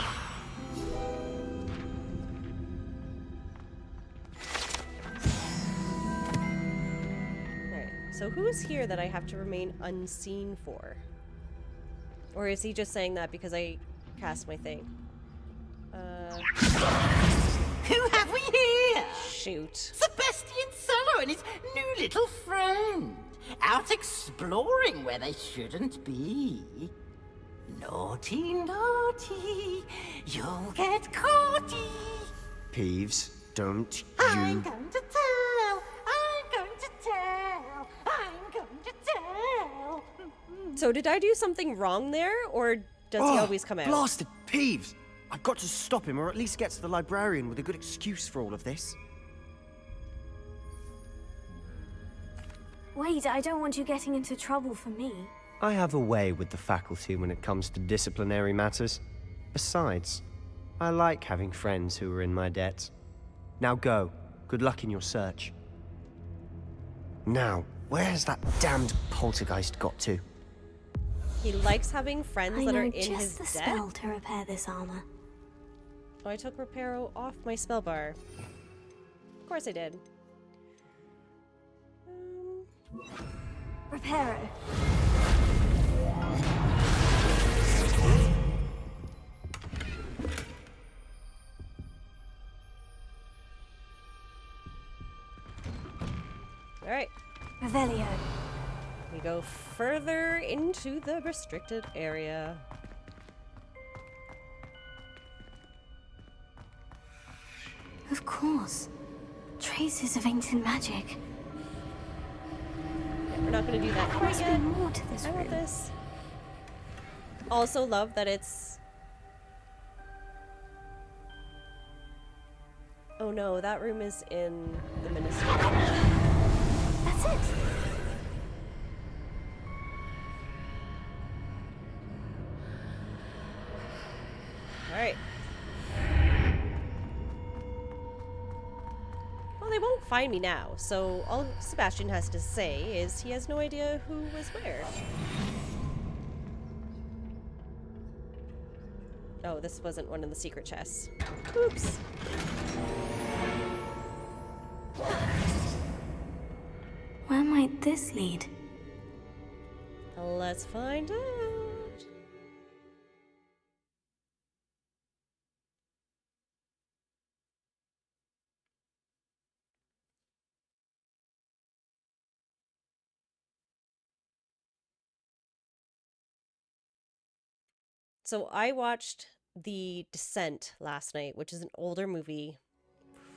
[SPEAKER 1] So who is here that I have to remain unseen for? Or is he just saying that because I cast my thing?
[SPEAKER 14] Who have we here?
[SPEAKER 1] Shoot.
[SPEAKER 14] Sebastian Solo and his new little friend. Out exploring where they shouldn't be. Naughty, naughty. You'll get caughty.
[SPEAKER 15] Peeves, don't
[SPEAKER 14] I'm
[SPEAKER 15] you...
[SPEAKER 14] going to tell. I'm going to tell. I'm going to tell.
[SPEAKER 1] So did I do something wrong there, or does he always come out?
[SPEAKER 15] Blasted Peeves! I've got to stop him, or at least get to the librarian with a good excuse for all of this.
[SPEAKER 2] Wait, I don't want you getting into trouble for me.
[SPEAKER 15] I have a way with the faculty when it comes to disciplinary matters. Besides, I like having friends who are in my debt. Now go. Good luck in your search. Now, where's that damned poltergeist got to?
[SPEAKER 1] He likes having friends
[SPEAKER 2] I
[SPEAKER 1] that are
[SPEAKER 2] know
[SPEAKER 1] in his
[SPEAKER 2] just the
[SPEAKER 1] deck.
[SPEAKER 2] spell to repair this armor.
[SPEAKER 1] Oh, I took Reparo off my spell bar. Of course I did.
[SPEAKER 11] Reparo.
[SPEAKER 1] Alright.
[SPEAKER 11] Revelio.
[SPEAKER 1] We go further into the restricted area.
[SPEAKER 2] Of course. Traces of ancient magic.
[SPEAKER 1] Yeah, we're not gonna do that
[SPEAKER 2] There
[SPEAKER 1] quite
[SPEAKER 2] must be
[SPEAKER 1] yet.
[SPEAKER 2] more to this
[SPEAKER 1] I want
[SPEAKER 2] room.
[SPEAKER 1] this. Also love that it's... Oh no, that room is in the ministry.
[SPEAKER 2] That's it.
[SPEAKER 1] Alright. Well, they won't find me now, so all Sebastian has to say is he has no idea who was where. Oh, this wasn't one of the secret chests. Oops.
[SPEAKER 2] Where might this lead?
[SPEAKER 1] Let's find out. So I watched The Descent last night, which is an older movie.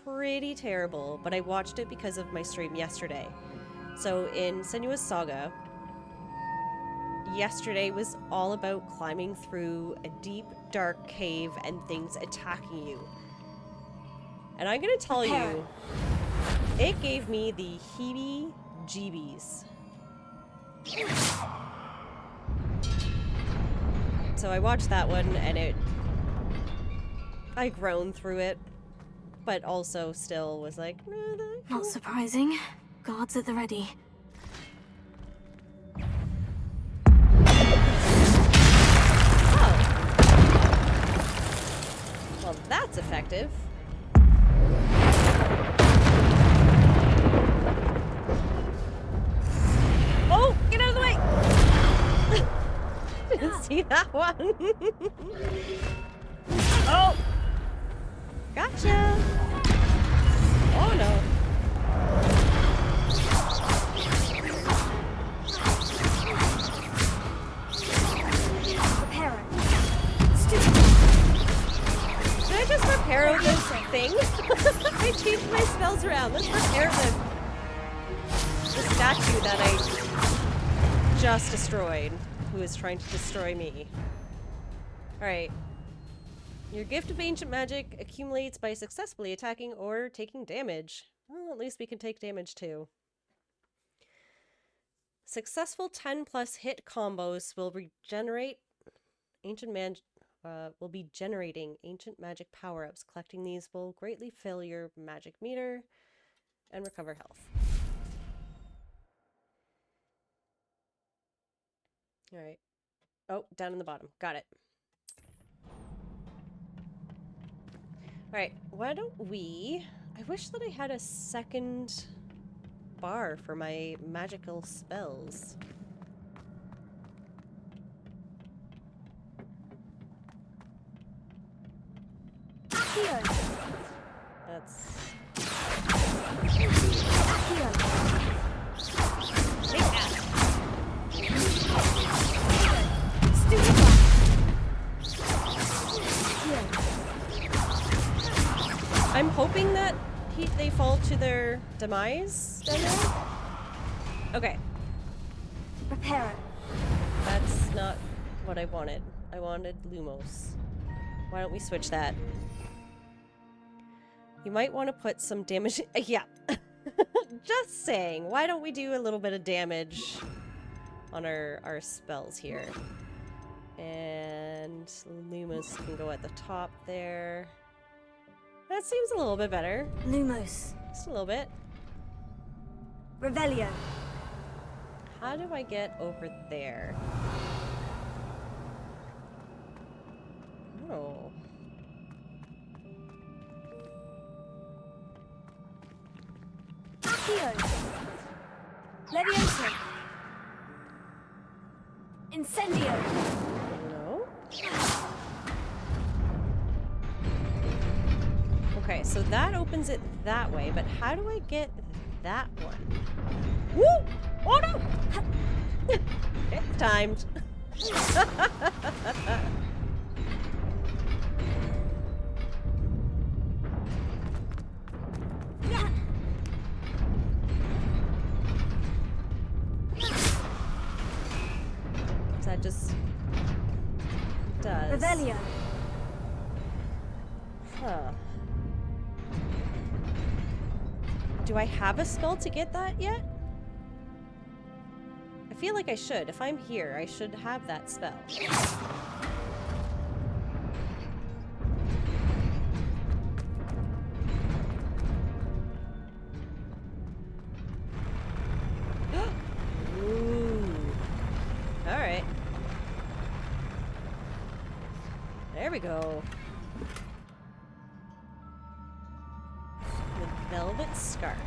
[SPEAKER 1] Pretty terrible, but I watched it because of my stream yesterday. So in Senua's Saga, yesterday was all about climbing through a deep, dark cave and things attacking you. And I'm gonna tell you, it gave me the heebie-jeebies. So I watched that one and I groaned through it, but also still was like,
[SPEAKER 2] Not surprising. Guards at the ready.
[SPEAKER 1] Well, that's effective. Oh, get out of the way! Didn't see that one. Oh! Gotcha! Oh no.
[SPEAKER 11] Reparo.
[SPEAKER 1] Should I just repair this thing? I changed my spells around. Let's repair the statue that I just destroyed, who is trying to destroy me. Alright. Your gift of ancient magic accumulates by successfully attacking or taking damage. Well, at least we can take damage too. Successful 10 plus hit combos will regenerate will be generating ancient magic power-ups. Collecting these will greatly fill your magic meter and recover health. Alright. Oh, down in the bottom. Got it. Alright, why don't we... I wish that I had a second bar for my magical spells. That's... Take that! I'm hoping that they fall to their demise down there. Okay.
[SPEAKER 11] Reparo.
[SPEAKER 1] That's not what I wanted. I wanted Lumos. Why don't we switch that? You might want to put some damage... yeah. Just saying. Why don't we do a little bit of damage on our spells here? And Lumos can go at the top there. That seems a little bit better.
[SPEAKER 11] Lumos.
[SPEAKER 1] Just a little bit.
[SPEAKER 11] Revelio.
[SPEAKER 1] How do I get over there? Oh.
[SPEAKER 11] Accio. Levioso. Incendio.
[SPEAKER 1] No? Okay, so that opens it that way, but how do I get that one? Woo! Oh no! It's timed. That just does.
[SPEAKER 11] Revelio.
[SPEAKER 1] Huh. Do I have a spell to get that yet? I feel like I should. If I'm here, I should have that spell. Ooh. All right. There we go. The velvet scarf.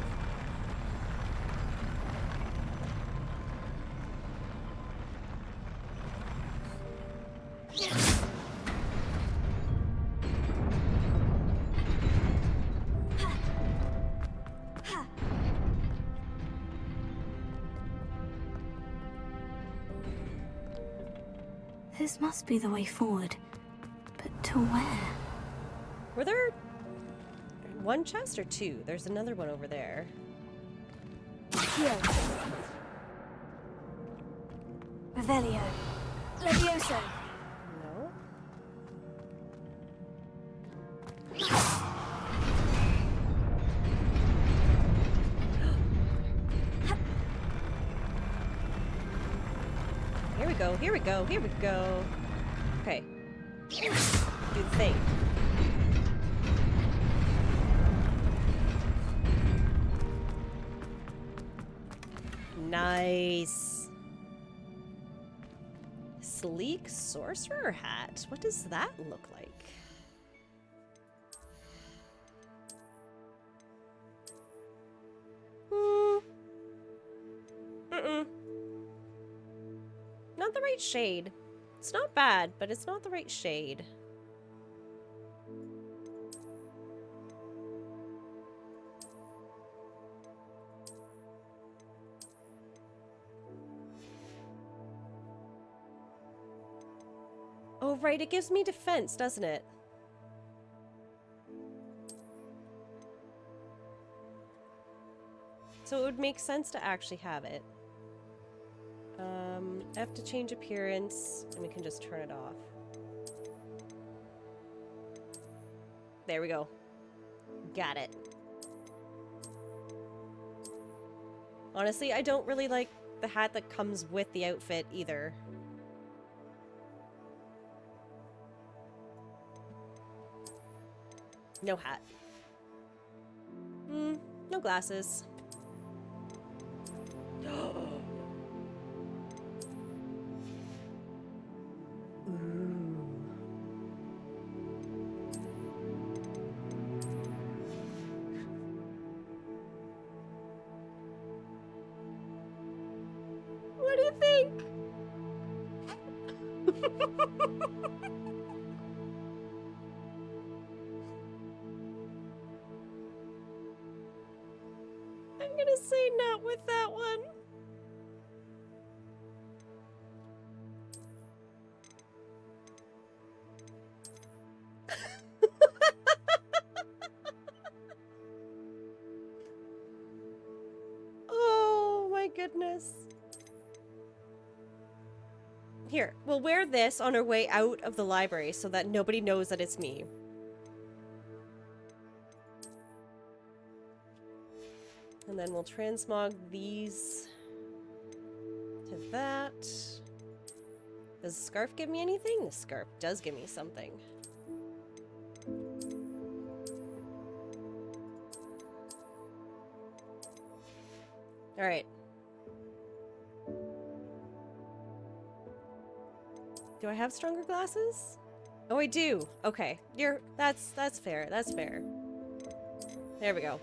[SPEAKER 2] This must be the way forward. But to where?
[SPEAKER 1] Were there one chest or two? There's another one over there.
[SPEAKER 11] Here. Revelio. Levioso.
[SPEAKER 1] No. Here we go, here we go, here we go. Okay. Do the thing. Nice. Sleek sorcerer hat. What does that look like? Not the right shade. It's not bad, but it's not the right shade. Oh, right, it gives me defense, doesn't it? So it would make sense to actually have it. I have to change appearance, and we can just turn it off. There we go. Got it. Honestly, I don't really like the hat that comes with the outfit either. No hat. No glasses. What do you think? I'm gonna say not with that one. Oh my goodness. Here, we'll wear this on our way out of the library so that nobody knows that it's me. And then we'll transmog these to that. Does the scarf give me anything? The scarf does give me something. All right. Do I have stronger glasses? Oh, I do. Okay. That's fair. That's fair. There we go.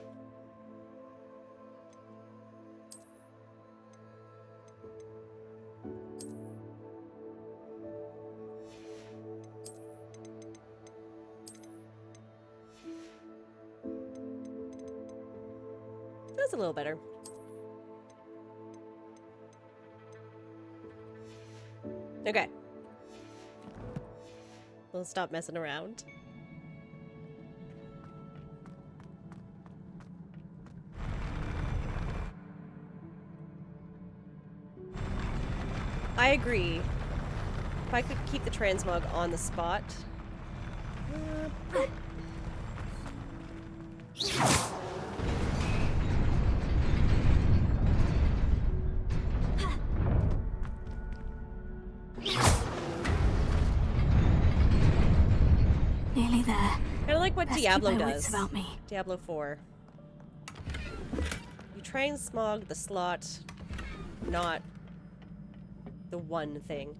[SPEAKER 1] That's a little better. Okay. We'll stop messing around. I agree. If I could keep the transmog on the spot.
[SPEAKER 2] Nearly there.
[SPEAKER 1] Kind of like what
[SPEAKER 2] Best
[SPEAKER 1] Diablo
[SPEAKER 2] keep my wits
[SPEAKER 1] does.
[SPEAKER 2] about me.
[SPEAKER 1] Diablo 4. You transmog the slot, not the one thing.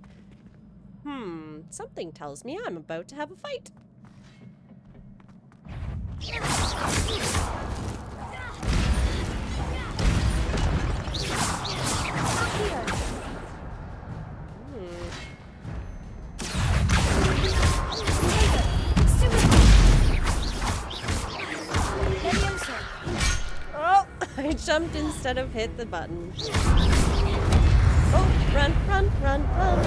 [SPEAKER 1] Something tells me I'm about to have a fight. Oh, I jumped instead of hit the button. Oh, run, run, run, run.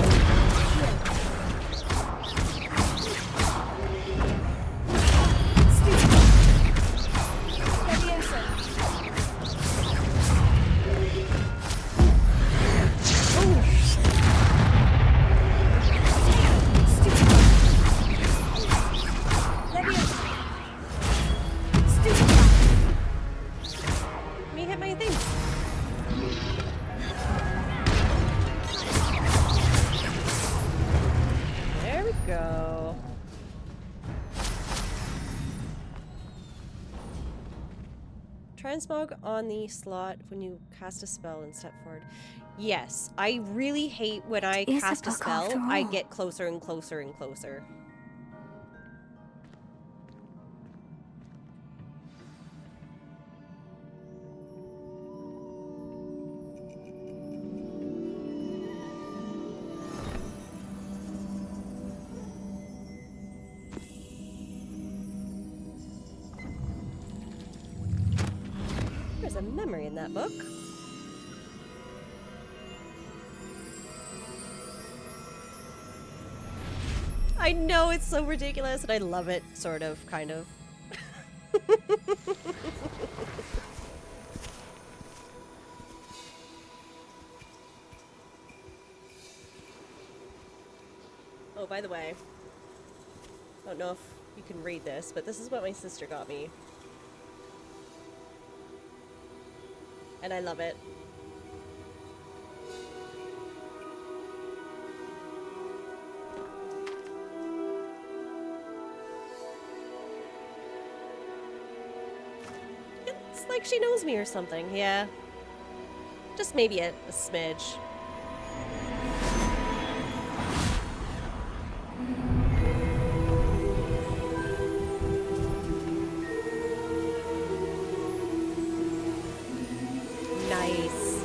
[SPEAKER 1] Let me hit my thing. There we go. Transmog on the slot when you cast a spell and step forward. Yes, I really hate when I
[SPEAKER 2] It's a
[SPEAKER 1] cast a
[SPEAKER 2] book
[SPEAKER 1] spell,
[SPEAKER 2] after
[SPEAKER 1] I
[SPEAKER 2] all.
[SPEAKER 1] get closer and closer and closer. There's a memory in that book. I know, it's so ridiculous, and I love it, sort of, kind of. Oh, by the way, I don't know if you can read this, but this is what my sister got me. And I love it. It's like she knows me or something, yeah. Just maybe a smidge. Nice.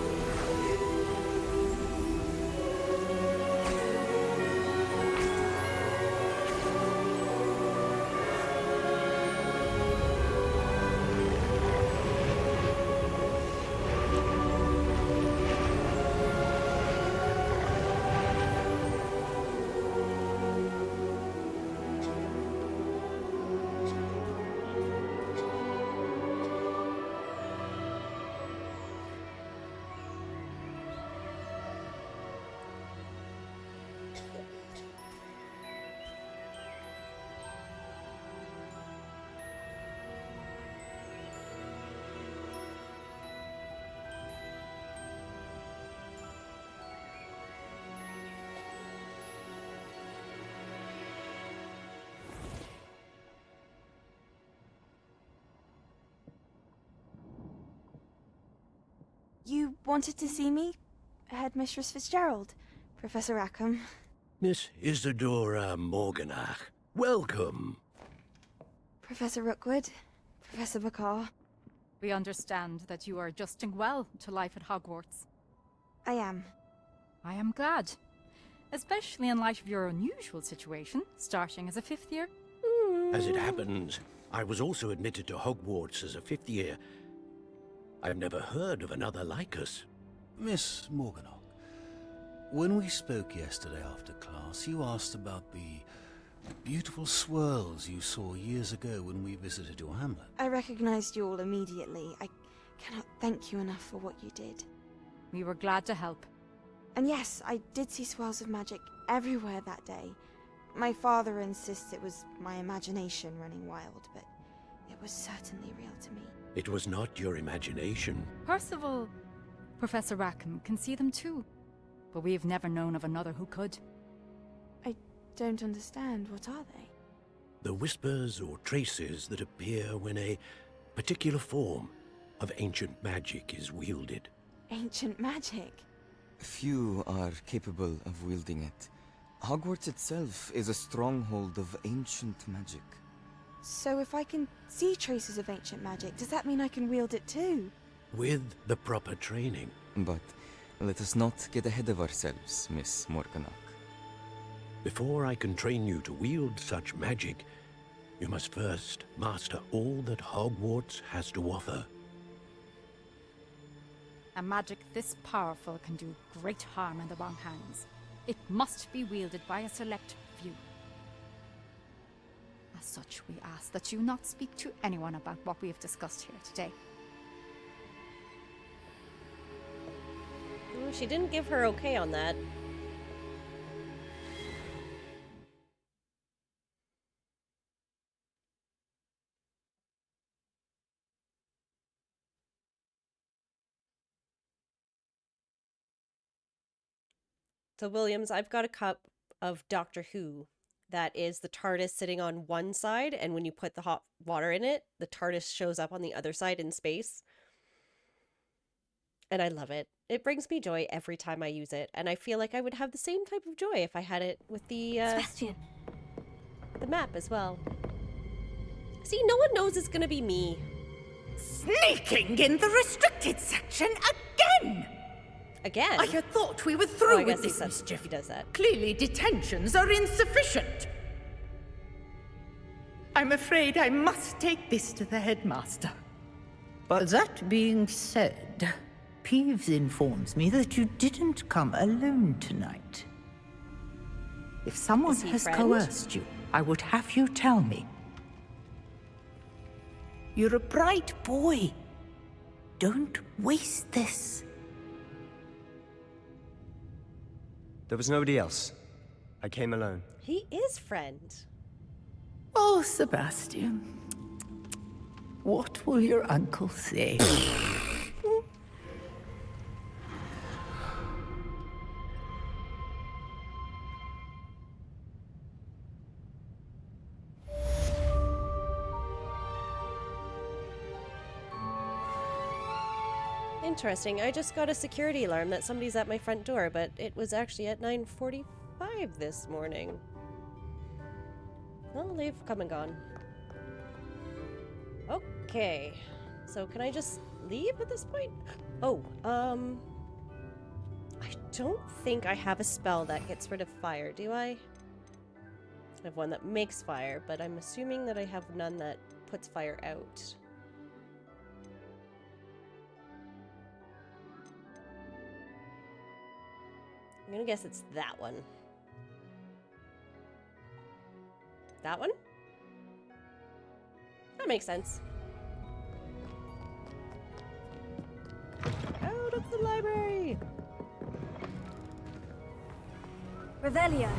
[SPEAKER 20] wanted to see me? Headmistress Fitzgerald, Professor Rackham.
[SPEAKER 7] Miss Isadora Morganach, welcome.
[SPEAKER 20] Professor Rookwood, Professor Bakar.
[SPEAKER 21] We understand that you are adjusting well to life at Hogwarts.
[SPEAKER 20] I am.
[SPEAKER 21] I am glad. Especially in light of your unusual situation, starting as a 5th year.
[SPEAKER 7] As it happens, I was also admitted to Hogwarts as a 5th year. I've never heard of another like us.
[SPEAKER 22] Miss Morganach, when we spoke yesterday after class, you asked about the beautiful swirls you saw years ago when we visited your hamlet.
[SPEAKER 20] I recognized you all immediately. I cannot thank you enough for what you did.
[SPEAKER 21] We were glad to help.
[SPEAKER 20] And yes, I did see swirls of magic everywhere that day. My father insists it was my imagination running wild, but it was certainly real to me.
[SPEAKER 7] It was not your imagination.
[SPEAKER 21] Percival, Professor Rackham can see them too. But we've never known of another who could.
[SPEAKER 20] I don't understand. What are they?
[SPEAKER 7] The whispers or traces that appear when a particular form of ancient magic is wielded.
[SPEAKER 20] Ancient magic?
[SPEAKER 23] Few are capable of wielding it. Hogwarts itself is a stronghold of ancient magic.
[SPEAKER 20] So if I can see traces of ancient magic, does that mean I can wield it too?
[SPEAKER 7] With the proper training.
[SPEAKER 23] But let us not get ahead of ourselves, Miss Morganach.
[SPEAKER 7] Before I can train you to wield such magic, you must first master all that Hogwarts has to offer.
[SPEAKER 21] A magic this powerful can do great harm in the wrong hands. It must be wielded by a select few. As such, we ask that you not speak to anyone about what we have discussed here today.
[SPEAKER 1] Ooh, she didn't give her okay on that. So, Williams, I've got a cup of Doctor Who that is the TARDIS sitting on one side, and when you put the hot water in it, the TARDIS shows up on the other side in space. And I love it. It brings me joy every time I use it, and I feel like I would have the same type of joy if I had it with the
[SPEAKER 2] Sebastian.
[SPEAKER 1] The map as well. See, no one knows it's gonna be me.
[SPEAKER 19] Sneaking in the restricted section again!
[SPEAKER 1] Again?
[SPEAKER 19] I had thought we were through
[SPEAKER 1] I guess
[SPEAKER 19] with this mischief.
[SPEAKER 1] he does that.
[SPEAKER 19] Clearly detentions are insufficient. I'm afraid I must take this to the headmaster.
[SPEAKER 24] But that being said, Peeves informs me that you didn't come alone tonight. If someone has coerced you, I would have you tell me. You're a bright boy. Don't waste this.
[SPEAKER 15] There was nobody else. I came alone.
[SPEAKER 1] He is friend.
[SPEAKER 24] Oh, Sebastian. What will your uncle say?
[SPEAKER 1] Interesting. I just got a security alarm that somebody's at my front door, but it was actually at 9:45 this morning. Well, they've come and gone. Okay. So can I just leave at this point? Oh, I don't think I have a spell that gets rid of fire, do I? I have one that makes fire, but I'm assuming that I have none that puts fire out. I'm gonna guess it's that one. That one? That makes sense. Out of the library!
[SPEAKER 11] Revelio.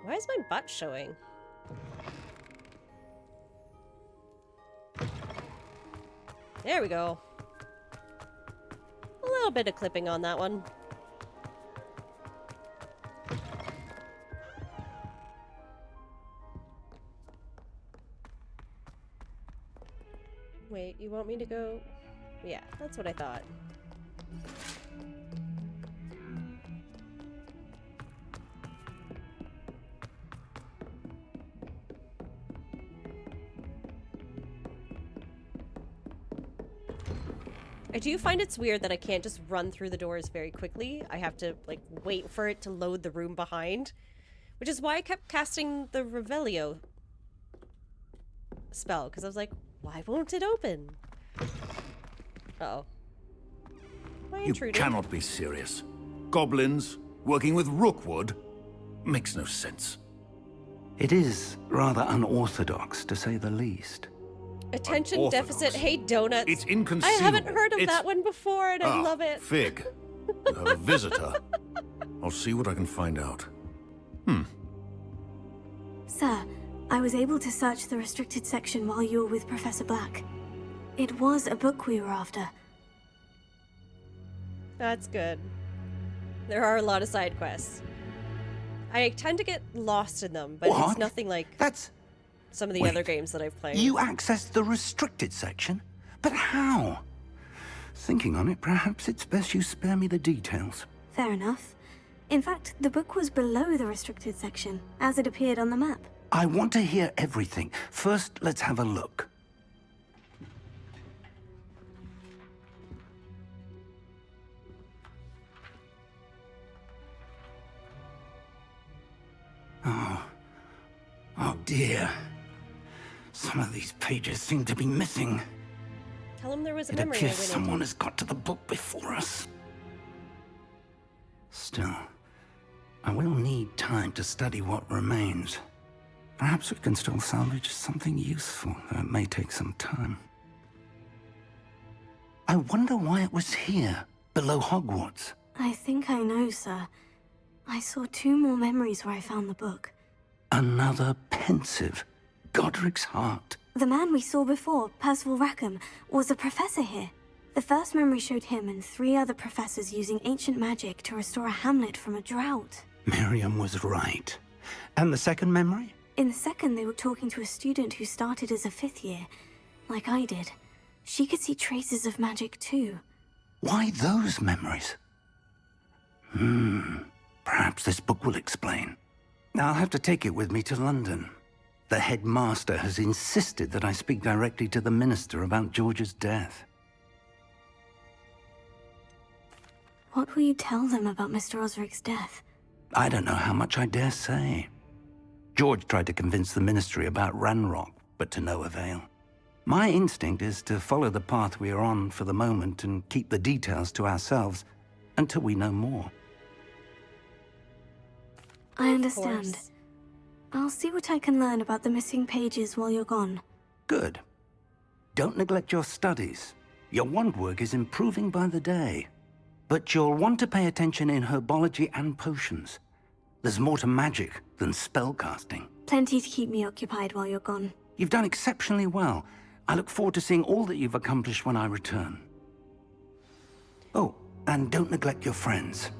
[SPEAKER 1] Why is my butt showing? There we go. A little bit of clipping on that one. Wait, you want me to go? Yeah, that's what I thought. I do find it's weird that I can't just run through the doors very quickly. I have to, like, wait for it to load the room behind. Which is why I kept casting the Revelio spell, because I was like, why won't it open? Uh-oh. Am I
[SPEAKER 22] You
[SPEAKER 1] intruding?
[SPEAKER 22] cannot be serious. Goblins working with Rookwood makes no sense.
[SPEAKER 10] It is rather unorthodox, to say the least.
[SPEAKER 1] Attention
[SPEAKER 22] Unorthodox.
[SPEAKER 1] deficit, hey donuts.
[SPEAKER 22] It's
[SPEAKER 1] I
[SPEAKER 22] inconceivable.
[SPEAKER 1] haven't heard of
[SPEAKER 22] It's-
[SPEAKER 1] that one before, and I love it.
[SPEAKER 22] Fig. You have a visitor. I'll see what I can find out.
[SPEAKER 2] Sir, I was able to search the restricted section while you were with Professor Black. It was a book we were after.
[SPEAKER 1] That's good. There are a lot of side quests. I tend to get lost in them, but
[SPEAKER 10] What?
[SPEAKER 1] it's nothing like some of the
[SPEAKER 10] Wait.
[SPEAKER 1] other games that I've played.
[SPEAKER 10] You accessed the restricted section? But how? Thinking on it, perhaps it's best you spare me the details.
[SPEAKER 2] Fair enough. In fact, the book was below the restricted section, as it appeared on the map.
[SPEAKER 10] I want to hear everything. First, let's have a look. Oh dear. Some of these pages seem to be missing.
[SPEAKER 1] Tell him there was a
[SPEAKER 10] It
[SPEAKER 1] memory I
[SPEAKER 10] appears
[SPEAKER 1] went
[SPEAKER 10] someone
[SPEAKER 1] into.
[SPEAKER 10] has got to the book before us. Still, I will need time to study what remains. Perhaps we can still salvage something useful, though it may take some time. I wonder why it was here, below Hogwarts.
[SPEAKER 2] I think I know, sir. I saw 2 more memories where I found the book.
[SPEAKER 10] Another pensive, Godric's heart.
[SPEAKER 2] The man we saw before, Percival Rackham, was a professor here. The first memory showed him and 3 other professors using ancient magic to restore a hamlet from a drought.
[SPEAKER 10] Miriam was right. And the second memory?
[SPEAKER 2] In the second, they were talking to a student who started as a 5th year, like I did. She could see traces of magic too.
[SPEAKER 10] Why those memories? Perhaps this book will explain. I'll have to take it with me to London. The headmaster has insisted that I speak directly to the minister about George's death.
[SPEAKER 2] What will you tell them about Mr. Osric's death?
[SPEAKER 10] I don't know how much I dare say. George tried to convince the ministry about Ranrock, but to no avail. My instinct is to follow the path we are on for the moment and keep the details to ourselves until we know more.
[SPEAKER 2] I understand. I'll see what I can learn about the missing pages while you're gone.
[SPEAKER 10] Good. Don't neglect your studies. Your wand work is improving by the day. But you'll want to pay attention in herbology and potions. There's more to magic than spellcasting.
[SPEAKER 2] Plenty to keep me occupied while you're gone.
[SPEAKER 10] You've done exceptionally well. I look forward to seeing all that you've accomplished when I return. Oh, and don't neglect your friends.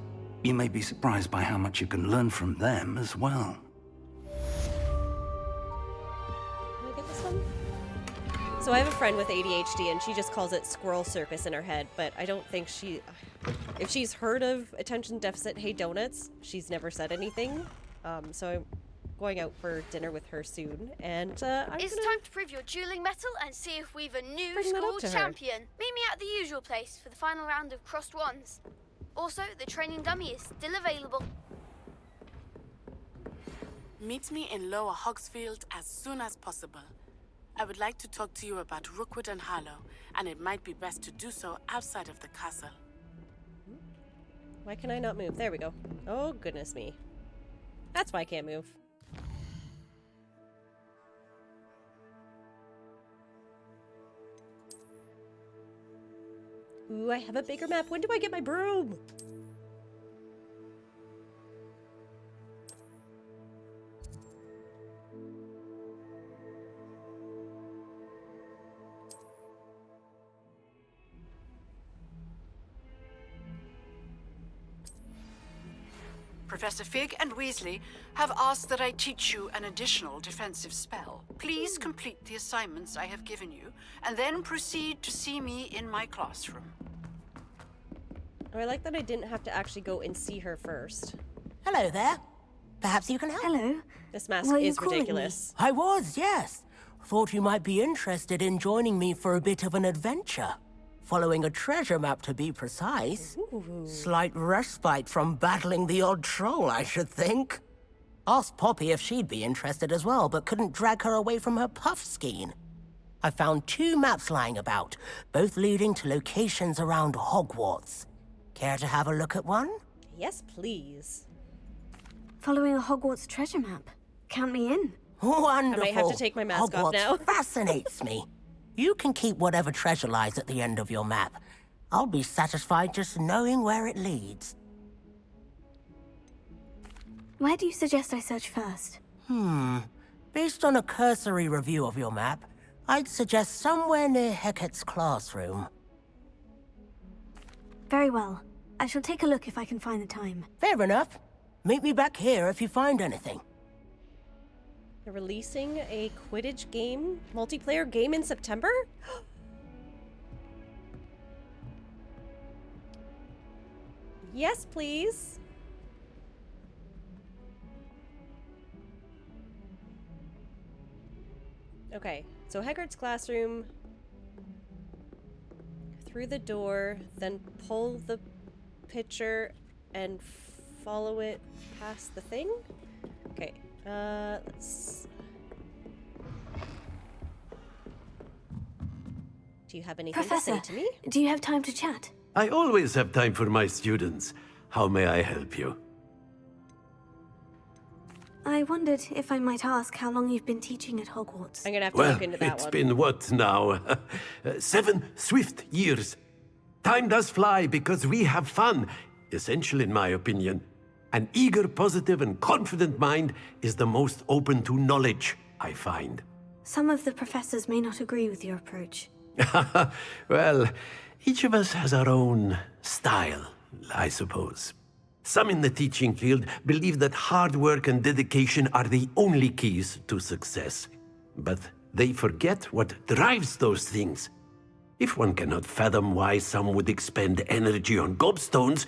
[SPEAKER 10] You may be surprised by how much you can learn from them as well.
[SPEAKER 1] Can I get this one? So I have a friend with ADHD and she just calls it squirrel circus in her head, but I don't think she... If she's heard of attention deficit hey donuts, she's never said anything. So I'm going out for dinner with her soon, and
[SPEAKER 16] It's time to prove your dueling mettle and see if we've a new
[SPEAKER 1] Bring that up
[SPEAKER 16] school
[SPEAKER 1] to her.
[SPEAKER 16] champion. Meet me at the usual place for the final round of crossed wands. Also, the training dummy is still available.
[SPEAKER 3] Meet me in Lower Hogsfield as soon as possible. I would like to talk to you about Rookwood and Harlow, and it might be best to do so outside of the castle.
[SPEAKER 1] Why can I not move? There we go. Oh, goodness me. That's why I can't move. Ooh, I have a bigger map. When do I get my broom?
[SPEAKER 13] Professor Fig and Weasley have asked that I teach you an additional defensive spell. Please complete the assignments I have given you, and then proceed to see me in my classroom.
[SPEAKER 1] Oh, I like that I didn't have to actually go and see her first.
[SPEAKER 4] Hello there. Perhaps you can help.
[SPEAKER 2] Hello.
[SPEAKER 1] This mask
[SPEAKER 2] Were you
[SPEAKER 1] is
[SPEAKER 2] calling
[SPEAKER 1] ridiculous.
[SPEAKER 4] I was, yes. Thought you might be interested in joining me for a bit of an adventure. Following a treasure map, to be precise.
[SPEAKER 1] Ooh.
[SPEAKER 4] Slight respite from battling the odd troll, I should think. Asked Poppy if she'd be interested as well, but couldn't drag her away from her puff skein. I found 2 maps lying about, both leading to locations around Hogwarts. Care to have a look at one?
[SPEAKER 1] Yes, please.
[SPEAKER 2] Following a Hogwarts treasure map. Count me in.
[SPEAKER 4] Wonderful.
[SPEAKER 1] I might have to take my mask off
[SPEAKER 4] Hogwarts
[SPEAKER 1] now.
[SPEAKER 4] fascinates me. You can keep whatever treasure lies at the end of your map. I'll be satisfied just knowing where it leads.
[SPEAKER 2] Where do you suggest I search first?
[SPEAKER 4] Based on a cursory review of your map, I'd suggest somewhere near Hecat's classroom.
[SPEAKER 2] Very well. I shall take a look if I can find the time.
[SPEAKER 4] Fair enough. Meet me back here if you find anything.
[SPEAKER 1] They're releasing a Quidditch game, multiplayer game in September? Yes, please. Okay, so Hagrid's classroom. Through the door, then pull the picture and follow it past the thing? Okay, let's... Do you have anything
[SPEAKER 2] Professor,
[SPEAKER 1] to say to me?
[SPEAKER 2] do you have time to chat?
[SPEAKER 7] I always have time for my students. How may I help you?
[SPEAKER 2] I wondered if I might ask how long you've been teaching at Hogwarts.
[SPEAKER 1] I'm gonna have to
[SPEAKER 7] Well,
[SPEAKER 1] look into that
[SPEAKER 7] it's
[SPEAKER 1] one.
[SPEAKER 7] been what now? 7 swift years. Time does fly because we have fun. Essential in my opinion. An eager, positive, and confident mind is the most open to knowledge, I find.
[SPEAKER 2] Some of the professors may not agree with your approach.
[SPEAKER 7] Well, each of us has our own style, I suppose. Some in the teaching field believe that hard work and dedication are the only keys to success. But they forget what drives those things. If one cannot fathom why some would expend energy on gobstones,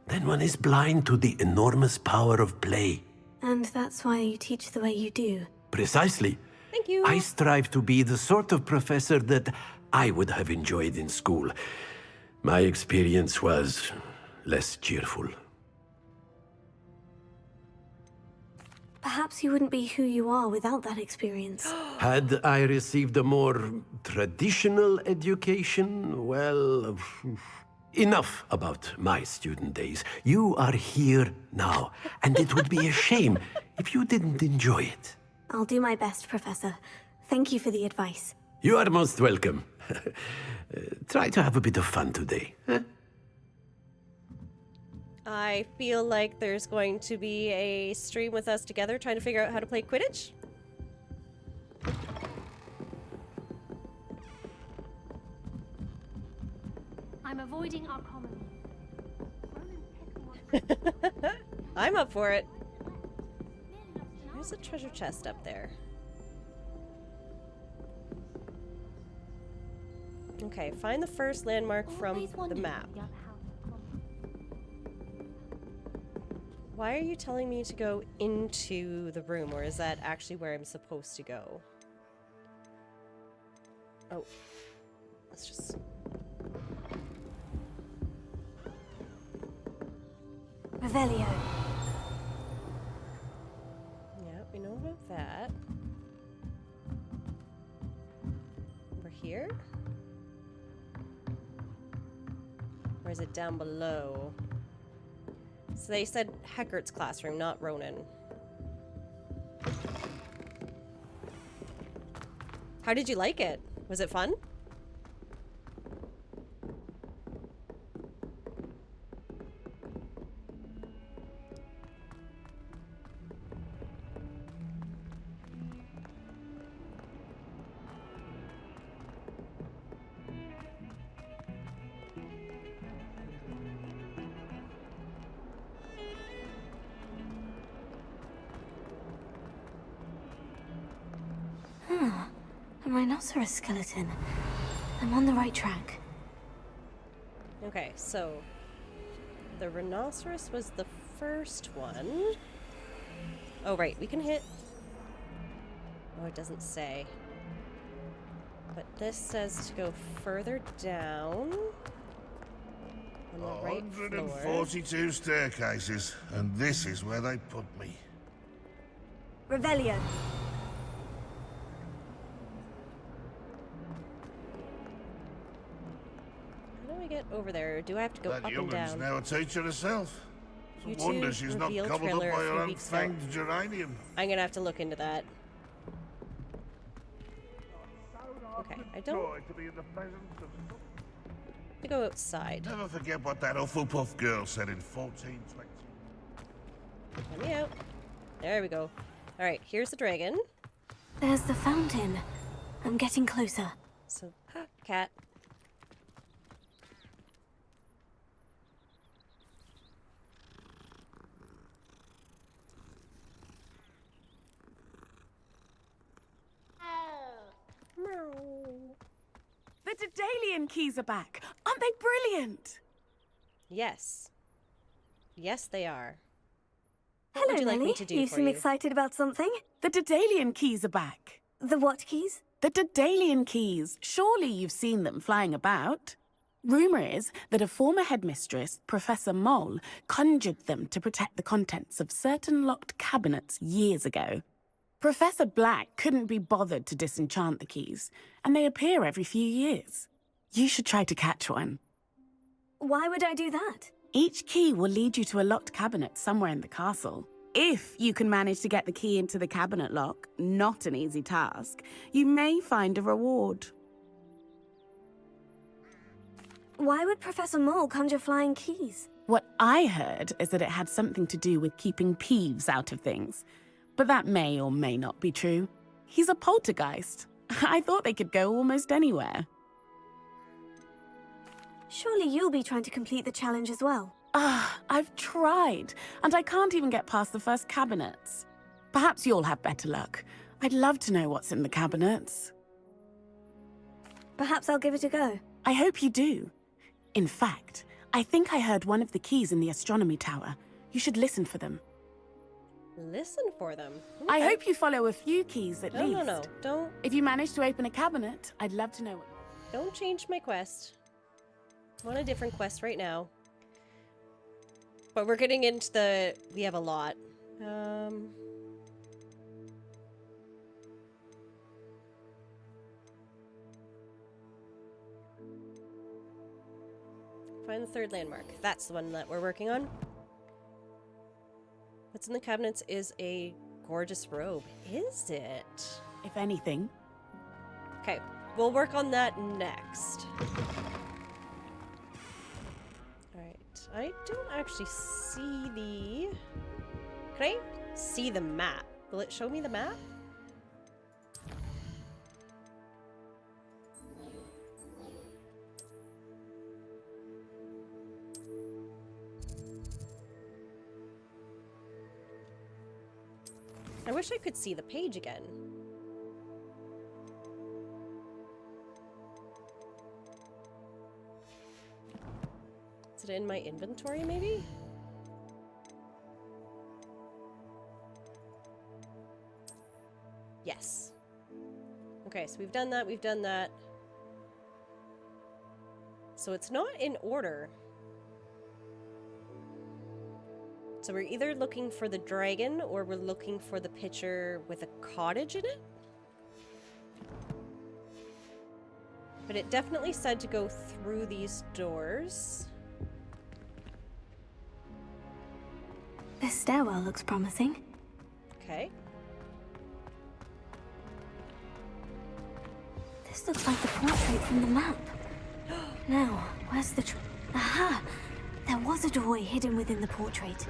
[SPEAKER 7] then one is blind to the enormous power of play.
[SPEAKER 2] And that's why you teach the way you do.
[SPEAKER 7] Precisely.
[SPEAKER 1] Thank you.
[SPEAKER 7] I strive to be the sort of professor that I would have enjoyed in school. My experience was less cheerful.
[SPEAKER 2] Perhaps you wouldn't be who you are without that experience.
[SPEAKER 7] Had I received a more traditional education, well, enough about my student days. You are here now, and it would be a shame if you didn't enjoy it.
[SPEAKER 2] I'll do my best, Professor. Thank you for the advice.
[SPEAKER 7] You are most welcome. Try to have a bit of fun today. Huh?
[SPEAKER 1] I feel like there's going to be a stream with us together trying to figure out how to play Quidditch.
[SPEAKER 8] I'm avoiding our common.
[SPEAKER 1] I'm up for it. There's a treasure chest up there. Okay, find the first landmark from the map. Why are you telling me to go into the room, or is that actually where I'm supposed to go? Oh, let's just...
[SPEAKER 2] Revelio.
[SPEAKER 1] Yeah, we know about that. We're here? Or is it down below? So they said Hagrid's classroom, not Ronan. How did you like it? Was it fun?
[SPEAKER 2] rhinoceros skeleton. I'm on the right track.
[SPEAKER 1] Okay, so the rhinoceros was the first one. Oh, right, we can hit... Oh, it doesn't say. But this says to go further down. On the right floor.
[SPEAKER 5] 142 staircases, and this is where they put me.
[SPEAKER 11] Revelio.
[SPEAKER 1] How do I get over there? Do I have to go
[SPEAKER 5] That
[SPEAKER 1] up and
[SPEAKER 5] youngin's
[SPEAKER 1] down?
[SPEAKER 5] now a teacher herself. It's a wonder she's not
[SPEAKER 1] reveal
[SPEAKER 5] gobbled up
[SPEAKER 1] trailer
[SPEAKER 5] by
[SPEAKER 1] a
[SPEAKER 5] her
[SPEAKER 1] few
[SPEAKER 5] own
[SPEAKER 1] weeks ago.
[SPEAKER 5] fanged geranium.
[SPEAKER 1] I'm gonna have to look into that. Okay, I don't...
[SPEAKER 5] To be in the presence of...
[SPEAKER 1] to go outside.
[SPEAKER 5] Never forget what that Hufflepuff girl said in 1420.
[SPEAKER 1] Let me out. There we go. Alright, here's the dragon.
[SPEAKER 2] There's the fountain. I'm getting closer.
[SPEAKER 1] So, cat.
[SPEAKER 3] The Daedalian keys are back. Aren't they brilliant?
[SPEAKER 1] Yes. Yes, they are. What
[SPEAKER 11] Hello,
[SPEAKER 1] would you like me
[SPEAKER 11] Nelly.
[SPEAKER 1] to do
[SPEAKER 11] You
[SPEAKER 1] for
[SPEAKER 11] seem
[SPEAKER 1] you?
[SPEAKER 11] excited about something?
[SPEAKER 3] The Daedalian keys are back.
[SPEAKER 11] The what keys?
[SPEAKER 3] The Daedalian keys. Surely you've seen them flying about. Rumour is that a former headmistress, Professor Mole, conjured them to protect the contents of certain locked cabinets years ago. Professor Black couldn't be bothered to disenchant the keys, and they appear every few years. You should try to catch one.
[SPEAKER 11] Why would I do that?
[SPEAKER 3] Each key will lead you to a locked cabinet somewhere in the castle. If you can manage to get the key into the cabinet lock, not an easy task, you may find a reward.
[SPEAKER 11] Why would Professor Mole conjure flying keys?
[SPEAKER 3] What I heard is that it had something to do with keeping Peeves out of things. But that may or may not be true. He's a poltergeist. I thought they could go almost anywhere.
[SPEAKER 11] Surely you'll be trying to complete the challenge as well.
[SPEAKER 3] I've tried, and I can't even get past the first cabinets. Perhaps you'll have better luck. I'd love to know what's in the cabinets.
[SPEAKER 11] Perhaps I'll give it a go.
[SPEAKER 3] I hope you do. In fact, I think I heard one of the keys in the astronomy tower. You should listen for them.
[SPEAKER 1] Listen for them?
[SPEAKER 3] I
[SPEAKER 1] Okay.
[SPEAKER 3] hope you follow a few keys at least.
[SPEAKER 1] No. Don't...
[SPEAKER 3] If you manage to open a cabinet, I'd love to know what...
[SPEAKER 1] Don't change my quest. I'm on a different quest right now. But we're getting into the... We have a lot. Find the third landmark. That's the one that we're working on. What's in the cabinets is a gorgeous robe. Is it?
[SPEAKER 3] If anything.
[SPEAKER 1] Okay, we'll work on that next. Alright, I don't actually see the... Can I see the map? Will it show me the map? I wish I could see the page again. Is it in my inventory, maybe? Yes. Okay, so we've done that. So it's not in order. So we're either looking for the dragon or we're looking for the picture with a cottage in it. But it definitely said to go through these doors.
[SPEAKER 2] This stairwell looks promising.
[SPEAKER 1] Okay.
[SPEAKER 2] This looks like the portrait from the map. Now, where's the Aha! There was a doorway hidden within the portrait.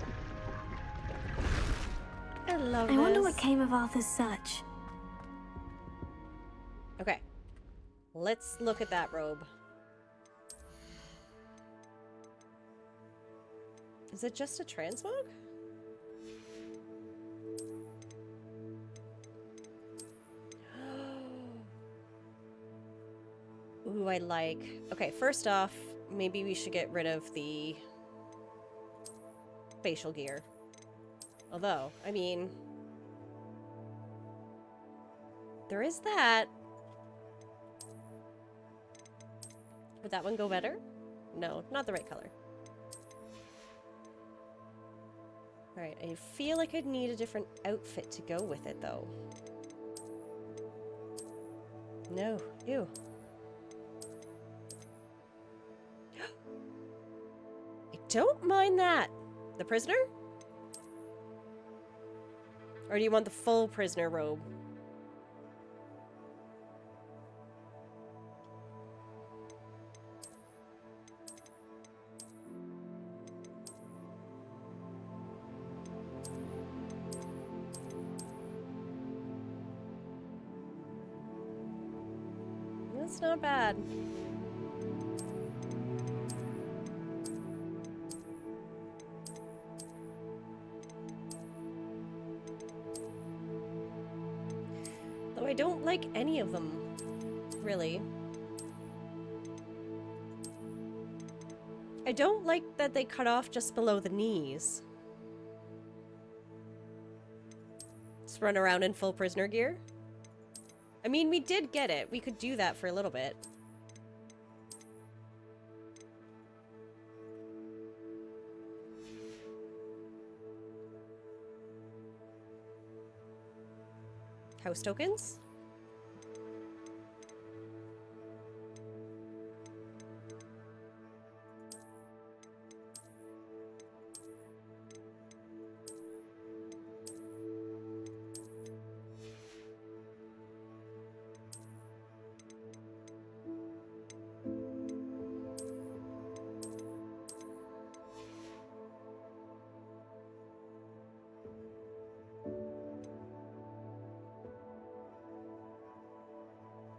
[SPEAKER 1] I love
[SPEAKER 2] I wonder
[SPEAKER 1] this.
[SPEAKER 2] what came of Arthur's search.
[SPEAKER 1] Okay. Let's look at that robe. Is it just a transmog? I like? Okay, first off, maybe we should get rid of the facial gear. Although, I mean, there is that. Would that one go better? No, not the right color. Alright, I feel like I'd need a different outfit to go with it, though. No, ew. I don't mind that. The prisoner? Or do you want the full prisoner robe? That's not bad. Though I don't like any of them, really. I don't like that they cut off just below the knees. Just run around in full prisoner gear. I mean, we did get it. We could do that for a little bit. House tokens?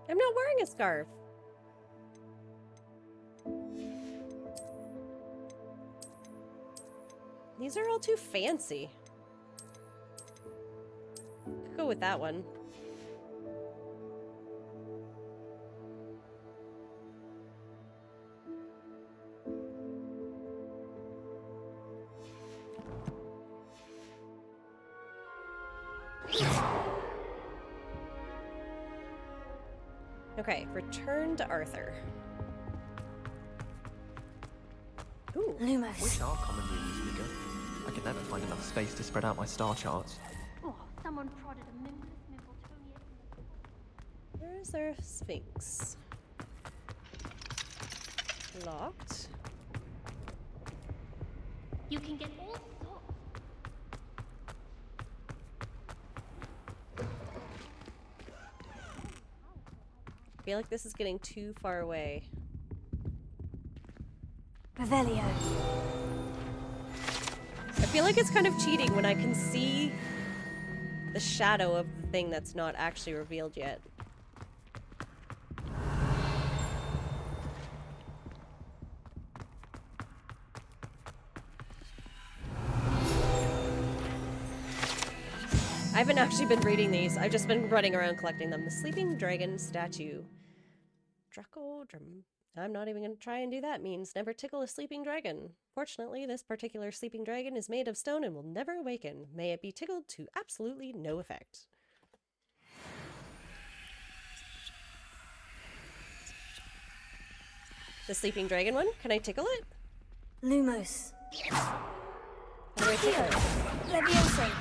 [SPEAKER 1] I'm not wearing a scarf. These are all too fancy. Could go with that one. Okay, return to Arthur. Ooh.
[SPEAKER 2] Lumos.
[SPEAKER 6] Wish our common room was bigger. I could never find enough space to spread out my star charts.
[SPEAKER 8] Oh, someone prodded a Mimbless Mimbletonia.
[SPEAKER 1] Where's our Sphinx? Locked.
[SPEAKER 8] You can get all sorts.
[SPEAKER 1] I feel like this is getting too far away.
[SPEAKER 11] Revelio.
[SPEAKER 1] I feel like it's kind of cheating when I can see the shadow of the thing that's not actually revealed yet. I haven't actually been reading these. I've just been running around collecting them. The Sleeping Dragon statue. I'm not even going to try and do that. Means never tickle a sleeping dragon. Fortunately, this particular sleeping dragon is made of stone and will never awaken. May it be tickled to absolutely no effect. The sleeping dragon one? Can I tickle it?
[SPEAKER 11] Lumos.
[SPEAKER 1] How do I tickle it?
[SPEAKER 11] Levioso.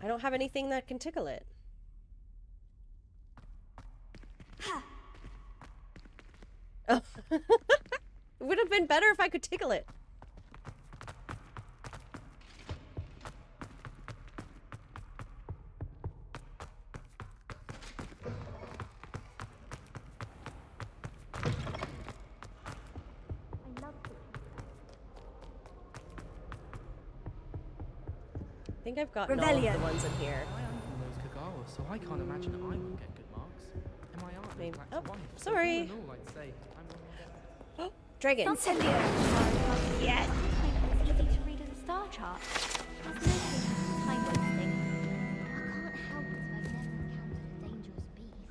[SPEAKER 1] I don't have anything that can tickle it. Oh. It would have been better if I could tickle it. I think I've gotten all of the ones in here.
[SPEAKER 9] I own those Kagawa, so I can't imagine I won't get good marks. Am I on?
[SPEAKER 1] Maybe.
[SPEAKER 9] Black
[SPEAKER 1] Oh,
[SPEAKER 9] to 1.
[SPEAKER 1] sorry.
[SPEAKER 9] So all in all, I'd say I'm
[SPEAKER 1] Dragon.
[SPEAKER 8] Incendio.
[SPEAKER 11] Yes.
[SPEAKER 8] It's easy to read as a star chart. There's no case of the time wasting. I can't help it if I've never encountered a dangerous beast.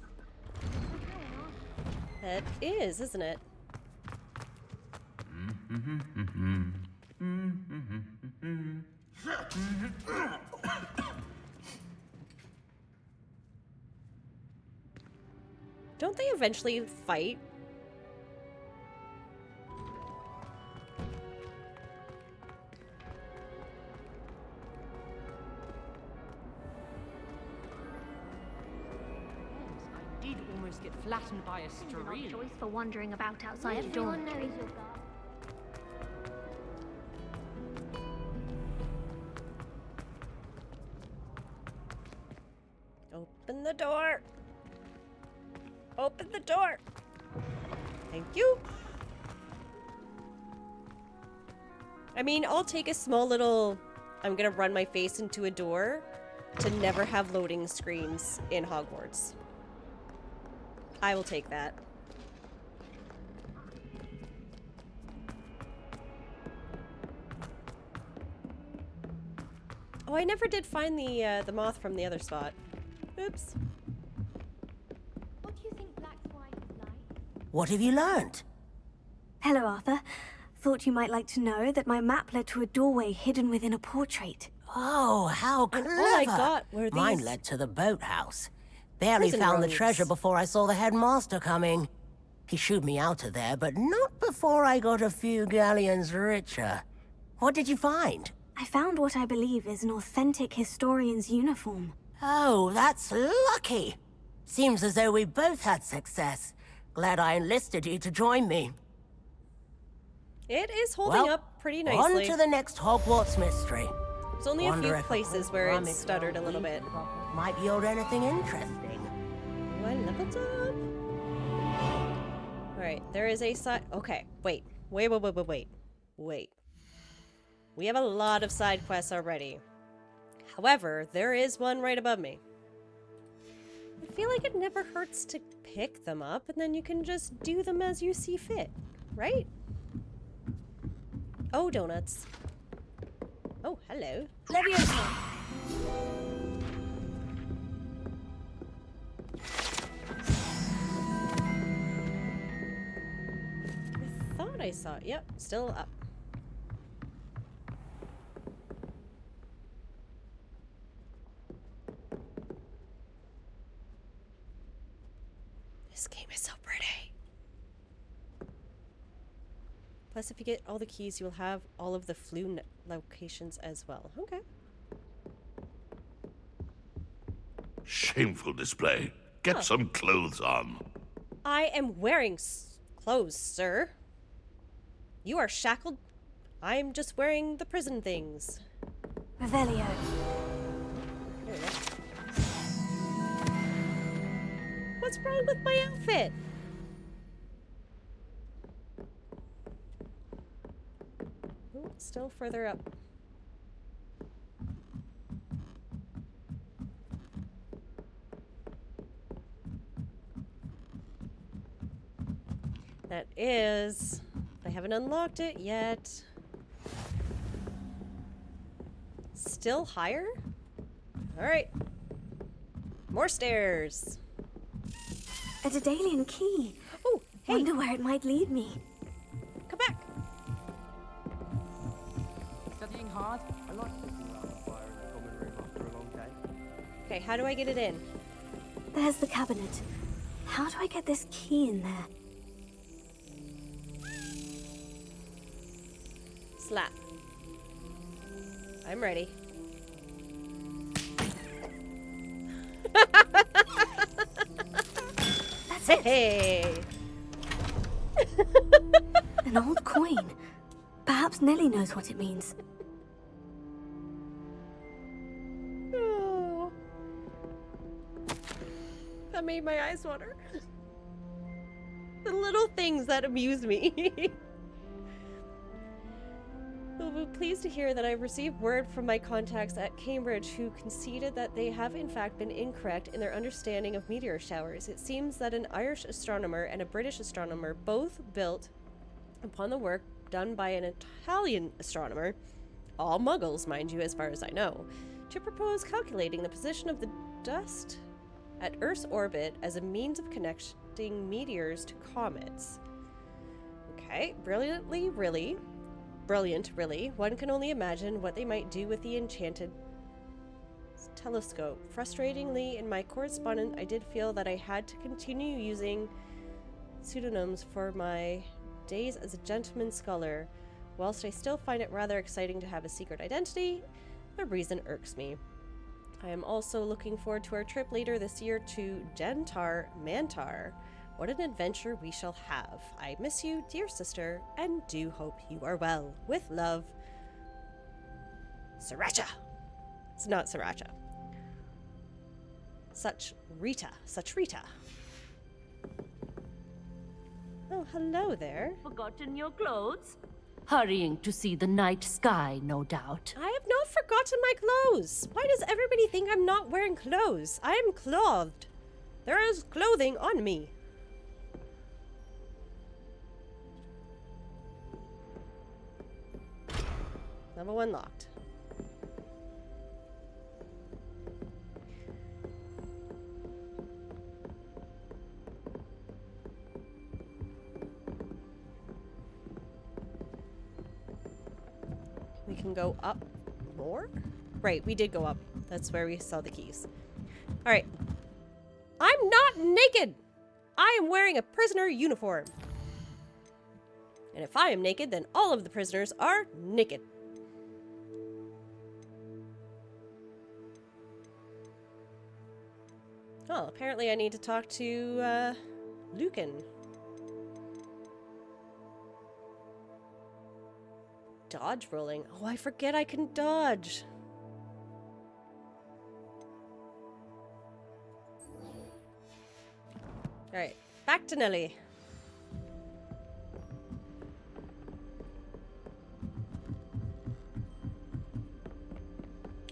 [SPEAKER 1] It is, isn't it? Don't they eventually fight?
[SPEAKER 21] I did almost get flattened by a stream.
[SPEAKER 8] Choice for wandering about outside the dormitory.
[SPEAKER 1] Open the door. Open the door. Thank you. I mean, I'll take a small little... I'm gonna run my face into a door to never have loading screens in Hogwarts. I will take that. Oh, I never did find the moth from the other spot. Oops.
[SPEAKER 8] What do you think Black's wife is like?
[SPEAKER 4] What have you learned?
[SPEAKER 11] Hello, Arthur. Thought you might like to know that my map led to a doorway hidden within a portrait.
[SPEAKER 4] Oh, how clever!
[SPEAKER 1] All I got were these...
[SPEAKER 4] Mine led to the boathouse. Barely
[SPEAKER 1] prison
[SPEAKER 4] found the
[SPEAKER 1] robes.
[SPEAKER 4] treasure before I saw the headmaster coming. He shooed me out of there, but not before I got a few galleons richer. What did you find?
[SPEAKER 11] I found what I believe is an authentic historian's uniform.
[SPEAKER 4] Oh, that's lucky. Seems as though we both had success. Glad I enlisted you to join me.
[SPEAKER 1] It is holding up pretty nicely.
[SPEAKER 4] On to the next Hogwarts mystery.
[SPEAKER 1] There's only a few places where it stuttered a little bit.
[SPEAKER 4] Might yield anything interesting.
[SPEAKER 1] Oh, I leveled up. Alright, there is a side... Okay, wait. Wait. We have a lot of side quests already. However, there is one right above me. I feel like it never hurts to pick them up, and then you can just do them as you see fit, right? Oh, donuts. Oh, hello.
[SPEAKER 11] Leviosa!
[SPEAKER 1] I thought I saw it. Yep, still up. This game is so pretty. Plus, if you get all the keys, you'll have all of the flu locations as well. Okay.
[SPEAKER 5] Shameful display. Get some clothes on.
[SPEAKER 1] I am wearing clothes, sir. You are shackled. I'm just wearing the prison things.
[SPEAKER 11] Revelio.
[SPEAKER 1] There we go. What's wrong with my outfit? Ooh, still further up. That is... I haven't unlocked it yet. Still higher? Alright. More stairs.
[SPEAKER 11] A Daedalian key.
[SPEAKER 1] Oh, hey.
[SPEAKER 11] Wonder where it might lead me.
[SPEAKER 1] Come back.
[SPEAKER 9] Studying hard? I like sitting around the fire in the common room after a long day.
[SPEAKER 1] Okay, how do I get it in?
[SPEAKER 11] There's the cabinet. How do I get this key in there?
[SPEAKER 1] Slap. I'm ready.
[SPEAKER 11] That's it.
[SPEAKER 1] Hey!
[SPEAKER 11] An old coin. Perhaps Nellie knows what it means.
[SPEAKER 1] Oh. That made my eyes water. The little things that amuse me. You'll be pleased to hear that I've received word from my contacts at Cambridge who conceded that they have in fact been incorrect in their understanding of meteor showers. It seems that an Irish astronomer and a British astronomer both built upon the work done by an Italian astronomer, all muggles, mind you, as far as I know, to propose calculating the position of the dust at Earth's orbit as a means of connecting meteors to comets. Okay, brilliant, really. One can only imagine what they might do with the enchanted telescope. Frustratingly, in my correspondence, I did feel that I had to continue using pseudonyms for my days as a gentleman scholar. Whilst I still find it rather exciting to have a secret identity, the reason irks me. I am also looking forward to our trip later this year to Gentar Mantar. What an adventure we shall have. I miss you, dear sister, and do hope you are well. With love, Sriracha. It's not Sriracha. Such Rita. Oh, hello there.
[SPEAKER 12] Forgotten your clothes? Hurrying to see the night sky, no doubt.
[SPEAKER 1] I have not forgotten my clothes. Why does everybody think I'm not wearing clothes? I am clothed. There is clothing on me. Level 1 locked. We can go up more? Right, we did go up. That's where we saw the keys. Alright. I'm not naked! I am wearing a prisoner uniform. And if I am naked, then all of the prisoners are naked. Oh, apparently I need to talk to, Lucan. Dodge rolling. Oh, I forget I can dodge. Alright, back to Nelly.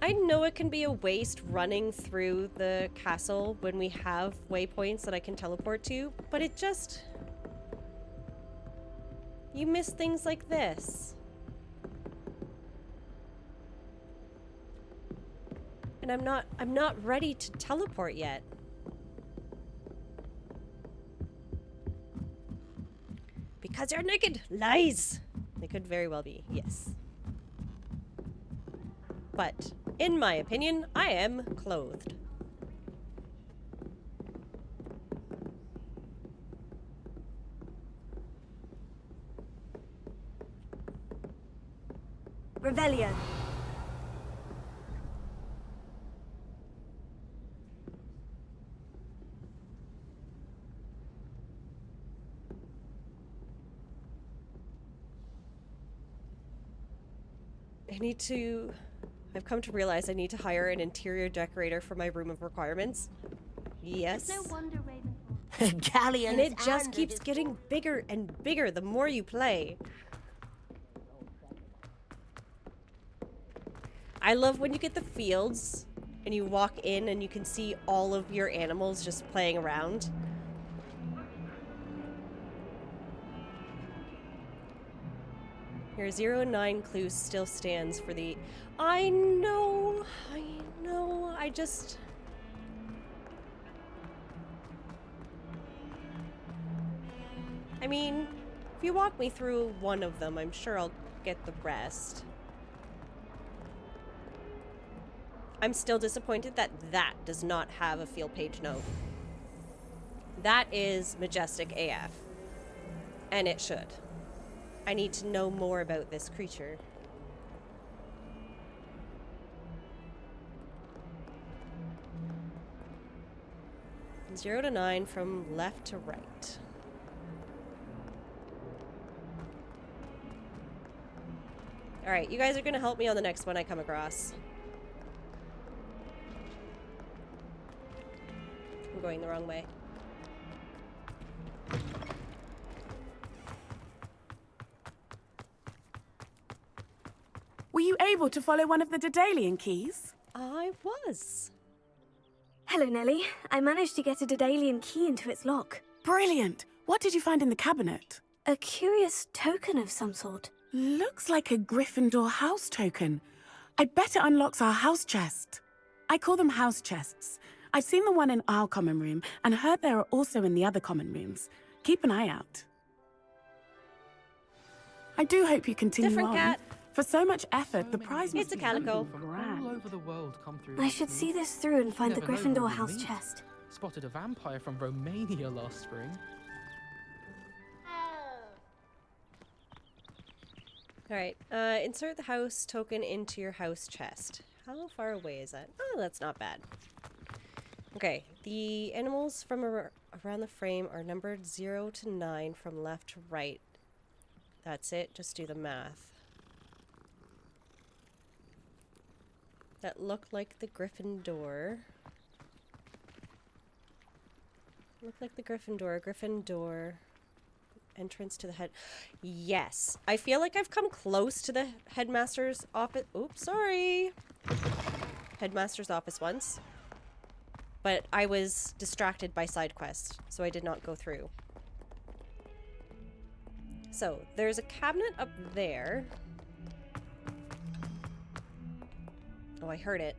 [SPEAKER 1] I know it can be a waste running through the castle when we have waypoints that I can teleport to, but it just... You miss things like this. And I'm not ready to teleport yet. Because you're naked! Lies! They could very well be, yes. But, in my opinion, I am clothed.
[SPEAKER 11] Revelio.
[SPEAKER 1] I've come to realize I need to hire an interior decorator for my room of requirements. Yes.
[SPEAKER 8] No wonder Ravenfall.
[SPEAKER 1] Galleons and it just keeps getting bigger and bigger the more you play. I love when you get the fields and you walk in and you can see all of your animals just playing around. Your 09 clue still stands for the... I know, I just... I mean, if you walk me through one of them, I'm sure I'll get the rest. I'm still disappointed that that does not have a field page note. That is majestic AF. And it should. I need to know more about this creature. From 0 to 9 from left to right. Alright, you guys are gonna help me on the next one I come across. I'm going the wrong way.
[SPEAKER 3] Were you able to follow one of the Daedalian keys?
[SPEAKER 1] I was.
[SPEAKER 11] Hello, Nelly. I managed to get a Daedalian key into its lock.
[SPEAKER 3] Brilliant! What did you find in the cabinet?
[SPEAKER 11] A curious token of some sort.
[SPEAKER 3] Looks like a Gryffindor house token. I bet it unlocks our house chest. I call them house chests. I've seen the one in our common room and heard there are also in the other common rooms. Keep an eye out. I do hope you continue
[SPEAKER 1] Different
[SPEAKER 3] on.
[SPEAKER 1] cat.
[SPEAKER 3] For so much effort, the prize must
[SPEAKER 1] It's a
[SPEAKER 3] be
[SPEAKER 1] calico.
[SPEAKER 9] From all over the world come through.
[SPEAKER 11] I
[SPEAKER 9] this
[SPEAKER 11] should
[SPEAKER 9] school.
[SPEAKER 11] see this through and find the
[SPEAKER 9] Never know who
[SPEAKER 11] Gryffindor
[SPEAKER 9] we'll
[SPEAKER 11] house
[SPEAKER 9] meet.
[SPEAKER 11] chest.
[SPEAKER 9] Spotted a vampire from Romania last spring.
[SPEAKER 1] Alright, insert the house token into your house chest. How far away is that? Oh, that's not bad. Okay, the animals from around the frame are numbered 0 to 9 from left to right. That's it, just do the math. That look like the Gryffindor. Look like the Gryffindor. Gryffindor. Entrance to the head. Yes. I feel like I've come close to the headmaster's office. Oops, sorry. Headmaster's office once. But I was distracted by side quests, so I did not go through. So, there's a cabinet up there. Oh, I heard it.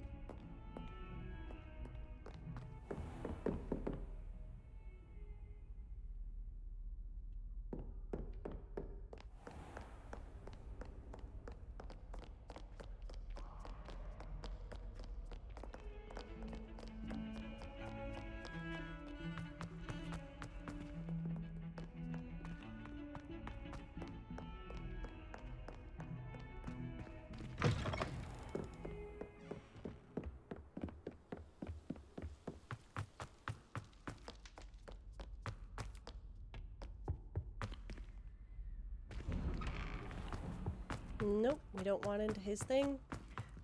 [SPEAKER 1] Nope, we don't want into his thing.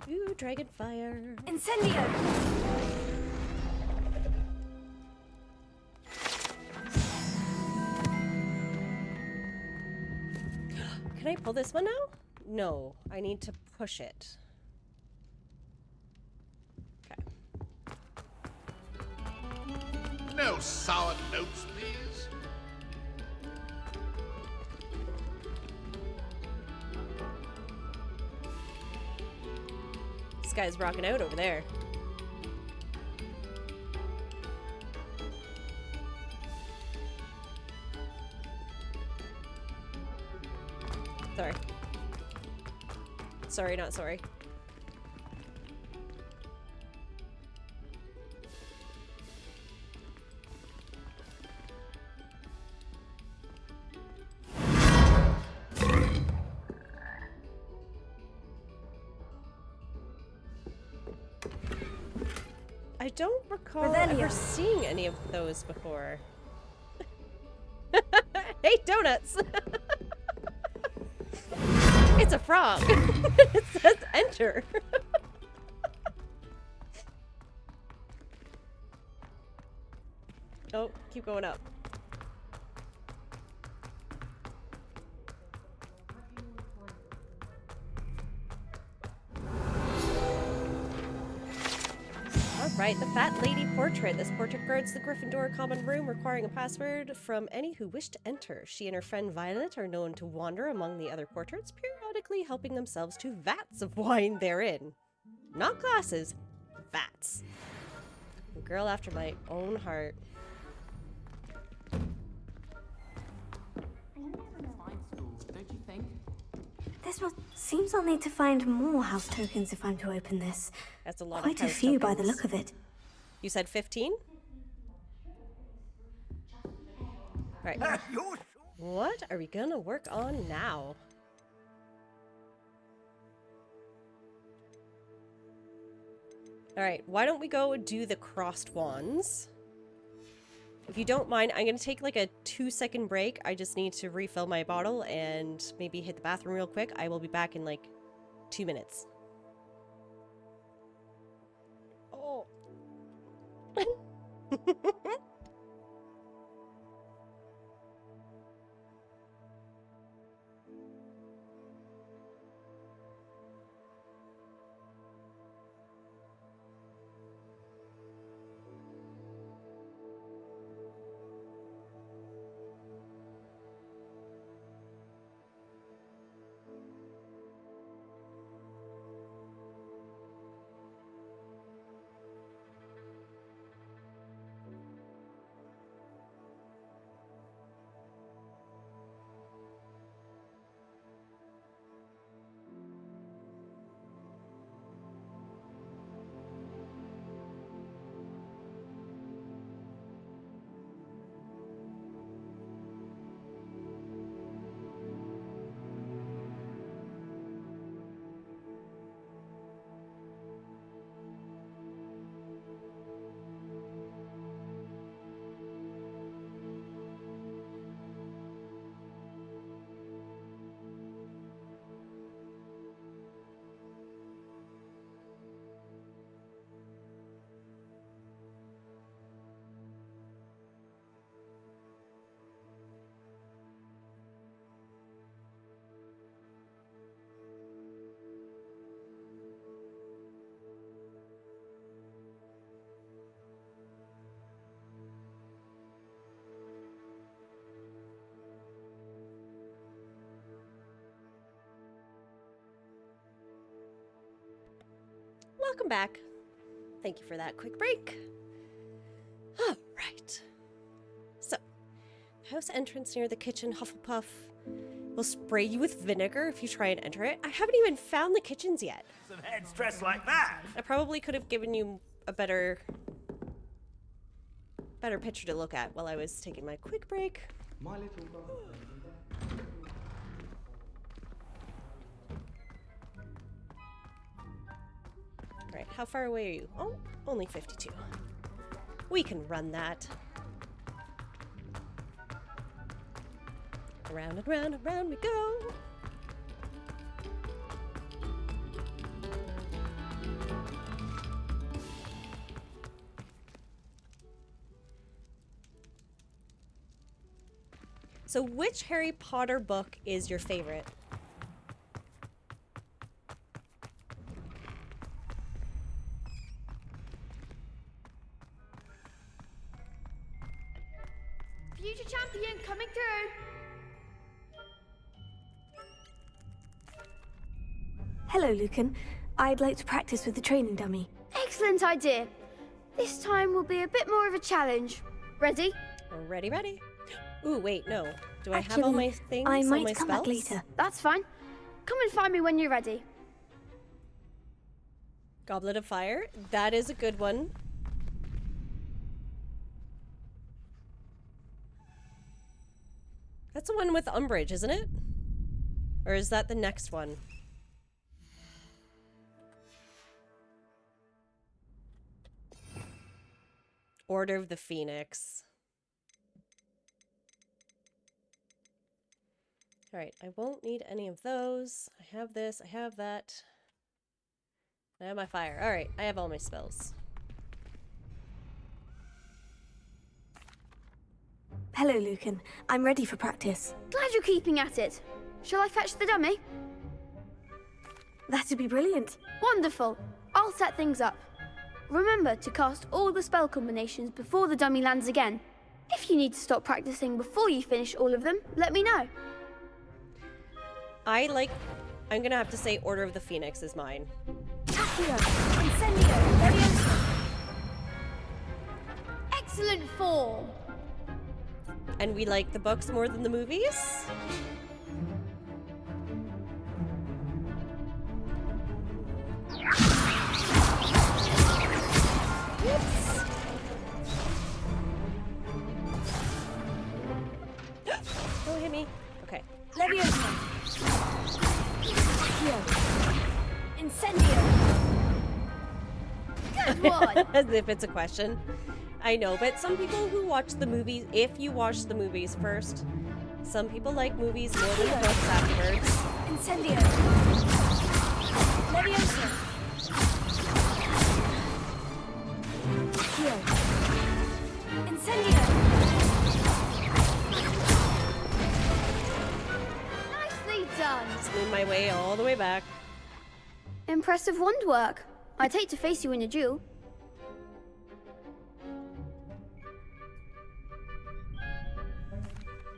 [SPEAKER 1] Ooh, dragon fire.
[SPEAKER 11] Incendio!
[SPEAKER 1] Can I pull this one now? No, I need to push it. Okay.
[SPEAKER 5] No sour notes, please.
[SPEAKER 1] This guy's rocking out over there. Sorry. Sorry, not sorry. I don't recall ever seeing any of those before. Hey, donuts! It's a frog! It says enter! Oh, keep going up. Alright, the Fat Lady Portrait. This portrait guards the Gryffindor common room, requiring a password from any who wish to enter. She and her friend Violet are known to wander among the other portraits, periodically helping themselves to vats of wine therein. Not glasses, vats. A girl after my own heart.
[SPEAKER 9] Don't you think?
[SPEAKER 11] Seems I'll need to find more house tokens if I'm to open this.
[SPEAKER 1] That's a lot
[SPEAKER 11] Quite
[SPEAKER 1] of
[SPEAKER 11] a
[SPEAKER 1] house
[SPEAKER 11] few by the
[SPEAKER 1] tokens.
[SPEAKER 11] look of it.
[SPEAKER 1] You said 15? Right. What are we gonna work on now? Alright, why don't we go do the crossed wands? If you don't mind, I'm gonna take like a 2-second break. I just need to refill my bottle and maybe hit the bathroom real quick. I will be back in like 2 minutes. Oh. welcome back. Thank you for that quick break. All right. So, house entrance near the kitchen, Hufflepuff will spray you with vinegar if you try and enter it. I haven't even found the kitchens yet.
[SPEAKER 14] Some heads dressed like that.
[SPEAKER 1] I probably could have given you a better picture to look at while I was taking my quick break.
[SPEAKER 9] My little brother.
[SPEAKER 1] Alright, how far away are you? Oh, only 52. We can run that. Around and round and round we go. So which Harry Potter book is your favorite?
[SPEAKER 16] Future champion coming through.
[SPEAKER 11] Hello, Lucan. I'd like to practice with the training dummy.
[SPEAKER 16] Excellent idea. This time will be a bit more of a challenge. Ready?
[SPEAKER 1] Ready, ready. Ooh, wait, no. Do I have all my things?
[SPEAKER 11] I
[SPEAKER 1] all
[SPEAKER 11] might
[SPEAKER 1] my
[SPEAKER 11] come
[SPEAKER 1] spells?
[SPEAKER 11] back later.
[SPEAKER 16] That's fine. Come and find me when you're ready.
[SPEAKER 1] Goblet of Fire. That is a good one. That's the one with Umbridge, isn't it? Or is that the next one? Order of the Phoenix. Alright, I won't need any of those. I have this, I have that. I have my fire. Alright, I have all my spells.
[SPEAKER 11] Hello, Lucan. I'm ready for practice.
[SPEAKER 16] Glad you're keeping at it. Shall I fetch the dummy?
[SPEAKER 11] That'd be brilliant.
[SPEAKER 16] Wonderful. I'll set things up. Remember to cast all the spell combinations before the dummy lands again. If you need to stop practicing before you finish all of them, let me know.
[SPEAKER 1] I'm gonna have to say Order of the Phoenix is mine.
[SPEAKER 16] Accio, Incendio, Leviosa. Excellent form.
[SPEAKER 1] And we like the books more than the movies? Whoops. Don't hit me. Okay.
[SPEAKER 16] Leviosa. Incendio. Good one.
[SPEAKER 1] As if it's a question. I know, but some people who watch the movies, if you watch the movies first, some people like movies more than the books afterwards.
[SPEAKER 16] Incendio. Leviosa. Accio. Incendio. Nicely done.
[SPEAKER 1] Spin my way all the way back.
[SPEAKER 16] Impressive wand work. I'd hate to face you in a duel.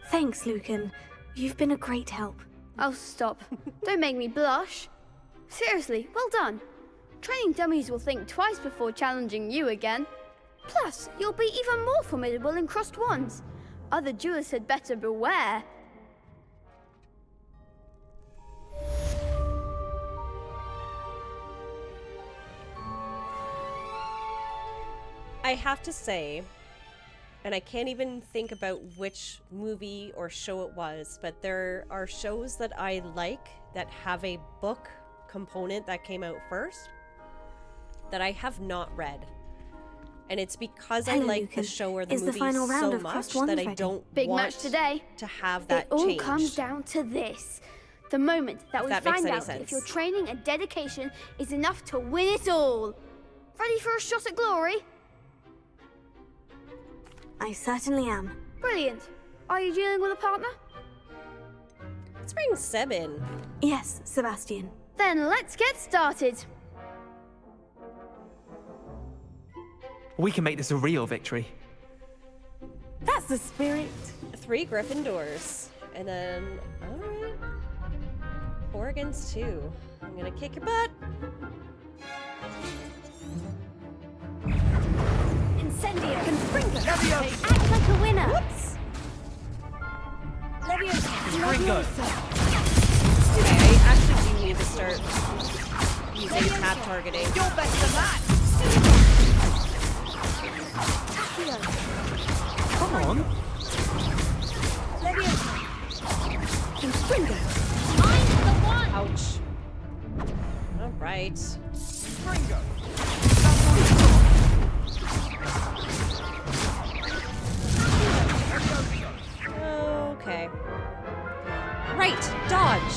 [SPEAKER 11] Thanks, Lucan. You've been a great help.
[SPEAKER 16] Oh, stop. Don't make me blush. Seriously, well done. Training dummies will think twice before challenging you again. Plus, you'll be even more formidable in crossed wands. Other duelists had better beware.
[SPEAKER 1] I have to say, and I can't even think about which movie or show it was, but there are shows that I like that have a book component that came out first that I have not read. And it's because I like the show or the movie so much that I don't
[SPEAKER 16] Big
[SPEAKER 1] want
[SPEAKER 16] match today.
[SPEAKER 1] to have that
[SPEAKER 16] It all
[SPEAKER 1] change.
[SPEAKER 16] comes down to this. The moment that we
[SPEAKER 1] that makes
[SPEAKER 16] find
[SPEAKER 1] any
[SPEAKER 16] out
[SPEAKER 1] sense.
[SPEAKER 16] if your training and dedication is enough to win it all. Ready for a shot at glory?
[SPEAKER 11] I certainly am.
[SPEAKER 16] Brilliant. Are you dealing with a partner?
[SPEAKER 1] Let's bring Seb in.
[SPEAKER 11] Yes, Sebastian.
[SPEAKER 16] Then let's get started.
[SPEAKER 6] We can make this a real victory.
[SPEAKER 11] That's the spirit.
[SPEAKER 1] 3 Gryffindors. And then, alright. 4 against 2. I'm gonna kick your butt.
[SPEAKER 11] Incendio.
[SPEAKER 16] Confringo.
[SPEAKER 8] Act like a winner.
[SPEAKER 1] Whoops.
[SPEAKER 9] Confringo.
[SPEAKER 1] Okay, I actually do need to start using tap targeting.
[SPEAKER 14] You're better than that!
[SPEAKER 6] Come on.
[SPEAKER 11] Confringo.
[SPEAKER 8] Mind the one.
[SPEAKER 1] Ouch. All right.
[SPEAKER 14] Confringo.
[SPEAKER 1] Okay. Right, dodge.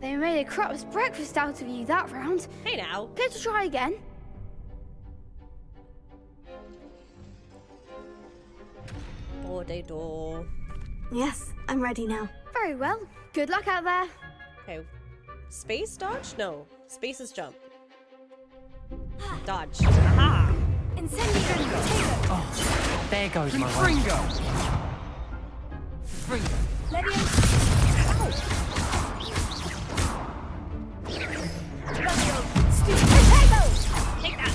[SPEAKER 16] They made a crap's breakfast out of you that round.
[SPEAKER 1] Hey now.
[SPEAKER 16] Care to try again?
[SPEAKER 1] Door.
[SPEAKER 11] Yes, I'm ready now.
[SPEAKER 16] Very well. Good luck out there.
[SPEAKER 1] Okay. Space dodge? No. Space is jump. Dodge. Aha!
[SPEAKER 11] Incendio.
[SPEAKER 6] Oh, there goes my way.
[SPEAKER 14] Confringo. Confringo.
[SPEAKER 1] Take that.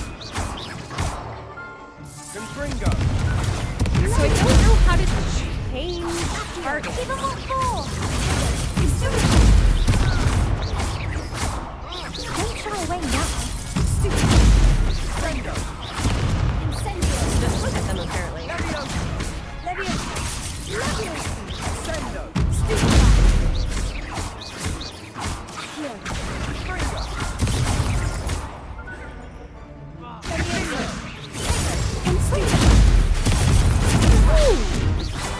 [SPEAKER 14] Confringo.
[SPEAKER 1] So I don't know how to change target.
[SPEAKER 8] Give him what for. Don't shy away now.
[SPEAKER 14] Confringo.
[SPEAKER 1] Just look at them apparently.
[SPEAKER 14] Sendo.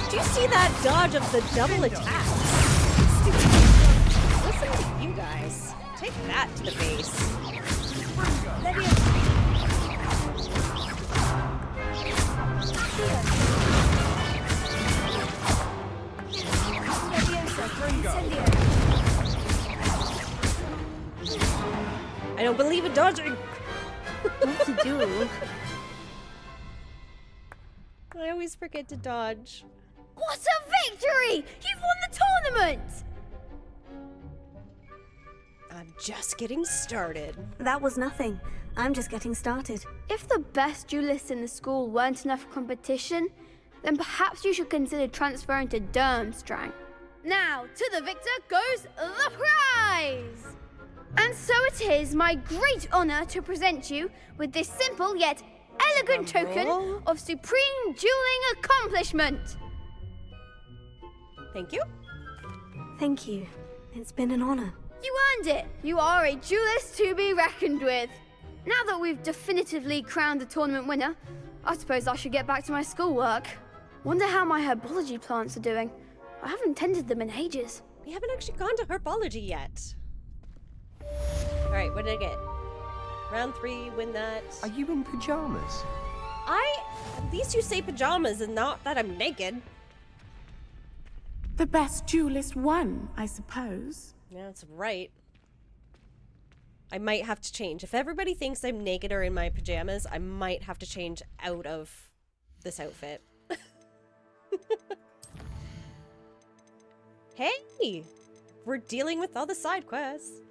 [SPEAKER 1] Do you see that dodge of the double attack? Listen to you guys. Take that to the base. I don't believe in dodging.
[SPEAKER 11] What to do?
[SPEAKER 1] I always forget to dodge.
[SPEAKER 16] What a victory! You've won the tournament!
[SPEAKER 1] I'm just getting started.
[SPEAKER 11] That was nothing. I'm just getting started.
[SPEAKER 16] If the best duelists in the school weren't enough for competition, then perhaps you should consider transferring to Durmstrang. Now, to the victor goes the prize! And so it is my great honor to present you with this simple yet elegant token of supreme dueling accomplishment.
[SPEAKER 1] Thank you.
[SPEAKER 11] Thank you. It's been an honor.
[SPEAKER 16] You earned it. You are a duelist to be reckoned with. Now that we've definitively crowned the tournament winner, I suppose I should get back to my schoolwork. Wonder how my herbology plants are doing. I haven't tended them in ages.
[SPEAKER 1] We haven't actually gone to herbology yet. Alright, what did I get? Round 3, win that.
[SPEAKER 15] Are you in pajamas?
[SPEAKER 1] At least you say pajamas and not that I'm naked.
[SPEAKER 3] The best duelist won, I suppose.
[SPEAKER 1] Yeah, that's right. I might have to change. If everybody thinks I'm naked or in my pajamas, I might have to change out of this outfit. Hey! We're dealing with all the side quests.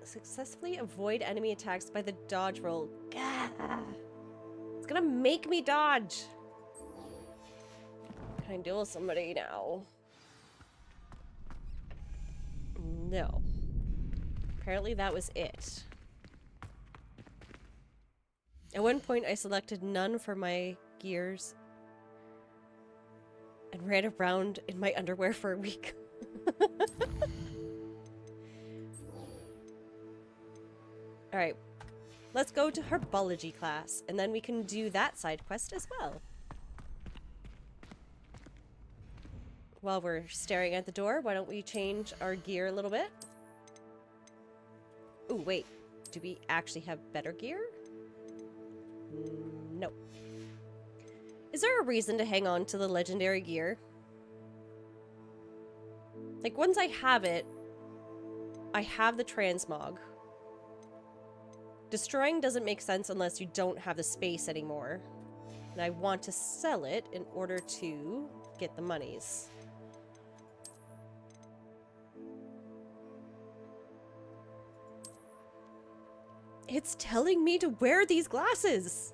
[SPEAKER 1] Successfully avoid enemy attacks by the dodge roll. Gah. It's gonna make me dodge. Can I duel somebody now? No. Apparently that was it. At one point I selected none for my gears and ran around in my underwear for a week. Alright, let's go to herbology class, and then we can do that side quest as well. While we're staring at the door, why don't we change our gear a little bit? Ooh, wait. Do we actually have better gear? No. Is there a reason to hang on to the legendary gear? Like, once I have it, I have the transmog. Destroying doesn't make sense unless you don't have the space anymore. And I want to sell it in order to get the monies. It's telling me to wear these glasses.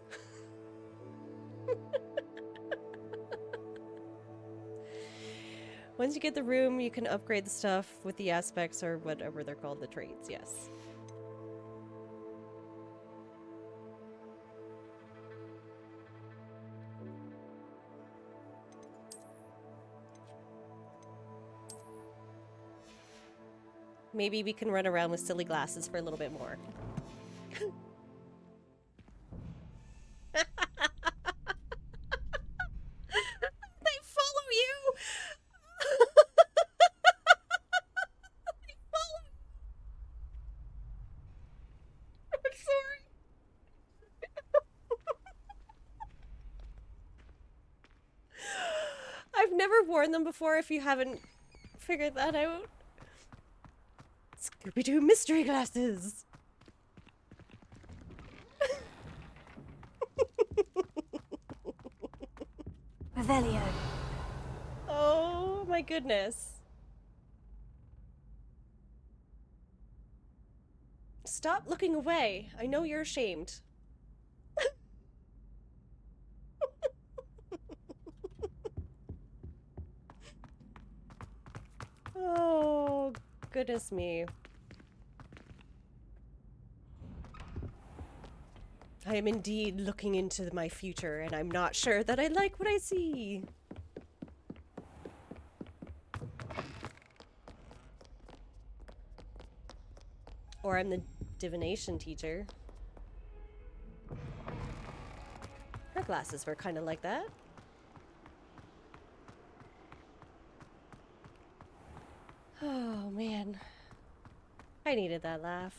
[SPEAKER 1] Once you get the room, you can upgrade the stuff with the aspects or whatever they're called, the traits, yes. Maybe we can run around with silly glasses for a little bit more. They follow you! They follow me! I'm sorry. I've never worn them before if you haven't figured that out. Scooby-Doo mystery glasses!
[SPEAKER 11] Revelio.
[SPEAKER 1] Oh my goodness. Stop looking away. I know you're ashamed. Oh, goodness me. I am indeed looking into my future, and I'm not sure that I like what I see. Or I'm the divination teacher. Her glasses were kind of like that. Oh, man. I needed that laugh.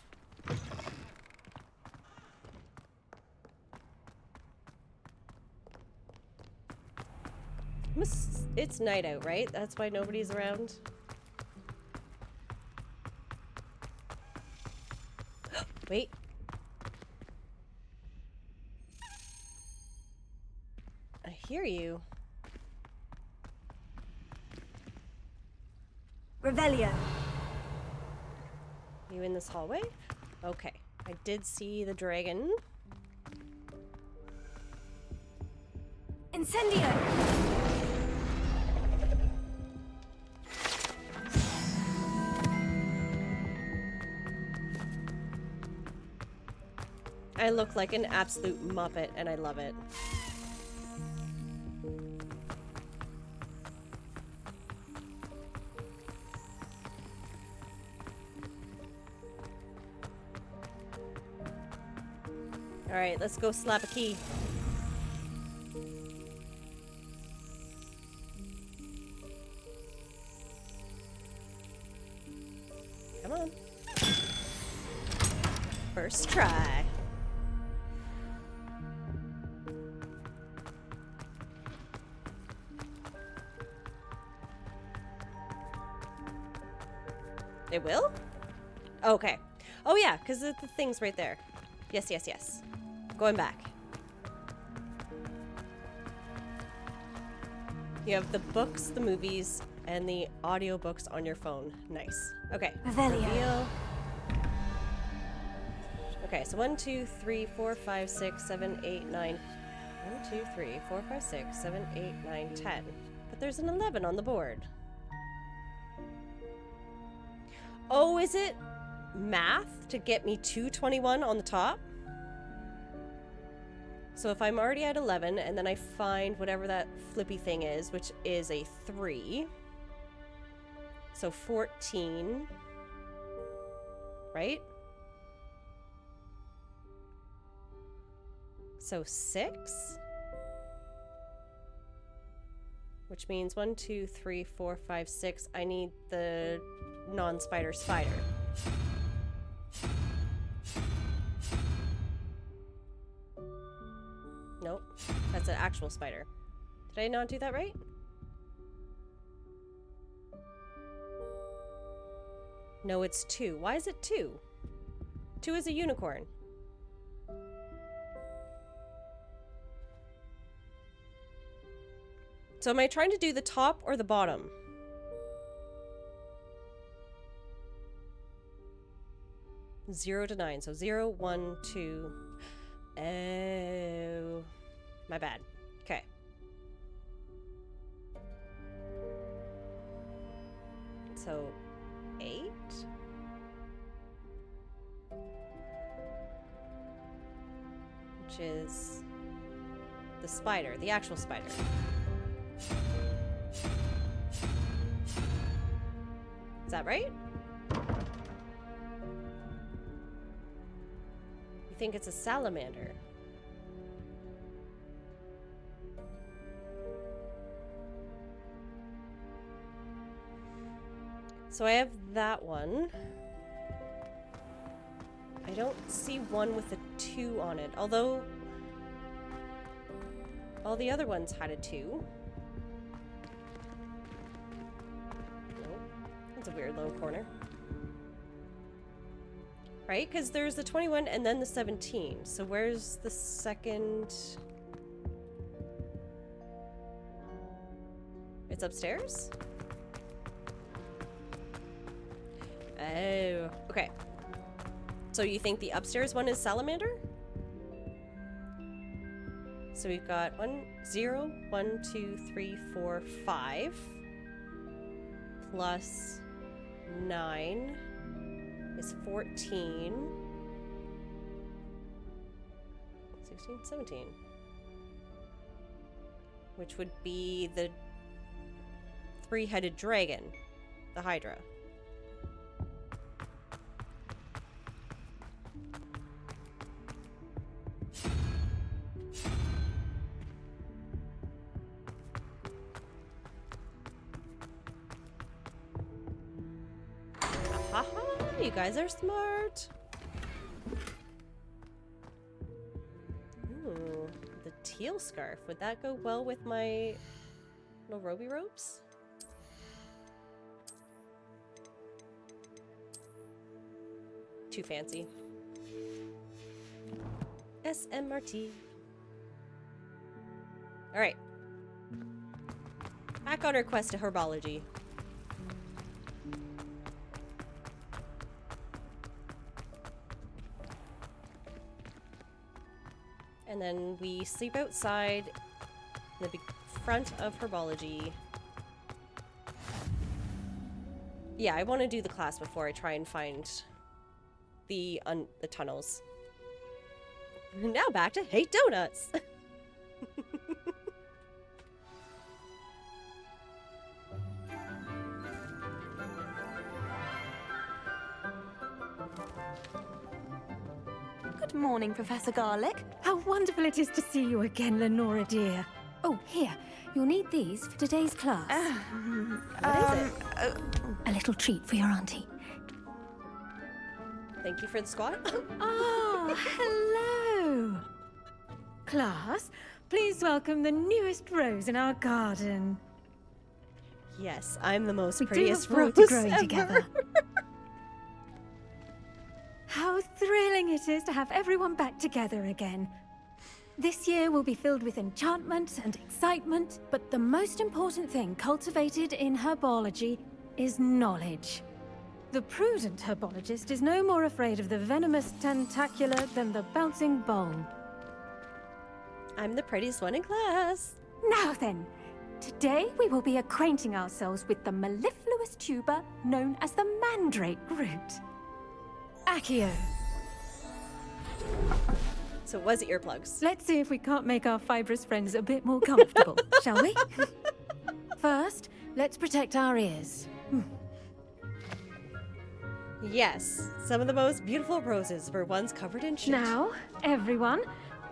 [SPEAKER 1] It's night out, right? That's why nobody's around. Wait. I hear you.
[SPEAKER 11] Revelio.
[SPEAKER 1] You in this hallway? Okay. I did see the dragon.
[SPEAKER 11] Incendio.
[SPEAKER 1] I look like an absolute muppet, and I love it. Alright, let's go slap a key. Come on. First try. It will? Okay. Oh yeah, because the thing's right there. Yes, yes, yes. Going back. You have the books, the movies, and the audiobooks on your phone. Nice. Okay. Reveal. Okay, so 1, 2, 3, 4, 5, 6, 7, 8, 9. 1, 2, 3, 4, 5, 6, 7, 8, 9, 10. But there's an 11 on the board. Oh, is it math to get me to 21 on the top? So if I'm already at 11 and then I find whatever that flippy thing is, which is a 3. So 14. Right? So 6. Which means 1, 2, 3, 4, 5, 6. I need the non-spider spider. Nope. That's an actual spider. Did I not do that right? No, it's 2. Why is it 2? 2 is a unicorn. So am I trying to do the top or the bottom? 0 to 9. So 0, 1, 2. Oh, my bad. Okay. So 8. Which is the spider, the actual spider. Is that right? You think it's a salamander? So I have that one. I don't see one with a 2 on it, although all the other ones had a 2. Nope. That's a weird little corner. Right? Because there's the 21 and then the 17. So where's the second? It's upstairs? Oh, okay. So you think the upstairs one is salamander? So we've got 0, 1, 2, 3, 4, 5 plus 9 is 14, 16, 17, which would be the 3-headed dragon, the Hydra. You guys are smart. Ooh, the teal scarf. Would that go well with my little roby robes? Too fancy. SMRT. All right. Back on our quest to herbology. And then we sleep outside in the big front of herbology. Yeah, I want to do the class before I try and find the tunnels. Now back to hate donuts.
[SPEAKER 11] Good morning, Professor Garlick. How wonderful it is to see you again, Lenora dear. Oh, here. You'll need these for today's class.
[SPEAKER 1] What is it?
[SPEAKER 11] A little treat for your auntie.
[SPEAKER 1] Thank you for the squat.
[SPEAKER 11] Oh, hello. Class, please welcome the newest rose in our garden.
[SPEAKER 1] Yes, I'm the most
[SPEAKER 11] We
[SPEAKER 1] prettiest
[SPEAKER 11] do look forward
[SPEAKER 1] rose
[SPEAKER 11] to growing
[SPEAKER 1] ever.
[SPEAKER 11] together. How thrilling it is to have everyone back together again. This year will be filled with enchantment and excitement, but the most important thing cultivated in herbology is knowledge. The prudent herbologist is no more afraid of the venomous tentacular than the bouncing bulb.
[SPEAKER 1] I'm the prettiest one in class.
[SPEAKER 11] Now then, today we will be acquainting ourselves with the mellifluous tuber known as the mandrake root. Accio.
[SPEAKER 1] So it was earplugs.
[SPEAKER 11] Let's see if we can't make our fibrous friends a bit more comfortable, shall we? First, let's protect our ears.
[SPEAKER 1] Yes, some of the most beautiful roses were ones covered in shit.
[SPEAKER 11] Now, everyone,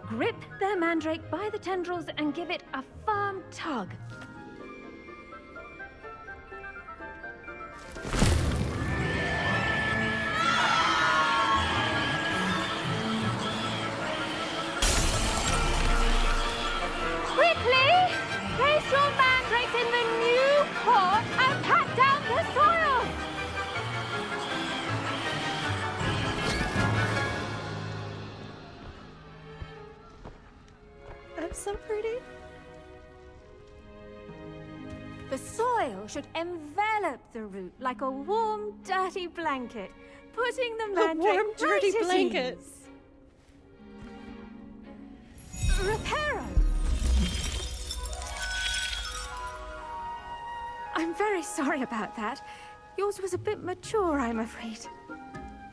[SPEAKER 11] grip their mandrake by the tendrils and give it a firm tug.
[SPEAKER 16] Quickly! Place your mandrakes in the new pot and pat down the soil!
[SPEAKER 1] I'm so pretty.
[SPEAKER 11] The soil should envelop the root like a warm, dirty blanket. putting the
[SPEAKER 1] A
[SPEAKER 11] mandrake
[SPEAKER 1] warm, dirty
[SPEAKER 11] right at
[SPEAKER 1] blanket.
[SPEAKER 11] ease. Reparo! I'm very sorry about that. Yours was a bit mature, I'm afraid.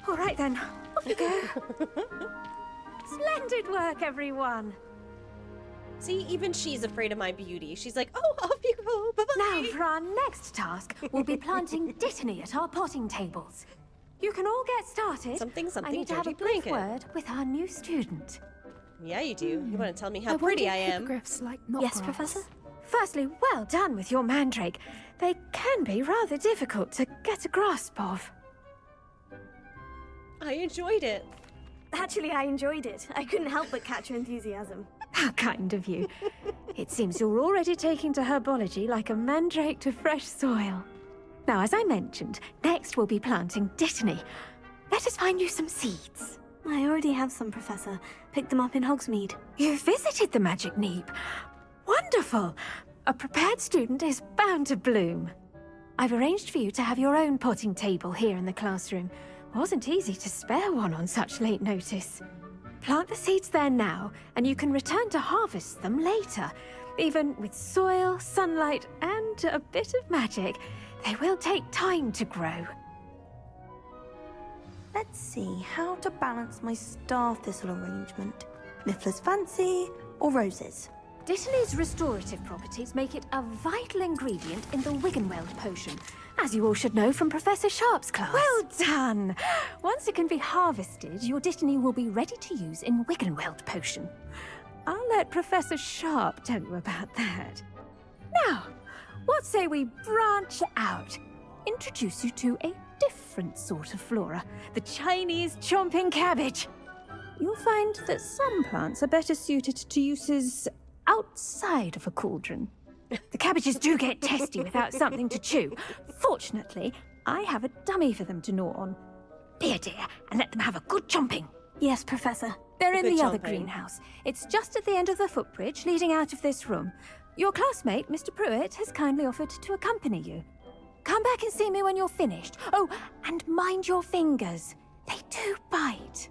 [SPEAKER 11] All right then, off you go. Splendid work, everyone.
[SPEAKER 1] See, even she's afraid of my beauty. She's like, oh, off you go, bye-bye.
[SPEAKER 11] Now, for our next task, we'll be planting dittany at our potting tables. You can all get started.
[SPEAKER 1] Something,
[SPEAKER 11] I need to have a
[SPEAKER 1] dirty
[SPEAKER 11] brief
[SPEAKER 1] blanket.
[SPEAKER 11] word with our new student.
[SPEAKER 1] Yeah, you do. You want to tell me how pretty I am?
[SPEAKER 11] Yes, Professor? Firstly, well done with your mandrake. They can be rather difficult to get a grasp of.
[SPEAKER 1] I enjoyed it.
[SPEAKER 17] Actually, I enjoyed it. I couldn't help but catch your enthusiasm.
[SPEAKER 11] How kind of you. It seems you're already taking to herbology like a mandrake to fresh soil. Now, as I mentioned, next we'll be planting dittany. Let us find you some seeds.
[SPEAKER 2] I already have some, Professor. Picked them up in Hogsmeade.
[SPEAKER 11] You visited the Magic Neep. Wonderful! A prepared student is bound to bloom. I've arranged for you to have your own potting table here in the classroom. Wasn't easy to spare one on such late notice. Plant the seeds there now, and you can return to harvest them later. Even with soil, sunlight, and a bit of magic, they will take time to grow.
[SPEAKER 17] Let's see how to balance my star thistle arrangement. Niffler's fancy or roses?
[SPEAKER 11] Dittany's restorative properties make it a vital ingredient in the Wiggenweld potion, as you all should know from Professor Sharp's class. Well done! Once it can be harvested, your dittany will be ready to use in Wiggenweld potion. I'll let Professor Sharp tell you about that. Now, what say we branch out? Introduce you to a different sort of flora, the Chinese chomping cabbage. You'll find that some plants are better suited to uses outside of a cauldron. The cabbages do get testy without something to chew. Fortunately, I have a dummy for them to gnaw on. Be a dear and let them have a good chomping.
[SPEAKER 2] Yes, Professor.
[SPEAKER 11] They're in
[SPEAKER 2] Good
[SPEAKER 11] the other
[SPEAKER 2] chomping.
[SPEAKER 11] greenhouse. It's just at the end of the footbridge leading out of this room. Your classmate, Mr. Pruitt, has kindly offered to accompany you. Come back and see me when you're finished. Oh, and mind your fingers. They do bite.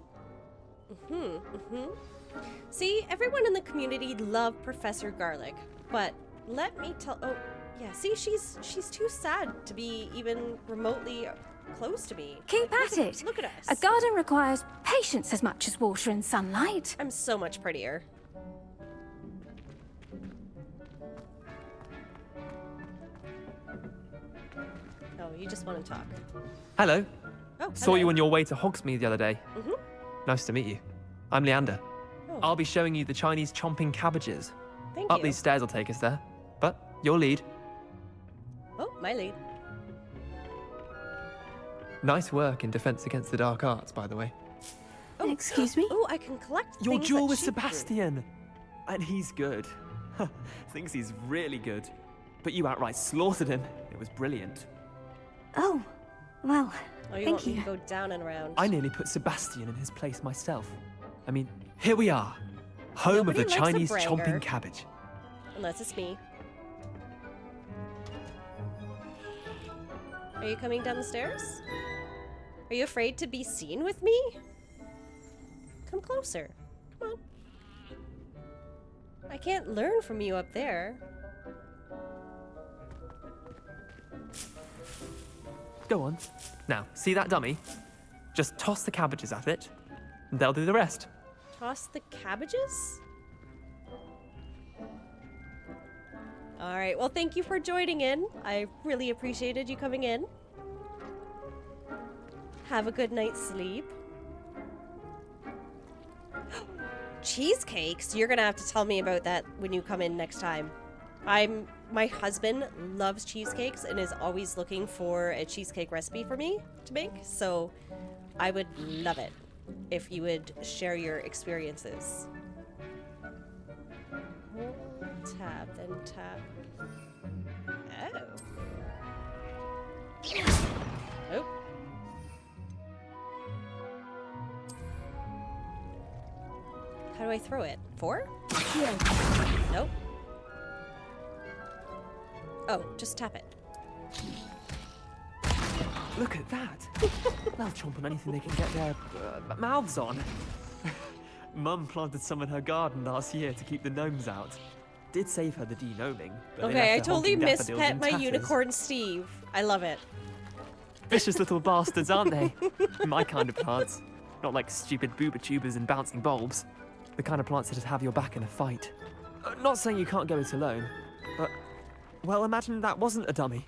[SPEAKER 1] See, everyone in the community loved Professor Garlic, but let me tell. Oh, yeah. See, she's too sad to be even remotely close to me.
[SPEAKER 11] Keep at it.
[SPEAKER 1] Look at us.
[SPEAKER 11] A garden requires patience as much as water and sunlight.
[SPEAKER 1] I'm so much prettier. Oh, you just want to talk.
[SPEAKER 6] Hello.
[SPEAKER 1] Oh,
[SPEAKER 6] Saw
[SPEAKER 1] hello.
[SPEAKER 6] you on your way to Hogsmeade the other day. Nice to meet you. I'm Leander.
[SPEAKER 1] Oh.
[SPEAKER 6] I'll be showing you the Chinese chomping cabbages.
[SPEAKER 1] Thank
[SPEAKER 6] Up
[SPEAKER 1] you.
[SPEAKER 6] these stairs will take us there. But your lead.
[SPEAKER 1] Oh, my lead.
[SPEAKER 6] Nice work in Defense Against the Dark Arts, by the way.
[SPEAKER 1] Oh,
[SPEAKER 2] excuse me?
[SPEAKER 1] Oh, I can collect
[SPEAKER 6] Your
[SPEAKER 1] things
[SPEAKER 6] duel
[SPEAKER 1] that
[SPEAKER 6] with
[SPEAKER 1] she drew.
[SPEAKER 6] Sebastian. And he's good. Thinks he's really good. But you outright slaughtered him. It was brilliant.
[SPEAKER 2] Oh, well,
[SPEAKER 1] Oh, you
[SPEAKER 2] thank
[SPEAKER 1] want me
[SPEAKER 2] you.
[SPEAKER 1] to go down and around.
[SPEAKER 6] I nearly put Sebastian in his place myself. I mean, here we are. Home
[SPEAKER 1] Nobody
[SPEAKER 6] of the
[SPEAKER 1] likes a
[SPEAKER 6] Chinese
[SPEAKER 1] bragger.
[SPEAKER 6] chomping cabbage.
[SPEAKER 1] Unless it's me. Are you coming down the stairs? Are you afraid to be seen with me? Come closer. Come on. I can't learn from you up there.
[SPEAKER 6] Go on. Now, see that dummy? Just toss the cabbages at it, and they'll do the rest.
[SPEAKER 1] Toss the cabbages? All right, well, thank you for joining in. I really appreciated you coming in. Have a good night's sleep. Cheesecakes? You're gonna have to tell me about that when you come in next time. My husband loves cheesecakes and is always looking for a cheesecake recipe for me to make, so I would love it if you would share your experiences. Tab, then tab. Oh. Oh. How do I throw it? 4? Nope. Oh, just tap it.
[SPEAKER 6] Look at that. They'll chomp on anything they can get their mouths on. Mum planted some in her garden last year to keep the gnomes out. Did save her the de-gnoming. but they
[SPEAKER 1] Okay, I
[SPEAKER 6] left her
[SPEAKER 1] totally
[SPEAKER 6] honking daffodils
[SPEAKER 1] mispet
[SPEAKER 6] in
[SPEAKER 1] my
[SPEAKER 6] tatters.
[SPEAKER 1] unicorn Steve. I love it.
[SPEAKER 6] Vicious little bastards, aren't they? My kind of plants. Not like stupid booba tubers and bouncing bulbs. The kind of plants that just have your back in a fight. Not saying you can't go it alone, but... Well, imagine that wasn't a dummy.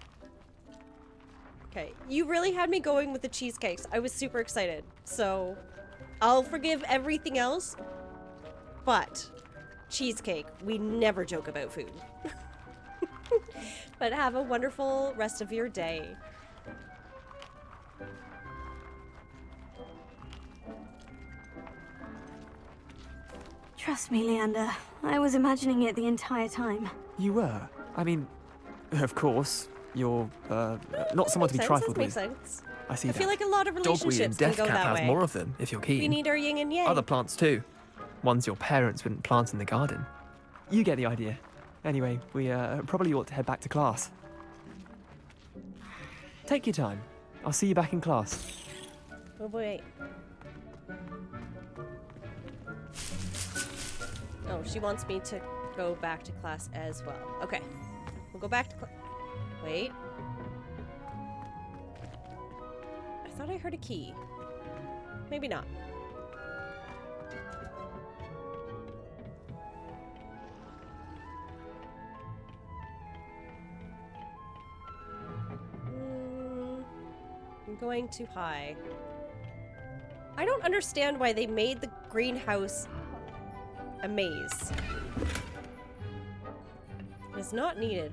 [SPEAKER 1] Okay, you really had me going with the cheesecakes. I was super excited. So, I'll forgive everything else, but cheesecake, we never joke about food. But have a wonderful rest of your day.
[SPEAKER 2] Trust me, Leander. I was imagining it the entire time.
[SPEAKER 6] You were? I mean, of course, you're, not someone to be trifled
[SPEAKER 1] Makes
[SPEAKER 6] with.
[SPEAKER 1] sense.
[SPEAKER 6] I see
[SPEAKER 1] I
[SPEAKER 6] that.
[SPEAKER 1] feel like a lot of
[SPEAKER 6] Dogweed and
[SPEAKER 1] relationships can go
[SPEAKER 6] Deathcap
[SPEAKER 1] that
[SPEAKER 6] has
[SPEAKER 1] way.
[SPEAKER 6] more of them, if you're keen.
[SPEAKER 1] We need our yin and yang.
[SPEAKER 6] Other plants too. Ones your parents wouldn't plant in the garden. You get the idea. Anyway, we probably ought to head back to class. Take your time. I'll see you back in class.
[SPEAKER 1] Oh, wait. Oh, she wants me to go back to class as well. Okay. We'll go back to class. Wait. I thought I heard a key. Maybe not. I'm going too high. I don't understand why they made the greenhouse a maze. It's not needed.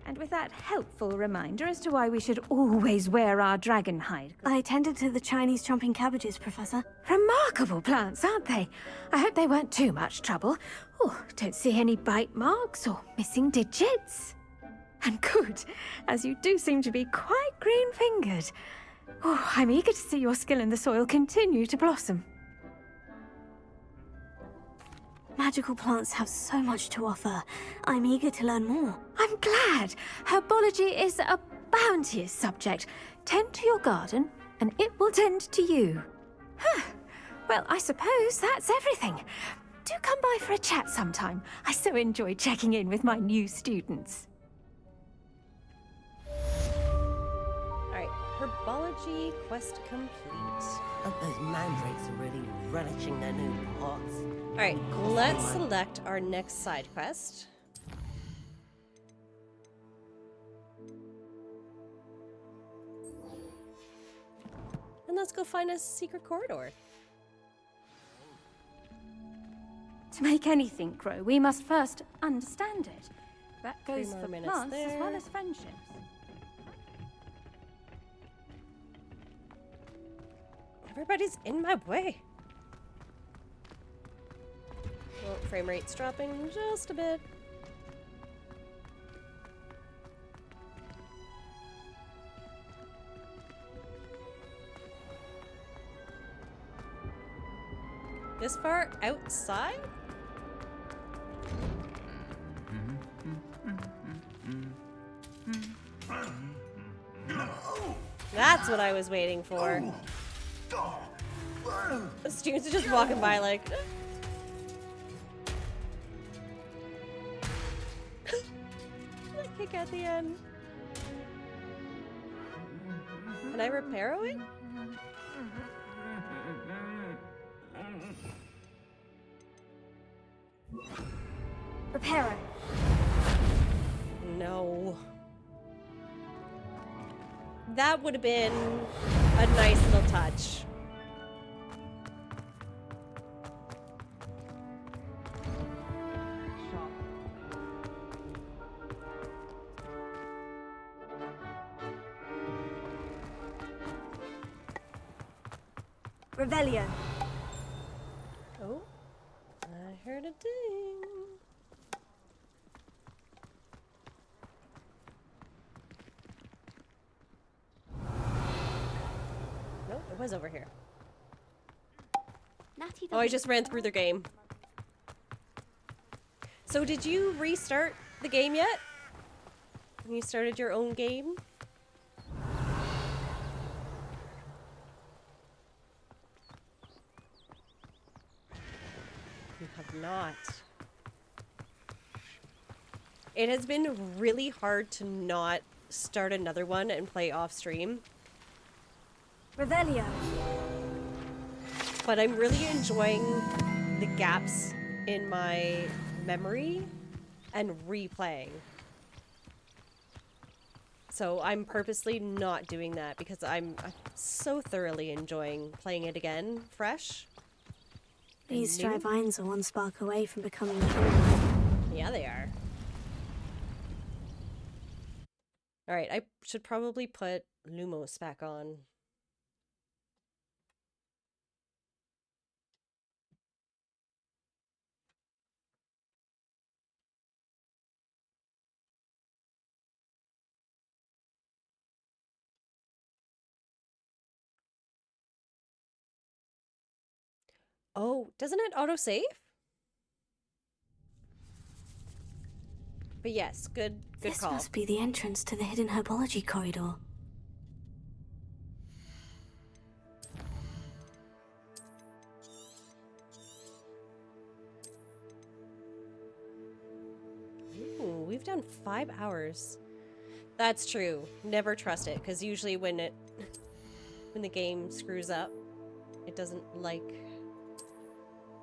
[SPEAKER 11] And with that helpful reminder as to why we should always wear our dragon hide.
[SPEAKER 2] I tended to the Chinese chomping cabbages, Professor.
[SPEAKER 11] Remarkable plants, aren't they? I hope they weren't too much trouble. Oh, don't see any bite marks or missing digits. And good, as you do seem to be quite green-fingered. Oh, I'm eager to see your skill in the soil continue to blossom.
[SPEAKER 2] Magical plants have so much to offer. I'm eager to learn more.
[SPEAKER 11] I'm glad. Herbology is a bounteous subject. Tend to your garden, and it will tend to you. Huh. Well, I suppose that's everything. Do come by for a chat sometime. I so enjoy checking in with my new students.
[SPEAKER 1] Alright, herbology quest complete.
[SPEAKER 4] Hope those mandrakes are really relishing their new pots.
[SPEAKER 1] Alright, let's select our next side quest. And let's go find a secret corridor.
[SPEAKER 11] To make anything grow, we must first understand it. That goes
[SPEAKER 1] more
[SPEAKER 11] for
[SPEAKER 1] minutes
[SPEAKER 11] plants as well
[SPEAKER 1] there.
[SPEAKER 11] as friendships.
[SPEAKER 1] Everybody's in my way. Well, frame rate's dropping just a bit. This far outside? That's what I was waiting for. The students are just walking by like... Kick at the end. Can I repair it?
[SPEAKER 2] Repair it.
[SPEAKER 1] No. That would have been a nice little touch.
[SPEAKER 2] Revelio.
[SPEAKER 1] Oh, I heard a ding. Nope, it was over here.
[SPEAKER 16] Natty
[SPEAKER 1] Oh, I just ran through the game. So did you restart the game yet? You started your own game? You have not. It has been really hard to not start another one and play off stream.
[SPEAKER 11] Revelio.
[SPEAKER 1] But I'm really enjoying the gaps in my memory and replaying. So I'm purposely not doing that because I'm so thoroughly enjoying playing it again, fresh.
[SPEAKER 2] These
[SPEAKER 1] and new.
[SPEAKER 2] dry vines are one spark away from becoming kindling.
[SPEAKER 1] Yeah, they are. Alright, I should probably put Lumos back on. Oh, doesn't it autosave? But yes, good
[SPEAKER 2] This
[SPEAKER 1] call.
[SPEAKER 2] must be the entrance to the hidden herbology corridor.
[SPEAKER 1] Ooh, we've done 5 hours. That's true. Never trust it, because usually when the game screws up, it doesn't like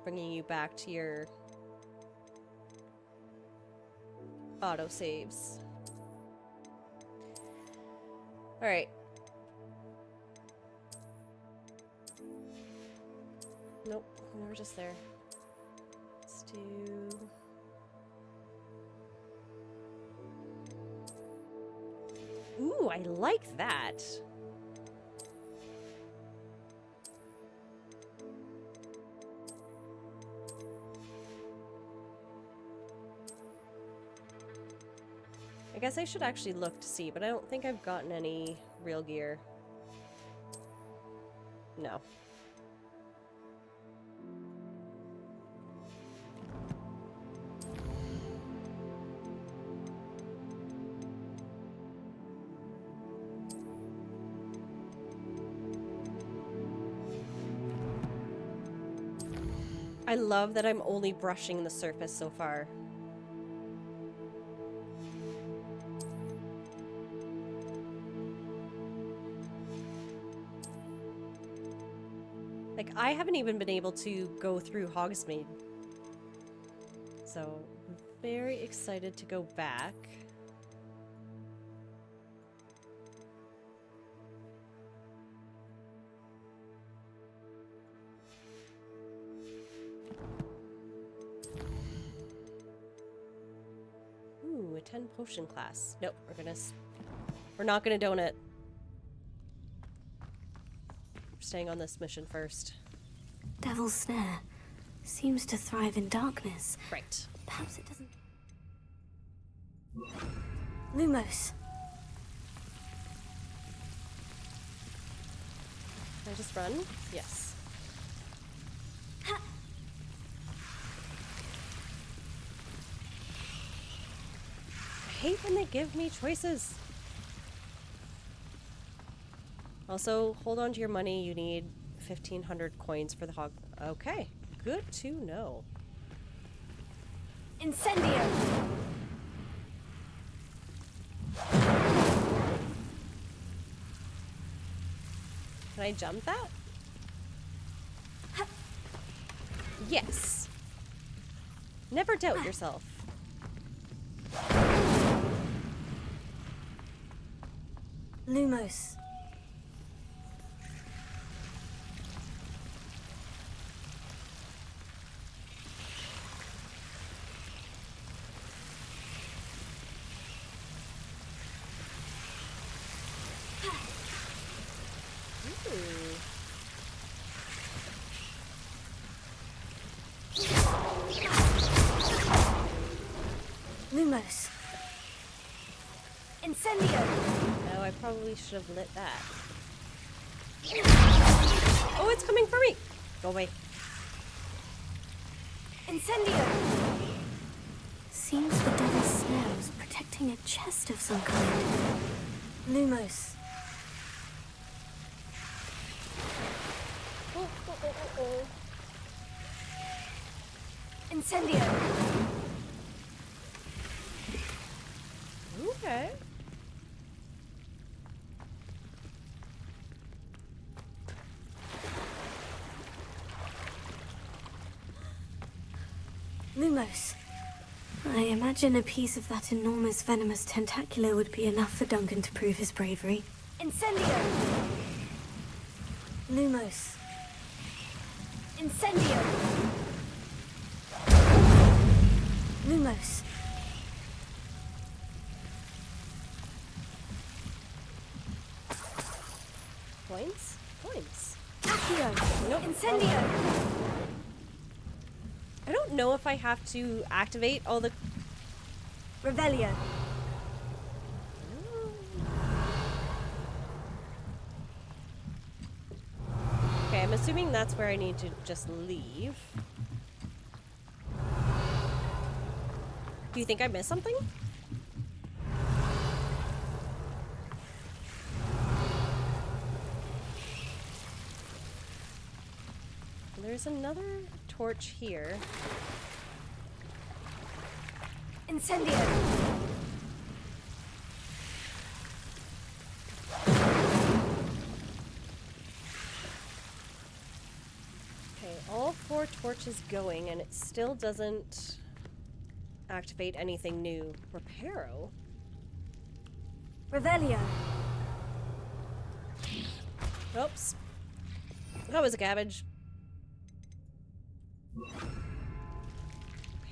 [SPEAKER 1] bringing you back to your auto saves. All right. Nope, we were just there. Let's do. Ooh, I like that. I guess I should actually look to see, but I don't think I've gotten any real gear. No. I love that I'm only brushing the surface so far. Like, I haven't even been able to go through Hogsmeade. So, I'm very excited to go back. Ooh, a 10 potion class. Nope, we're not gonna donut. We're staying on this mission first.
[SPEAKER 2] Devil's Snare seems to thrive in darkness.
[SPEAKER 1] Right.
[SPEAKER 2] Perhaps it doesn't. Lumos.
[SPEAKER 1] Can I just run? Yes. I hate when they give me choices. Also, hold on to your money. You need 1,500 coins for the hog. Okay, good to know.
[SPEAKER 11] Incendio!
[SPEAKER 1] Can I jump that? Yes. Never doubt yourself.
[SPEAKER 2] Lumos. Lumos.
[SPEAKER 11] Incendio!
[SPEAKER 1] No, I probably should have lit that. Oh, it's coming for me! Go away.
[SPEAKER 2] Incendio! Seems the devil's snare was protecting a chest of some kind. Lumos. Incendio!
[SPEAKER 1] Okay.
[SPEAKER 2] Lumos. I imagine a piece of that enormous venomous tentacular would be enough for Duncan to prove his bravery. Incendio! Lumos. Incendio! Lumos.
[SPEAKER 1] Points? Points.
[SPEAKER 2] Accio!
[SPEAKER 1] Nope.
[SPEAKER 2] Incendio!
[SPEAKER 1] I don't know if I have to activate all the...
[SPEAKER 2] Revelio.
[SPEAKER 1] Okay, I'm assuming that's where I need to just leave. Do you think I missed something? There's another torch here.
[SPEAKER 2] Incendio!
[SPEAKER 1] Okay, all 4 torches going, and it still doesn't activate anything new. Reparo?
[SPEAKER 2] Revelio.
[SPEAKER 1] Oops. That was a cabbage.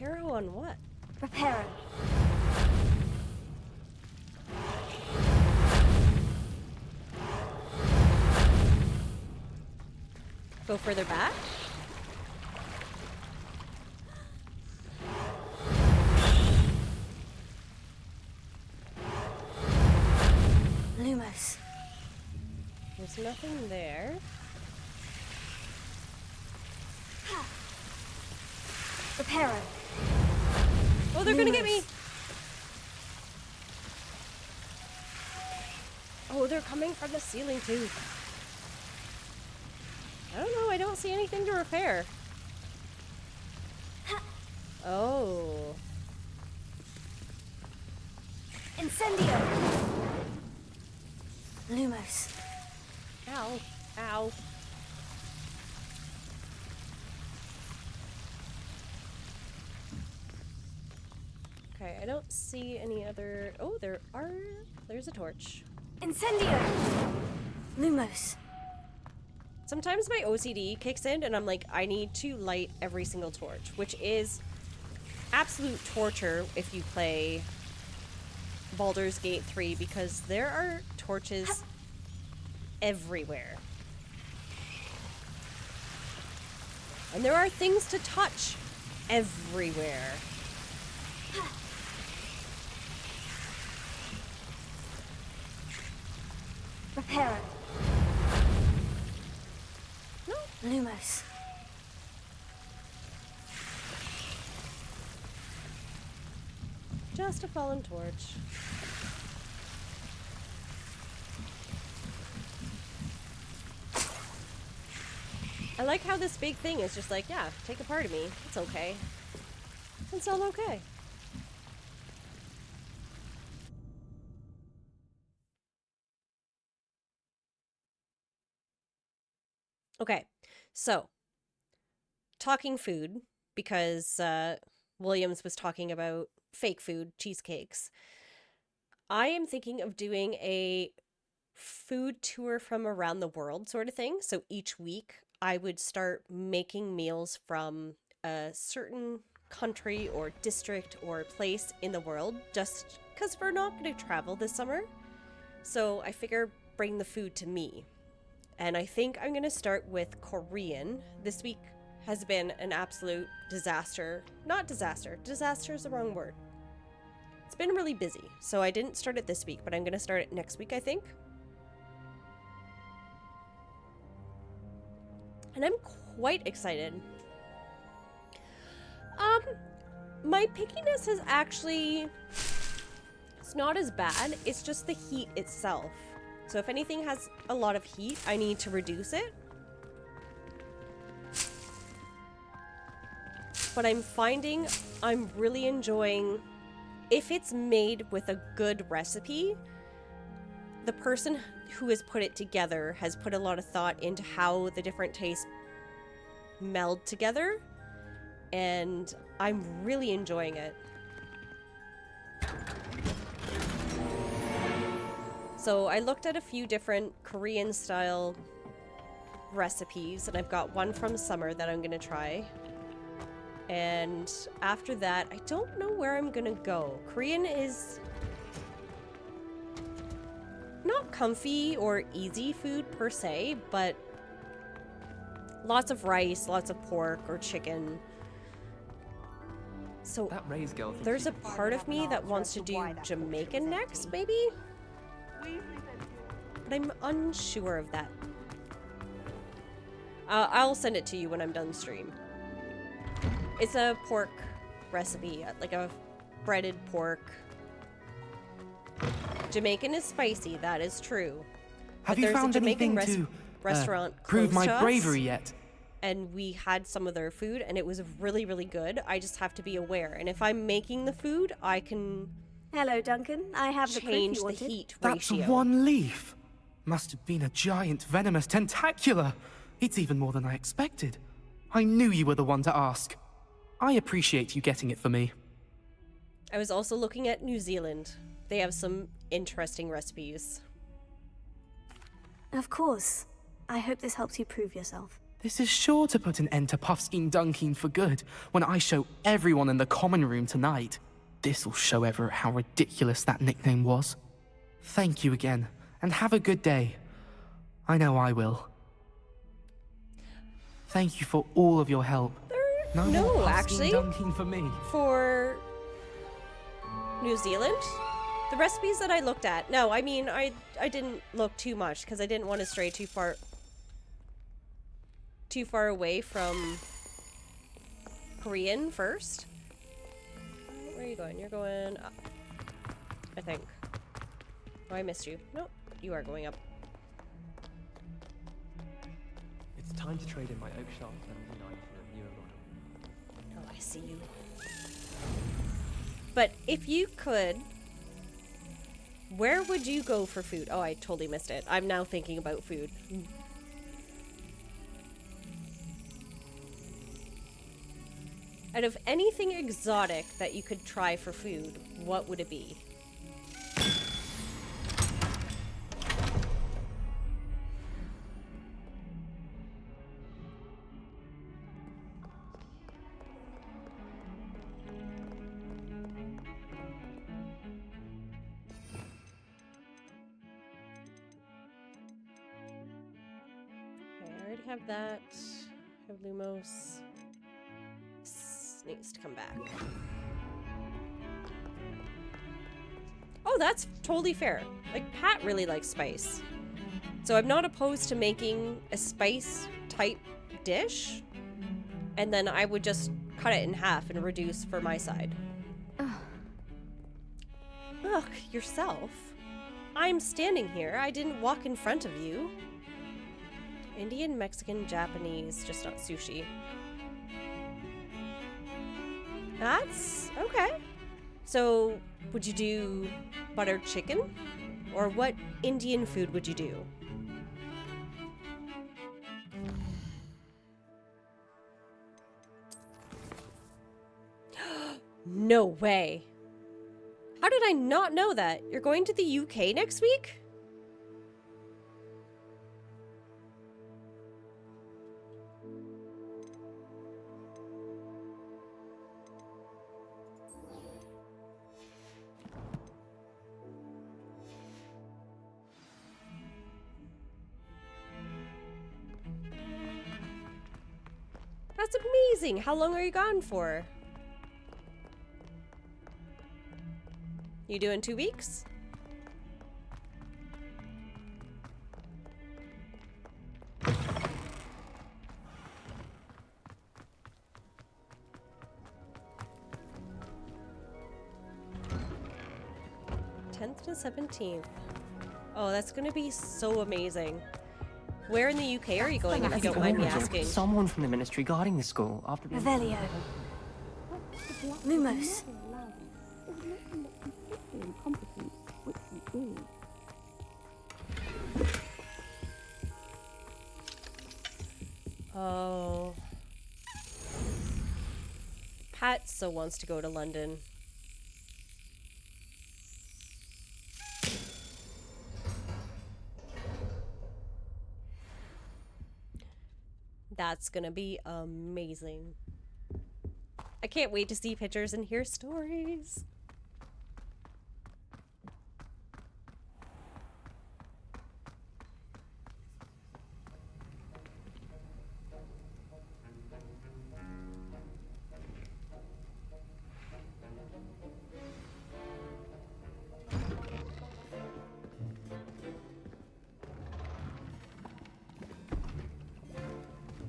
[SPEAKER 1] Reparo on what?
[SPEAKER 2] Reparo.
[SPEAKER 1] Go further back?
[SPEAKER 2] Lumos.
[SPEAKER 1] There's nothing there.
[SPEAKER 2] Reparo.
[SPEAKER 1] Oh, they're gonna get me! Oh, they're coming from the ceiling too. I don't know, I don't see anything to repair. Oh.
[SPEAKER 2] Incendio! Lumos.
[SPEAKER 1] Ow. Ow. Okay, I don't see any other... Oh, there's a torch.
[SPEAKER 2] Incendio! Lumos.
[SPEAKER 1] Sometimes my OCD kicks in and I'm like, I need to light every single torch, which is absolute torture if you play Baldur's Gate 3 because there are torches everywhere. And there are things to touch everywhere.
[SPEAKER 2] Reparo. No. Lumos.
[SPEAKER 1] Just a fallen torch. I like how this big thing is just like, yeah, take a part of me. It's okay. It's all okay. Okay, so talking food, because Williams was talking about fake food, cheesecakes. I am thinking of doing a food tour from around the world sort of thing. So each week I would start making meals from a certain country or district or place in the world, just because we're not going to travel this summer. So I figure bring the food to me. And I think I'm going to start with Korean. This week has been an absolute disaster. Not disaster. Disaster is the wrong word. It's been really busy. So I didn't start it this week, but I'm going to start it next week, I think. And I'm quite excited. My pickiness is actually... It's not as bad. It's just the heat itself. So if anything has a lot of heat, I need to reduce it. But I'm finding I'm really enjoying... If it's made with a good recipe, the person who has put it together has put a lot of thought into how the different tastes meld together. And I'm really enjoying it. So I looked at a few different Korean style recipes, and I've got one from summer that I'm gonna try. And after that, I don't know where I'm gonna go. Korean is not comfy or easy food per se, but lots of rice, lots of pork or chicken. So
[SPEAKER 6] That Ray's girl thinks
[SPEAKER 1] there's
[SPEAKER 6] she
[SPEAKER 1] a part of me that wants to do Jamaican next, maybe? But I'm unsure of that. I'll send it to you when I'm done stream. It's a pork recipe, like a breaded pork. Jamaican is spicy, that is true.
[SPEAKER 18] Have
[SPEAKER 1] But
[SPEAKER 18] you
[SPEAKER 1] there's
[SPEAKER 18] found
[SPEAKER 1] a Jamaican
[SPEAKER 18] anything to
[SPEAKER 1] restaurant
[SPEAKER 18] prove
[SPEAKER 1] close
[SPEAKER 18] my
[SPEAKER 1] to us,
[SPEAKER 18] bravery yet?
[SPEAKER 1] and we had some of their food, and it was really, really good. I just have to be aware. And if I'm making the food, I can...
[SPEAKER 16] Hello, Duncan. I have the proof
[SPEAKER 1] change
[SPEAKER 16] you
[SPEAKER 1] the
[SPEAKER 16] wanted.
[SPEAKER 1] heat
[SPEAKER 18] That's
[SPEAKER 1] ratio.
[SPEAKER 18] one leaf. Must have been a giant venomous tentacula. It's even more than I expected. I knew you were the one to ask. I appreciate you getting it for me.
[SPEAKER 1] I was also looking at New Zealand. They have some interesting recipes.
[SPEAKER 2] Of course. I hope this helps you prove yourself.
[SPEAKER 18] This is sure to put an end to Puffskein Dunkeen for good when I show everyone in the common room tonight. This'll show Everett how ridiculous that nickname was. Thank you again, and have a good day. I know I will. Thank you for all of your help. No more Puffskein
[SPEAKER 1] actually.
[SPEAKER 18] Dunkeen for me.
[SPEAKER 1] For New Zealand, the recipes that I looked at. No, I mean, I didn't look too much because I didn't want to stray too far away from Korean first. Where are you going? You're going up, I think. Oh, I missed you. Nope, you are going up.
[SPEAKER 6] It's time to trade in my oak shaft and unite for a newer model.
[SPEAKER 1] Oh, I see you. But if you could, where would you go for food? Oh, I totally missed it. I'm now thinking about food. Out of anything exotic that you could try for food, what would it be? Okay, I already have that. I have Lumos. This needs to come back. Oh, that's totally fair. Like, Pat really likes spice. So I'm not opposed to making a spice type dish. And then I would just cut it in half and reduce for my side. Look, yourself. I'm standing here. I didn't walk in front of you. Indian, Mexican, Japanese, just not sushi. That's okay. So, would you do buttered chicken? Or what Indian food would you do? No way. How did I not know that? You're going to the UK next week? That's amazing. How long are you gone for? You doing 2 weeks? 10th to 17th. Oh, that's gonna be so amazing. Where in the UK are you going, if you don't mind me asking?
[SPEAKER 15] Someone from the ministry guarding the school after the...
[SPEAKER 2] Revelio. Lumos.
[SPEAKER 1] Oh. Pat so wants to go to London. That's gonna be amazing. I can't wait to see pictures and hear stories.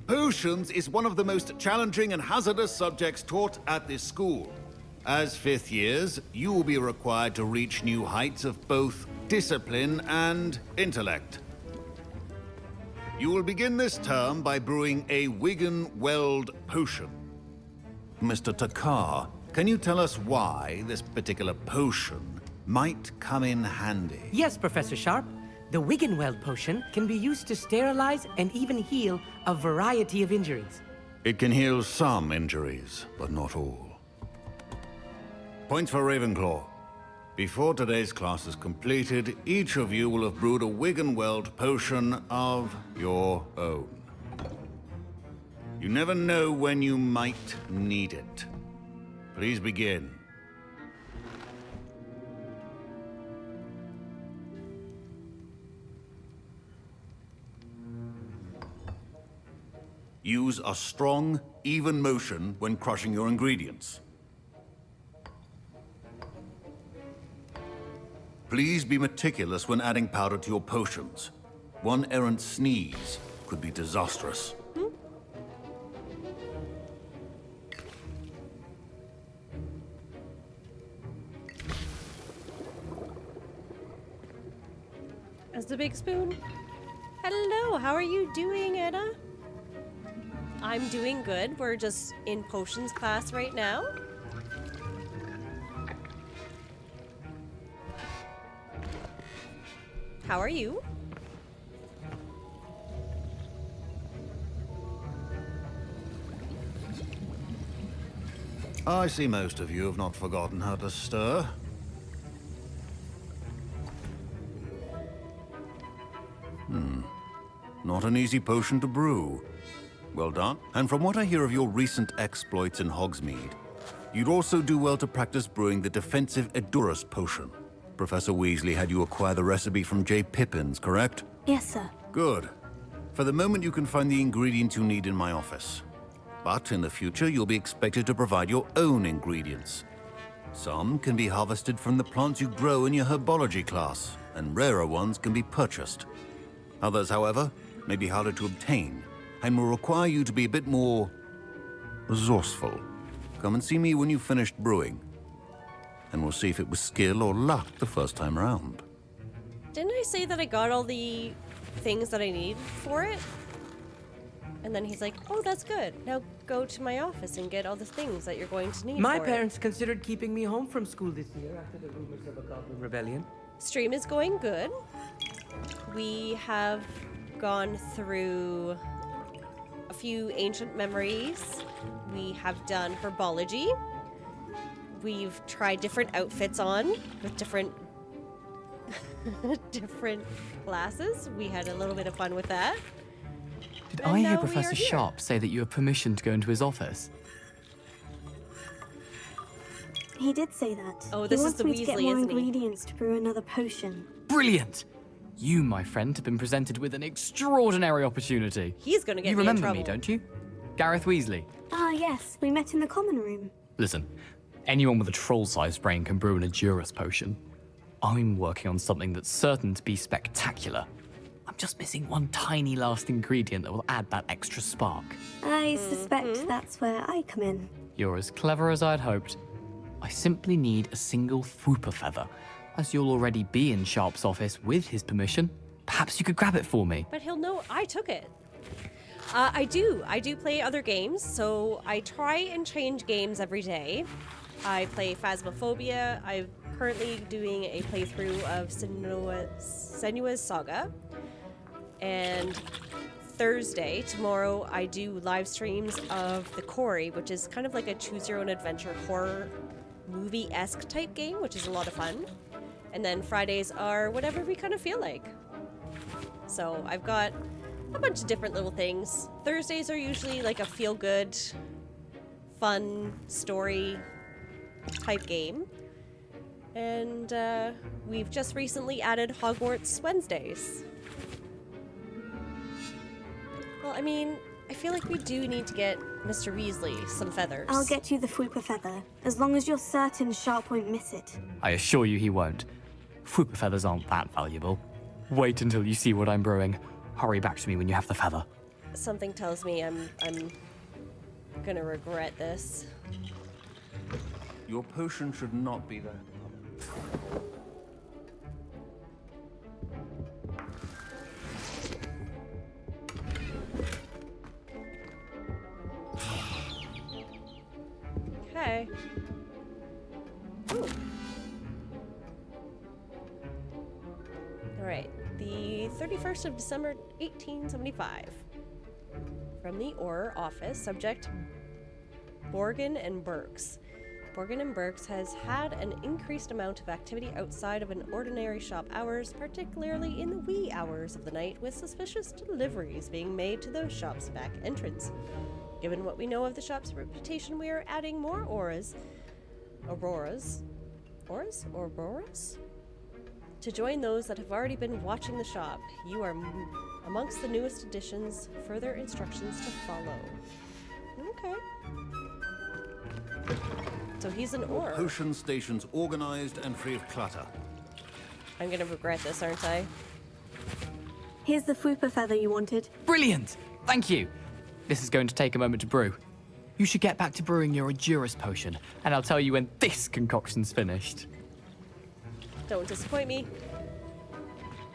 [SPEAKER 22] Potions is one of the most challenging and hazardous subjects taught at this school. As fifth years, you will be required to reach new heights of both discipline and intellect. You will begin this term by brewing a Wigan-Weld potion. Mr. Takar, can you tell us why this particular potion might come in handy?
[SPEAKER 19] Yes, Professor Sharp. The Wiggenweld potion can be used to sterilize and even heal a variety of injuries.
[SPEAKER 22] It can heal some injuries, but not all. Points for Ravenclaw. Before today's class is completed, each of you will have brewed a Wiggenweld potion of your own. You never know when you might need it. Please begin. Use a strong, even motion when crushing your ingredients. Please be meticulous when adding powder to your potions. One errant sneeze could be disastrous.
[SPEAKER 1] As the big spoon. Hello, how are you doing, Anna? I'm doing good. We're just in potions class right now. How are you?
[SPEAKER 22] I see most of you have not forgotten how to stir. Not an easy potion to brew. Well done. And from what I hear of your recent exploits in Hogsmeade, you'd also do well to practice brewing the defensive Edurus potion. Professor Weasley had you acquire the recipe from J. Pippins, correct?
[SPEAKER 2] Yes, sir.
[SPEAKER 22] Good. For the moment, you can find the ingredients you need in my office. But in the future, you'll be expected to provide your own ingredients. Some can be harvested from the plants you grow in your herbology class, and rarer ones can be purchased. Others, however, may be harder to obtain, and will require you to be a bit more resourceful. Come and see me when you've finished brewing, and we'll see if it was skill or luck the first time around.
[SPEAKER 1] Didn't I say that I got all the things that I need for it? And then he's like, oh, that's good. Now go to my office and get all the things that you're going to need
[SPEAKER 19] My
[SPEAKER 1] for
[SPEAKER 19] parents considered keeping me home from school this year after the rumors of a goblin rebellion.
[SPEAKER 1] Stream is going good. We have gone through a few ancient memories. We have done herbology. We've tried different outfits on with different different classes. We had a little bit of fun with that.
[SPEAKER 6] Did
[SPEAKER 1] And
[SPEAKER 6] I hear
[SPEAKER 1] now we
[SPEAKER 6] Professor
[SPEAKER 1] are here.
[SPEAKER 6] Sharp say that you have permission to go into his office?
[SPEAKER 2] He did say that.
[SPEAKER 1] Oh,
[SPEAKER 2] He
[SPEAKER 1] this is
[SPEAKER 2] wants
[SPEAKER 1] the
[SPEAKER 2] me to get
[SPEAKER 1] Weasley,
[SPEAKER 2] more
[SPEAKER 1] isn't he?
[SPEAKER 2] ingredients to brew another potion.
[SPEAKER 6] Brilliant! You, my friend, have been presented with an extraordinary opportunity.
[SPEAKER 1] He's gonna get
[SPEAKER 6] You
[SPEAKER 1] me in
[SPEAKER 6] remember
[SPEAKER 1] trouble.
[SPEAKER 6] me, don't you? Gareth Weasley.
[SPEAKER 2] Ah, yes. We met in the common room.
[SPEAKER 6] Listen, anyone with a troll-sized brain can brew an Edurus potion. I'm working on something that's certain to be spectacular. I'm just missing one tiny last ingredient that will add that extra spark.
[SPEAKER 2] I suspect that's where I come in.
[SPEAKER 6] You're as clever as I'd hoped. I simply need a single Fwooper feather,
[SPEAKER 18] As you'll already be in Sharp's office with his permission, perhaps you could grab it for me.
[SPEAKER 1] But he'll know I took it. I do play other games, so I try and change games every day. I play Phasmophobia. I'm currently doing a playthrough of Senua's Saga. And Thursday, tomorrow, I do live streams of The Quarry, which is kind of like a choose-your-own-adventure horror movie-esque type game, which is a lot of fun. And then Fridays are whatever we kind of feel like. So I've got a bunch of different little things. Thursdays are usually like a feel-good, fun story type game. And we've just recently added Hogwarts Wednesdays. Well, I mean, I feel like we do need to get Mr. Weasley some feathers.
[SPEAKER 2] I'll get you the Fwooper feather, as long as you're certain Sharp won't miss it.
[SPEAKER 18] I assure you he won't. Fwooper feathers aren't that valuable. Wait until you see what I'm brewing. Hurry back to me when you have the feather.
[SPEAKER 1] Something tells me I'm gonna regret this.
[SPEAKER 22] Your potion should not be there.
[SPEAKER 1] Okay. Ooh. All right. The 31st of December, 1875. From the Orr office, subject Borgin and Burks. Borgin and Burks has had an increased amount of activity outside of an ordinary shop hours, particularly in the wee hours of the night, with suspicious deliveries being made to the shop's back entrance. Given what we know of the shop's reputation, we are adding more auroras, to join those that have already been watching the shop. You are amongst the newest additions. Further instructions to follow. Okay. So he's an Orr.
[SPEAKER 22] Potion station's organized and free of clutter.
[SPEAKER 1] I'm gonna regret this, aren't I?
[SPEAKER 2] Here's the Fwooper feather you wanted.
[SPEAKER 18] Brilliant! Thank you. This is going to take a moment to brew. You should get back to brewing your Adurus potion, and I'll tell you when this concoction's finished.
[SPEAKER 1] Don't disappoint me.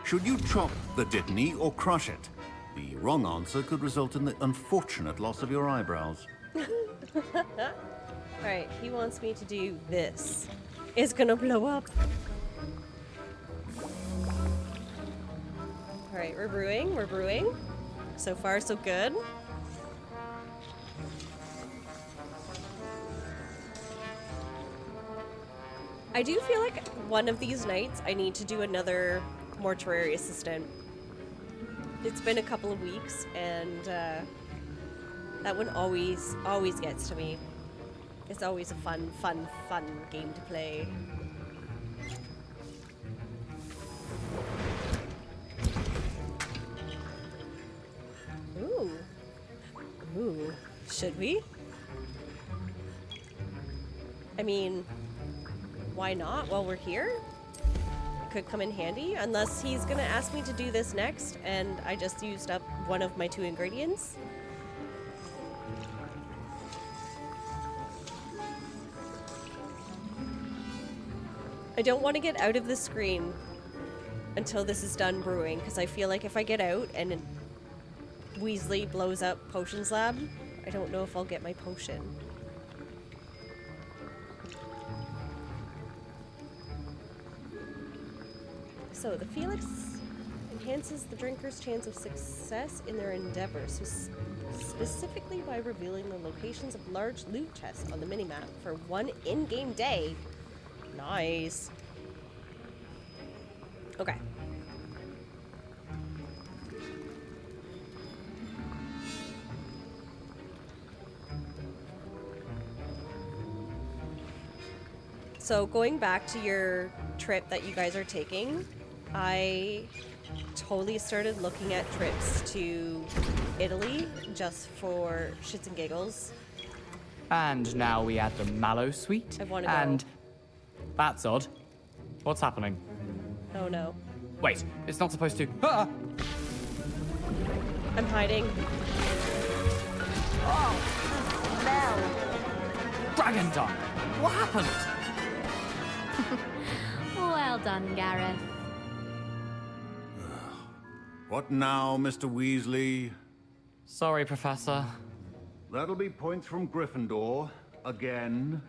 [SPEAKER 22] Should you chop the Dittany or crush it? The wrong answer could result in the unfortunate loss of your eyebrows.
[SPEAKER 1] Alright, he wants me to do this. It's gonna blow up. Alright, we're brewing. So far, so good. I do feel like one of these nights I need to do another mortuary assistant. It's been a couple of weeks, and that one always gets to me. It's always a fun game to play. Ooh, should we? I mean, why not while we're here? It could come in handy, unless he's gonna ask me to do this next and I just used up one of my 2 ingredients. I don't want to get out of the screen until this is done brewing, because I feel like if I get out and Weasley blows up Potions Lab, I don't know if I'll get my potion. So the Felix enhances the drinker's chance of success in their endeavors, specifically by revealing the locations of large loot chests on the minimap for 1 in-game day. Nice. Okay. So going back to your trip that you guys are taking, I totally started looking at trips to Italy just for shits and giggles.
[SPEAKER 18] And now we add the Mallow Suite.
[SPEAKER 1] I wanna go.
[SPEAKER 18] And that's odd. What's happening?
[SPEAKER 1] Oh no.
[SPEAKER 18] Wait, it's not supposed to. Ah!
[SPEAKER 1] I'm hiding.
[SPEAKER 12] Oh, smell.
[SPEAKER 18] Dragon Tongue! What happened?
[SPEAKER 12] Well done, Gareth.
[SPEAKER 22] What now, Mr. Weasley?
[SPEAKER 10] Sorry, Professor.
[SPEAKER 22] That'll be points from Gryffindor, again.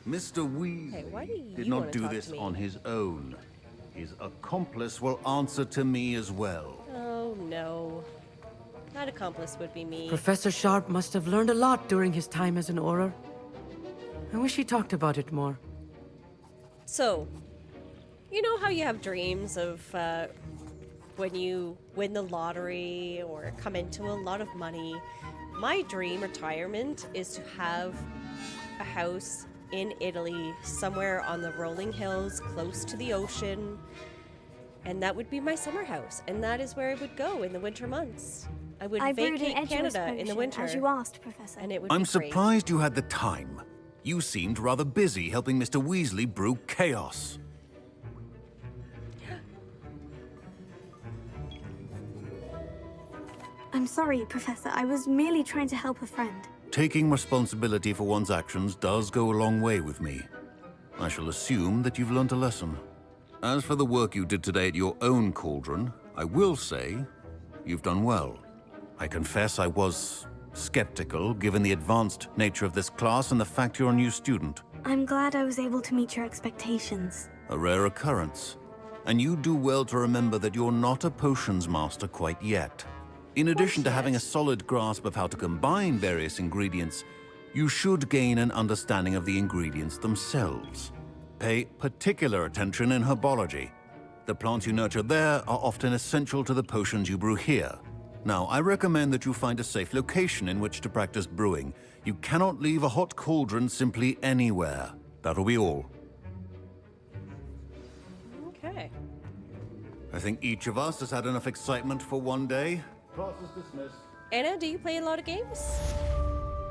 [SPEAKER 22] Mr. Weasley
[SPEAKER 1] why do
[SPEAKER 22] did
[SPEAKER 1] you
[SPEAKER 22] not
[SPEAKER 1] wanna
[SPEAKER 22] do
[SPEAKER 1] talk to
[SPEAKER 22] this
[SPEAKER 1] me?
[SPEAKER 22] on his own. His accomplice will answer to me as well.
[SPEAKER 1] Oh no. That accomplice would be me.
[SPEAKER 19] Professor Sharp must have learned a lot during his time as an Auror. I wish he talked about it more.
[SPEAKER 1] So, you know how you have dreams of when you win the lottery or come into a lot of money? My dream retirement is to have a house in Italy, somewhere on the rolling hills, close to the ocean. And that would be my summer house. And that is where I would go in the winter months. I would
[SPEAKER 2] brewed an
[SPEAKER 1] vacate
[SPEAKER 2] edgeless
[SPEAKER 1] Canada in the
[SPEAKER 2] potion,
[SPEAKER 1] winter.
[SPEAKER 2] as you asked, Professor.
[SPEAKER 1] And it would
[SPEAKER 22] I'm
[SPEAKER 1] be great.
[SPEAKER 22] surprised you had the time. You seemed rather busy helping Mr. Weasley brew chaos.
[SPEAKER 2] I'm sorry, Professor. I was merely trying to help a friend.
[SPEAKER 22] Taking responsibility for one's actions does go a long way with me. I shall assume that you've learnt a lesson. As for the work you did today at your own cauldron, I will say you've done well. I confess I was skeptical, given the advanced nature of this class and the fact you're a new student.
[SPEAKER 2] I'm glad I was able to meet your expectations.
[SPEAKER 22] A rare occurrence. And you do well to remember that you're not a potions master quite yet. In addition to having a solid grasp of how to combine various ingredients, you should gain an understanding of the ingredients themselves. Pay particular attention in herbology. The plants you nurture there are often essential to the potions you brew here. Now, I recommend that you find a safe location in which to practice brewing. You cannot leave a hot cauldron simply anywhere. That'll be all.
[SPEAKER 1] Okay.
[SPEAKER 22] I think each of us has had enough excitement for one day. Class is dismissed.
[SPEAKER 1] Anna, do you play a lot of games?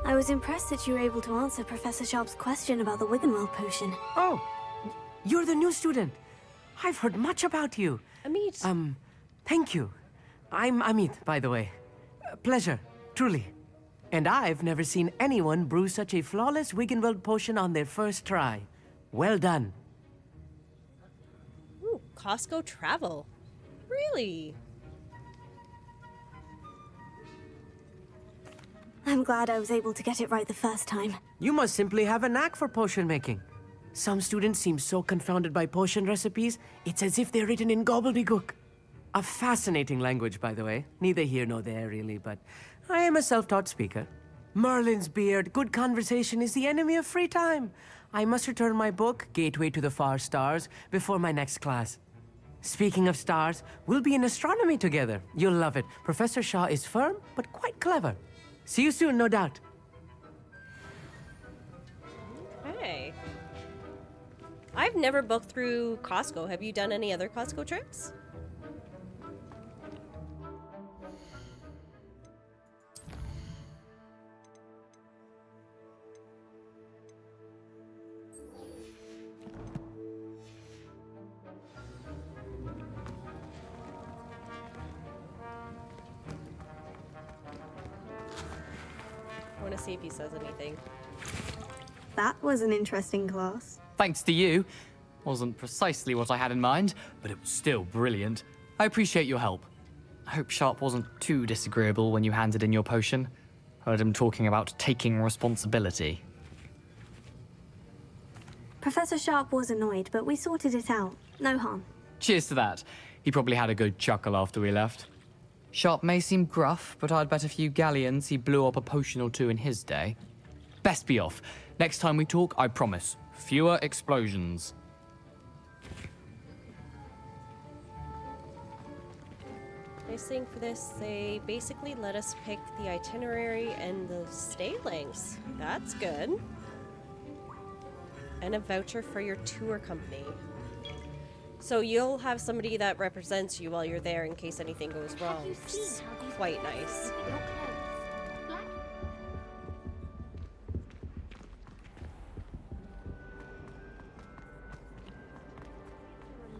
[SPEAKER 2] I was impressed that you were able to answer Professor Sharp's question about the Wiggenweld potion.
[SPEAKER 19] Oh, you're the new student. I've heard much about you.
[SPEAKER 1] Amit.
[SPEAKER 19] Thank you. I'm Amit, by the way. Pleasure, truly. And I've never seen anyone brew such a flawless Wiggenweld potion on their first try. Well done.
[SPEAKER 1] Ooh, Costco travel. Really?
[SPEAKER 2] I'm glad I was able to get it right the first time.
[SPEAKER 19] You must simply have a knack for potion making. Some students seem so confounded by potion recipes, it's as if they're written in gobbledygook. A fascinating language, by the way. Neither here nor there, really, but I am a self-taught speaker. Merlin's beard, good conversation is the enemy of free time. I must return my book, Gateway to the Far Stars, before my next class. Speaking of stars, we'll be in astronomy together. You'll love it. Professor Shaw is firm, but quite clever. See you soon, no doubt.
[SPEAKER 1] Hey. I've never booked through Costco. Have you done any other Costco trips? I want to see if he says anything.
[SPEAKER 2] That was an interesting class.
[SPEAKER 10] Thanks to you. Wasn't precisely what I had in mind, but it was still brilliant. I appreciate your help. I hope Sharp wasn't too disagreeable when you handed in your potion. Heard him talking about taking responsibility.
[SPEAKER 2] Professor Sharp was annoyed, but we sorted it out. No harm.
[SPEAKER 10] Cheers to that. He probably had a good chuckle after we left. Sharp may seem gruff, but I'd bet a few galleons he blew up a potion or two in his day. Best be off. Next time we talk, I promise. Fewer explosions.
[SPEAKER 1] Nice thing for this, they basically let us pick the itinerary and the stay lengths. That's good. And a voucher for your tour company. So you'll have somebody that represents you while you're there in case anything goes wrong, which is quite nice.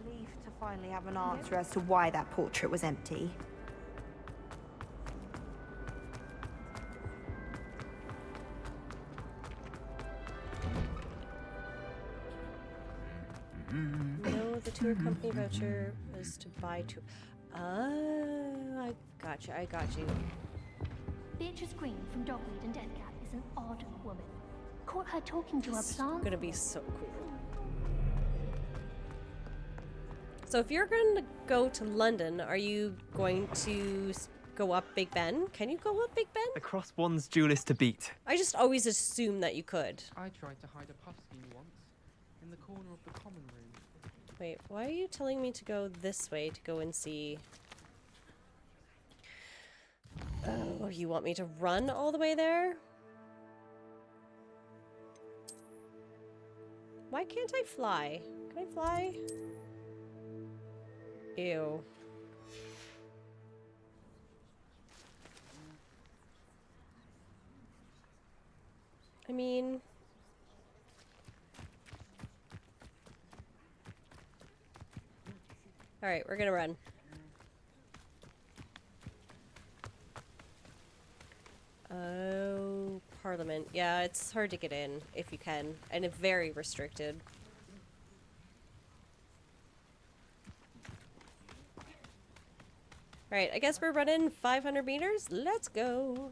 [SPEAKER 17] Relief to finally have an answer as to why that portrait was empty.
[SPEAKER 1] No, the tour company voucher was to buy tour. Oh, I got you. I got you.
[SPEAKER 13] Beatrice Green from Dogweed and Deathcap is an odd woman. Caught her talking to
[SPEAKER 1] It's
[SPEAKER 13] her plant.
[SPEAKER 1] gonna be so cool. So if you're going to go to London, are you going to go up Big Ben? Can you go up Big Ben?
[SPEAKER 6] Across one's duelist to beat.
[SPEAKER 1] I just always assumed that you could.
[SPEAKER 9] I tried to hide a puffskein once, in the corner of the common room.
[SPEAKER 1] Wait, why are you telling me to go this way to go and see? Oh, you want me to run all the way there? Why can't I fly? Can I fly? Ew. I mean... Alright, we're gonna run. Oh, Parliament. Yeah, it's hard to get in, if you can. And it's very restricted. Alright, I guess we're running 500 meters. Let's go.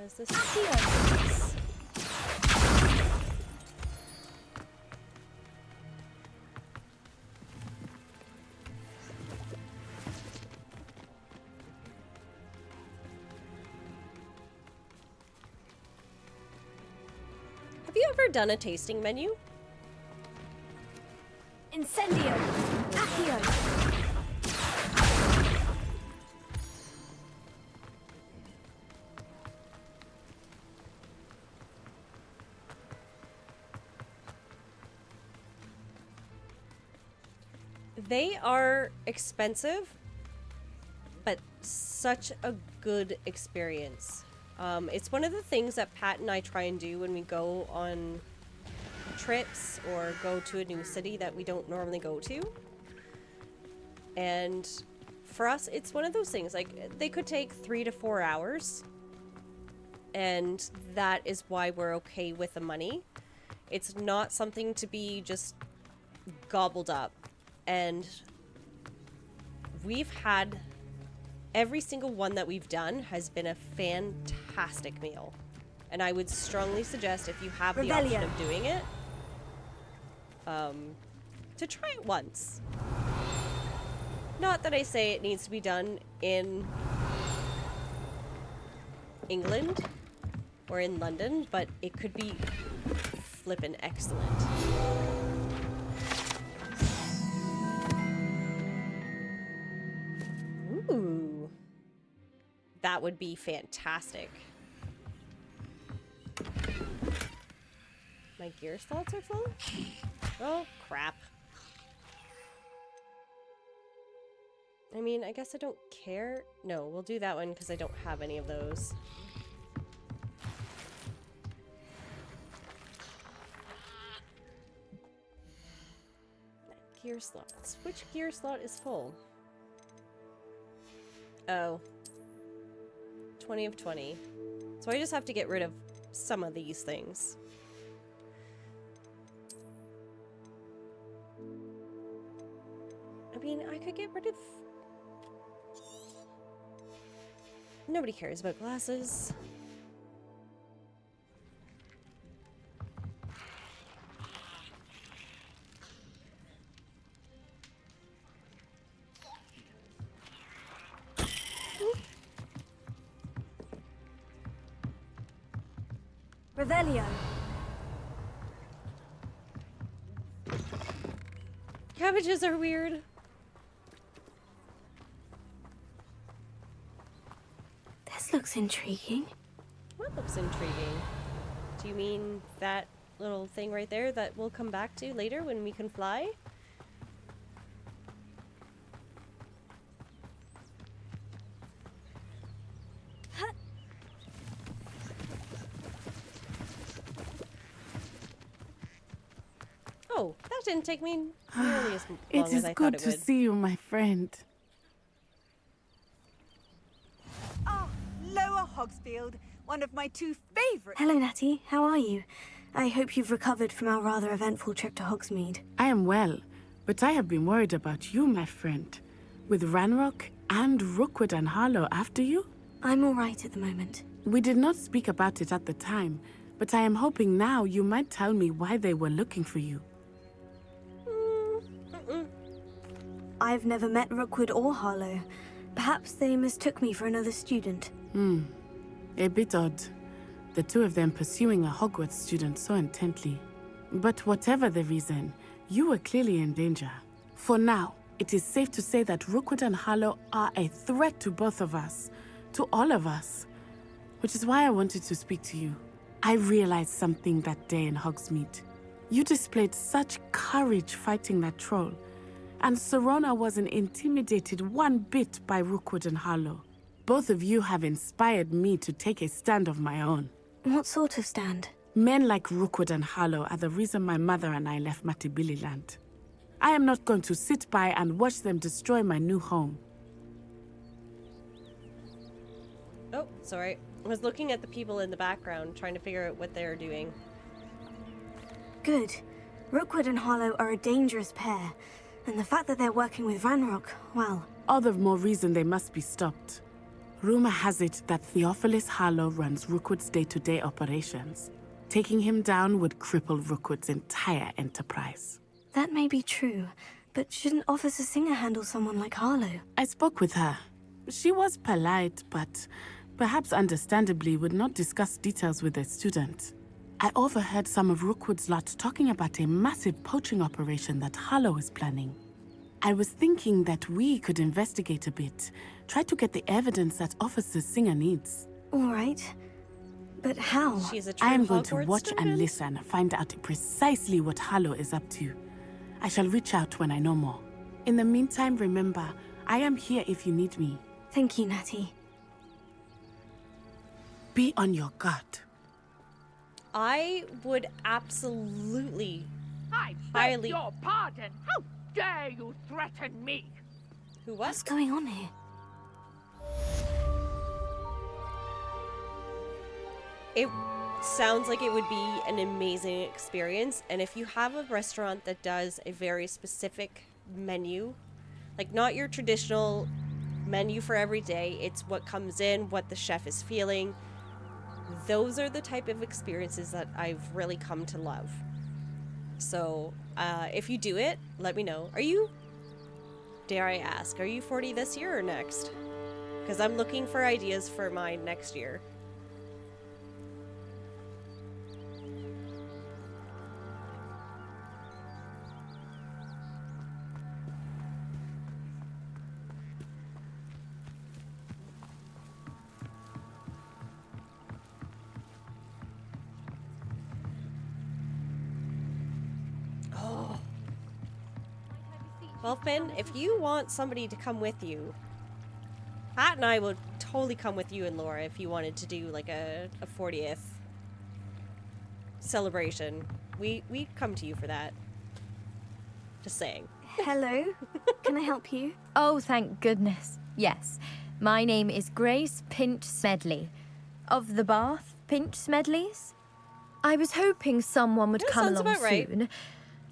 [SPEAKER 1] Is this Theon's? Have you ever done a tasting menu?
[SPEAKER 16] Incendio! Accio!
[SPEAKER 1] They are expensive, but such a good experience. It's one of the things that Pat and I try and do when we go on trips or go to a new city that we don't normally go to. And for us, it's one of those things, like, they could take 3 to 4 hours, and that is why we're okay with the money. It's not something to be just gobbled up. And we've had every single one that we've done has been a fantastic meal. And I would strongly suggest, if you have the option of doing it, to try it once. Not that I say it needs to be done in England or in London, but it could be flippin' excellent. Ooh. That would be fantastic. My gear slots are full? Oh, crap. I mean, I guess I don't care. No, we'll do that one because I don't have any of those. Gear slots. Which gear slot is full? Oh. 20 of 20. So I just have to get rid of some of these things. I mean, I could get rid of... Nobody cares about glasses.
[SPEAKER 16] Revelio.
[SPEAKER 1] Cabbages are weird.
[SPEAKER 2] This looks intriguing.
[SPEAKER 1] What looks intriguing? Do you mean that little thing right there that we'll come back to later when we can fly? Oh, that didn't take me nearly as long
[SPEAKER 3] It
[SPEAKER 1] as
[SPEAKER 3] is
[SPEAKER 1] I thought
[SPEAKER 3] good
[SPEAKER 1] it
[SPEAKER 3] to
[SPEAKER 1] would.
[SPEAKER 3] see you, my friend.
[SPEAKER 14] Ah,
[SPEAKER 7] Hogsfield, one of my two favorite.
[SPEAKER 2] Hello, Natty. How are you? I hope you've recovered from our rather eventful trip to Hogsmeade.
[SPEAKER 3] I am well, but I have been worried about you, my friend. With Ranrock and Rookwood and Harlow after you?
[SPEAKER 2] I'm all right at the moment.
[SPEAKER 3] We did not speak about it at the time, but I am hoping now you might tell me why they were looking for you.
[SPEAKER 2] I've never met Rookwood or Harlow. Perhaps they mistook me for another student.
[SPEAKER 3] A bit odd. The two of them pursuing a Hogwarts student so intently. But whatever the reason, you were clearly in danger. For now, it is safe to say that Rookwood and Harlow are a threat to both of us. To all of us. Which is why I wanted to speak to you. I realized something that day in Hogsmeade. You displayed such courage fighting that troll. And Serona wasn't intimidated one bit by Rookwood and Harlow. Both of you have inspired me to take a stand of my own.
[SPEAKER 2] What sort of stand?
[SPEAKER 3] Men like Rookwood and Harlow are the reason my mother and I left Matibili Land. I am not going to sit by and watch them destroy my new home.
[SPEAKER 1] Oh, sorry. I was looking at the people in the background, trying to figure out what they're doing.
[SPEAKER 2] Good. Rookwood and Harlow are a dangerous pair. And the fact that they're working with Ranrock, well...
[SPEAKER 3] All the more reason they must be stopped. Rumor has it that Theophilus Harlow runs Rookwood's day-to-day operations. Taking him down would cripple Rookwood's entire enterprise.
[SPEAKER 2] That may be true, but shouldn't Officer Singer handle someone like Harlow?
[SPEAKER 3] I spoke with her. She was polite, but perhaps understandably would not discuss details with a student. I overheard some of Rookwood's lot talking about a massive poaching operation that Harlow is planning. I was thinking that we could investigate a bit, try to get the evidence that Officer Singer needs.
[SPEAKER 2] All right. But how?
[SPEAKER 1] She's a true
[SPEAKER 3] I am going to
[SPEAKER 1] Hogwarts
[SPEAKER 3] watch
[SPEAKER 1] student?
[SPEAKER 3] and listen, find out precisely what Harlow is up to. I shall reach out when I know more. In the meantime, remember, I am here if you need me.
[SPEAKER 2] Thank you, Natty.
[SPEAKER 3] Be on your guard.
[SPEAKER 1] I would absolutely
[SPEAKER 20] I beg your pardon. How dare you threaten me?
[SPEAKER 1] Who was?
[SPEAKER 2] What's going on here?
[SPEAKER 1] It sounds like it would be an amazing experience, and if you have a restaurant that does a very specific menu, like not your traditional menu for every day, it's what comes in, what the chef is feeling. Those are the type of experiences that I've really come to love. So, if you do it, let me know. Are you, dare I ask, are you 40 this year or next? Because I'm looking for ideas for mine next year. Well, Finn, if you want somebody to come with you, Pat and I will totally come with you and Laura if you wanted to do like a 40th celebration. We come to you for that. Just saying.
[SPEAKER 2] Hello. Can I help you?
[SPEAKER 23] Oh, thank goodness. Yes. My name is Grace Pinch Smedley. Of the Bath Pinch Smedleys. I was hoping someone would come along soon.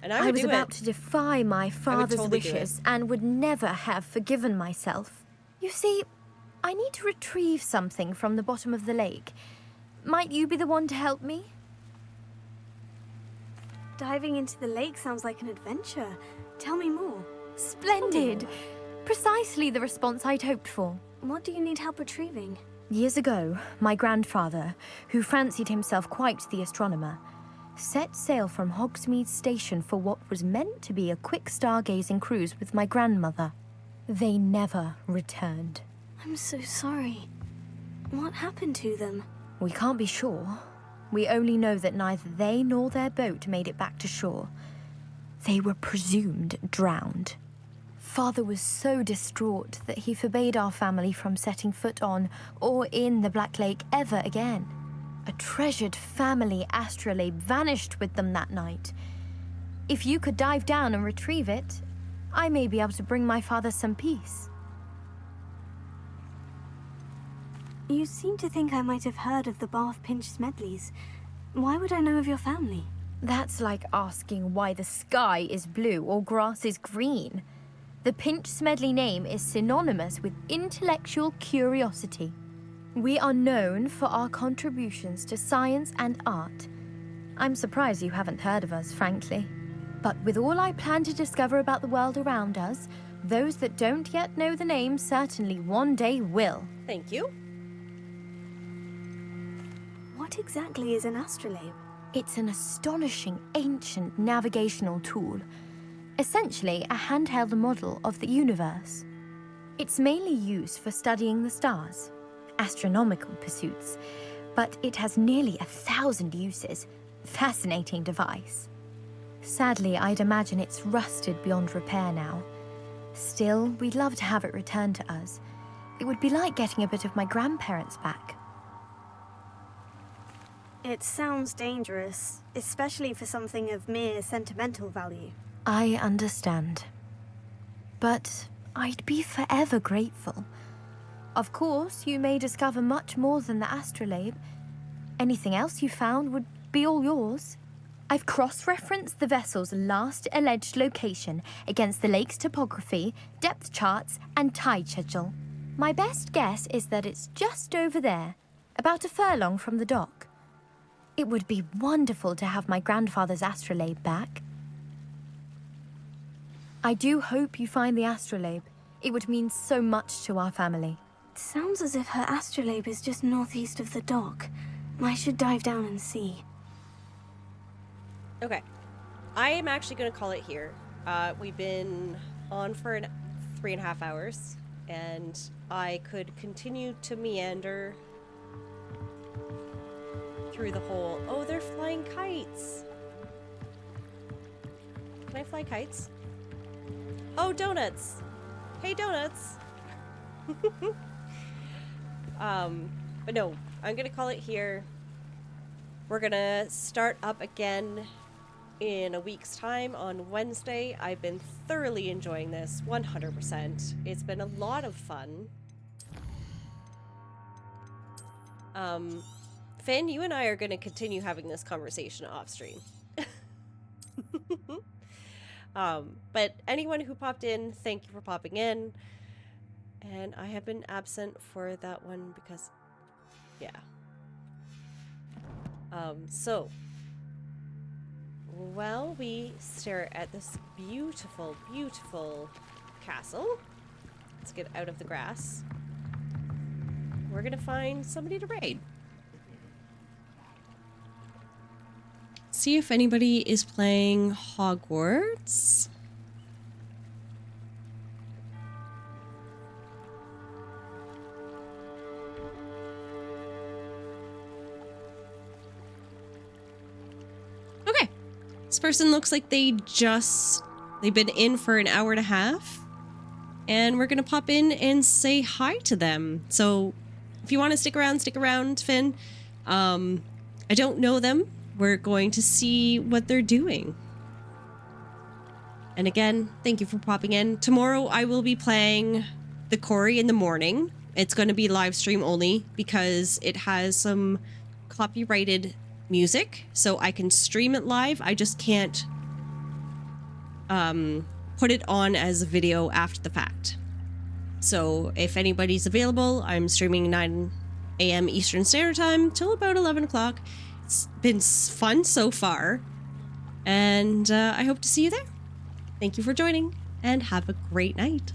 [SPEAKER 1] And I
[SPEAKER 23] was about to defy my father's
[SPEAKER 1] totally
[SPEAKER 23] wishes and would never have forgiven myself. You see, I need to retrieve something from the bottom of the lake. Might you be the one to help me?
[SPEAKER 2] Diving into the lake sounds like an adventure. Tell me more.
[SPEAKER 23] Splendid! Precisely the response I'd hoped for.
[SPEAKER 2] What do you need help retrieving?
[SPEAKER 23] Years ago, my grandfather, who fancied himself quite the astronomer, set sail from Hogsmeade Station for what was meant to be a quick stargazing cruise with my grandmother. They never returned.
[SPEAKER 2] I'm so sorry. What happened to them?
[SPEAKER 23] We can't be sure. We only know that neither they nor their boat made it back to shore. They were presumed drowned. Father was so distraught that he forbade our family from setting foot on or in the Black Lake ever again. A treasured family astrolabe vanished with them that night. If you could dive down and retrieve it, I may be able to bring my father some peace.
[SPEAKER 2] You seem to think I might have heard of the Bath Pinch Smedleys. Why would I know of your family?
[SPEAKER 23] That's like asking why the sky is blue or grass is green. The Pinch Smedley name is synonymous with intellectual curiosity. We are known for our contributions to science and art. I'm surprised you haven't heard of us, frankly. But with all I plan to discover about the world around us, those that don't yet know the name certainly one day will.
[SPEAKER 1] Thank you.
[SPEAKER 2] What exactly is an astrolabe?
[SPEAKER 23] It's an astonishing ancient navigational tool. Essentially a handheld model of the universe. It's mainly used for studying the stars, astronomical pursuits, but it has nearly 1,000 uses. Fascinating device. Sadly, I'd imagine it's rusted beyond repair now. Still, we'd love to have it returned to us. It would be like getting a bit of my grandparents back.
[SPEAKER 2] It sounds dangerous, especially for something of mere sentimental value.
[SPEAKER 23] I understand. But I'd be forever grateful. Of course, you may discover much more than the astrolabe. Anything else you found would be all yours. I've cross-referenced the vessel's last alleged location against the lake's topography, depth charts, and tide schedule. My best guess is that it's just over there, about a furlong from the dock. It would be wonderful to have my grandfather's astrolabe back. I do hope you find the astrolabe. It would mean so much to our family.
[SPEAKER 2] It sounds as if her astrolabe is just northeast of the dock. I should dive down and see.
[SPEAKER 1] Okay. I am actually going to call it here. We've been on for 3.5 hours, and I could continue to meander through the whole... Oh, they're flying kites! Can I fly kites? Oh, donuts! Hey, donuts! But no, I'm gonna call it here. We're gonna start up again in a week's time on Wednesday. I've been thoroughly enjoying this, 100%. It's been a lot of fun. Finn, you and I are gonna continue having this conversation off stream. But anyone who popped in, thank you for popping in. And I have been absent for that one because, yeah. So, while we stare at this beautiful, beautiful castle, let's get out of the grass. We're gonna find somebody to raid. See if anybody is playing Hogwarts. Okay. This person looks like they've been in for an hour and a half. And we're gonna pop in and say hi to them. So if you want to stick around, Finn. I don't know them. We're going to see what they're doing. And again, thank you for popping in. Tomorrow I will be playing the Quarry in the morning. It's going to be live stream only because it has some copyrighted music. So I can stream it live. I just can't put it on as a video after the fact. So if anybody's available, I'm streaming 9 a.m. Eastern Standard Time till about 11 o'clock. It's been fun so far, and I hope to see you there. Thank you for joining, and have a great night.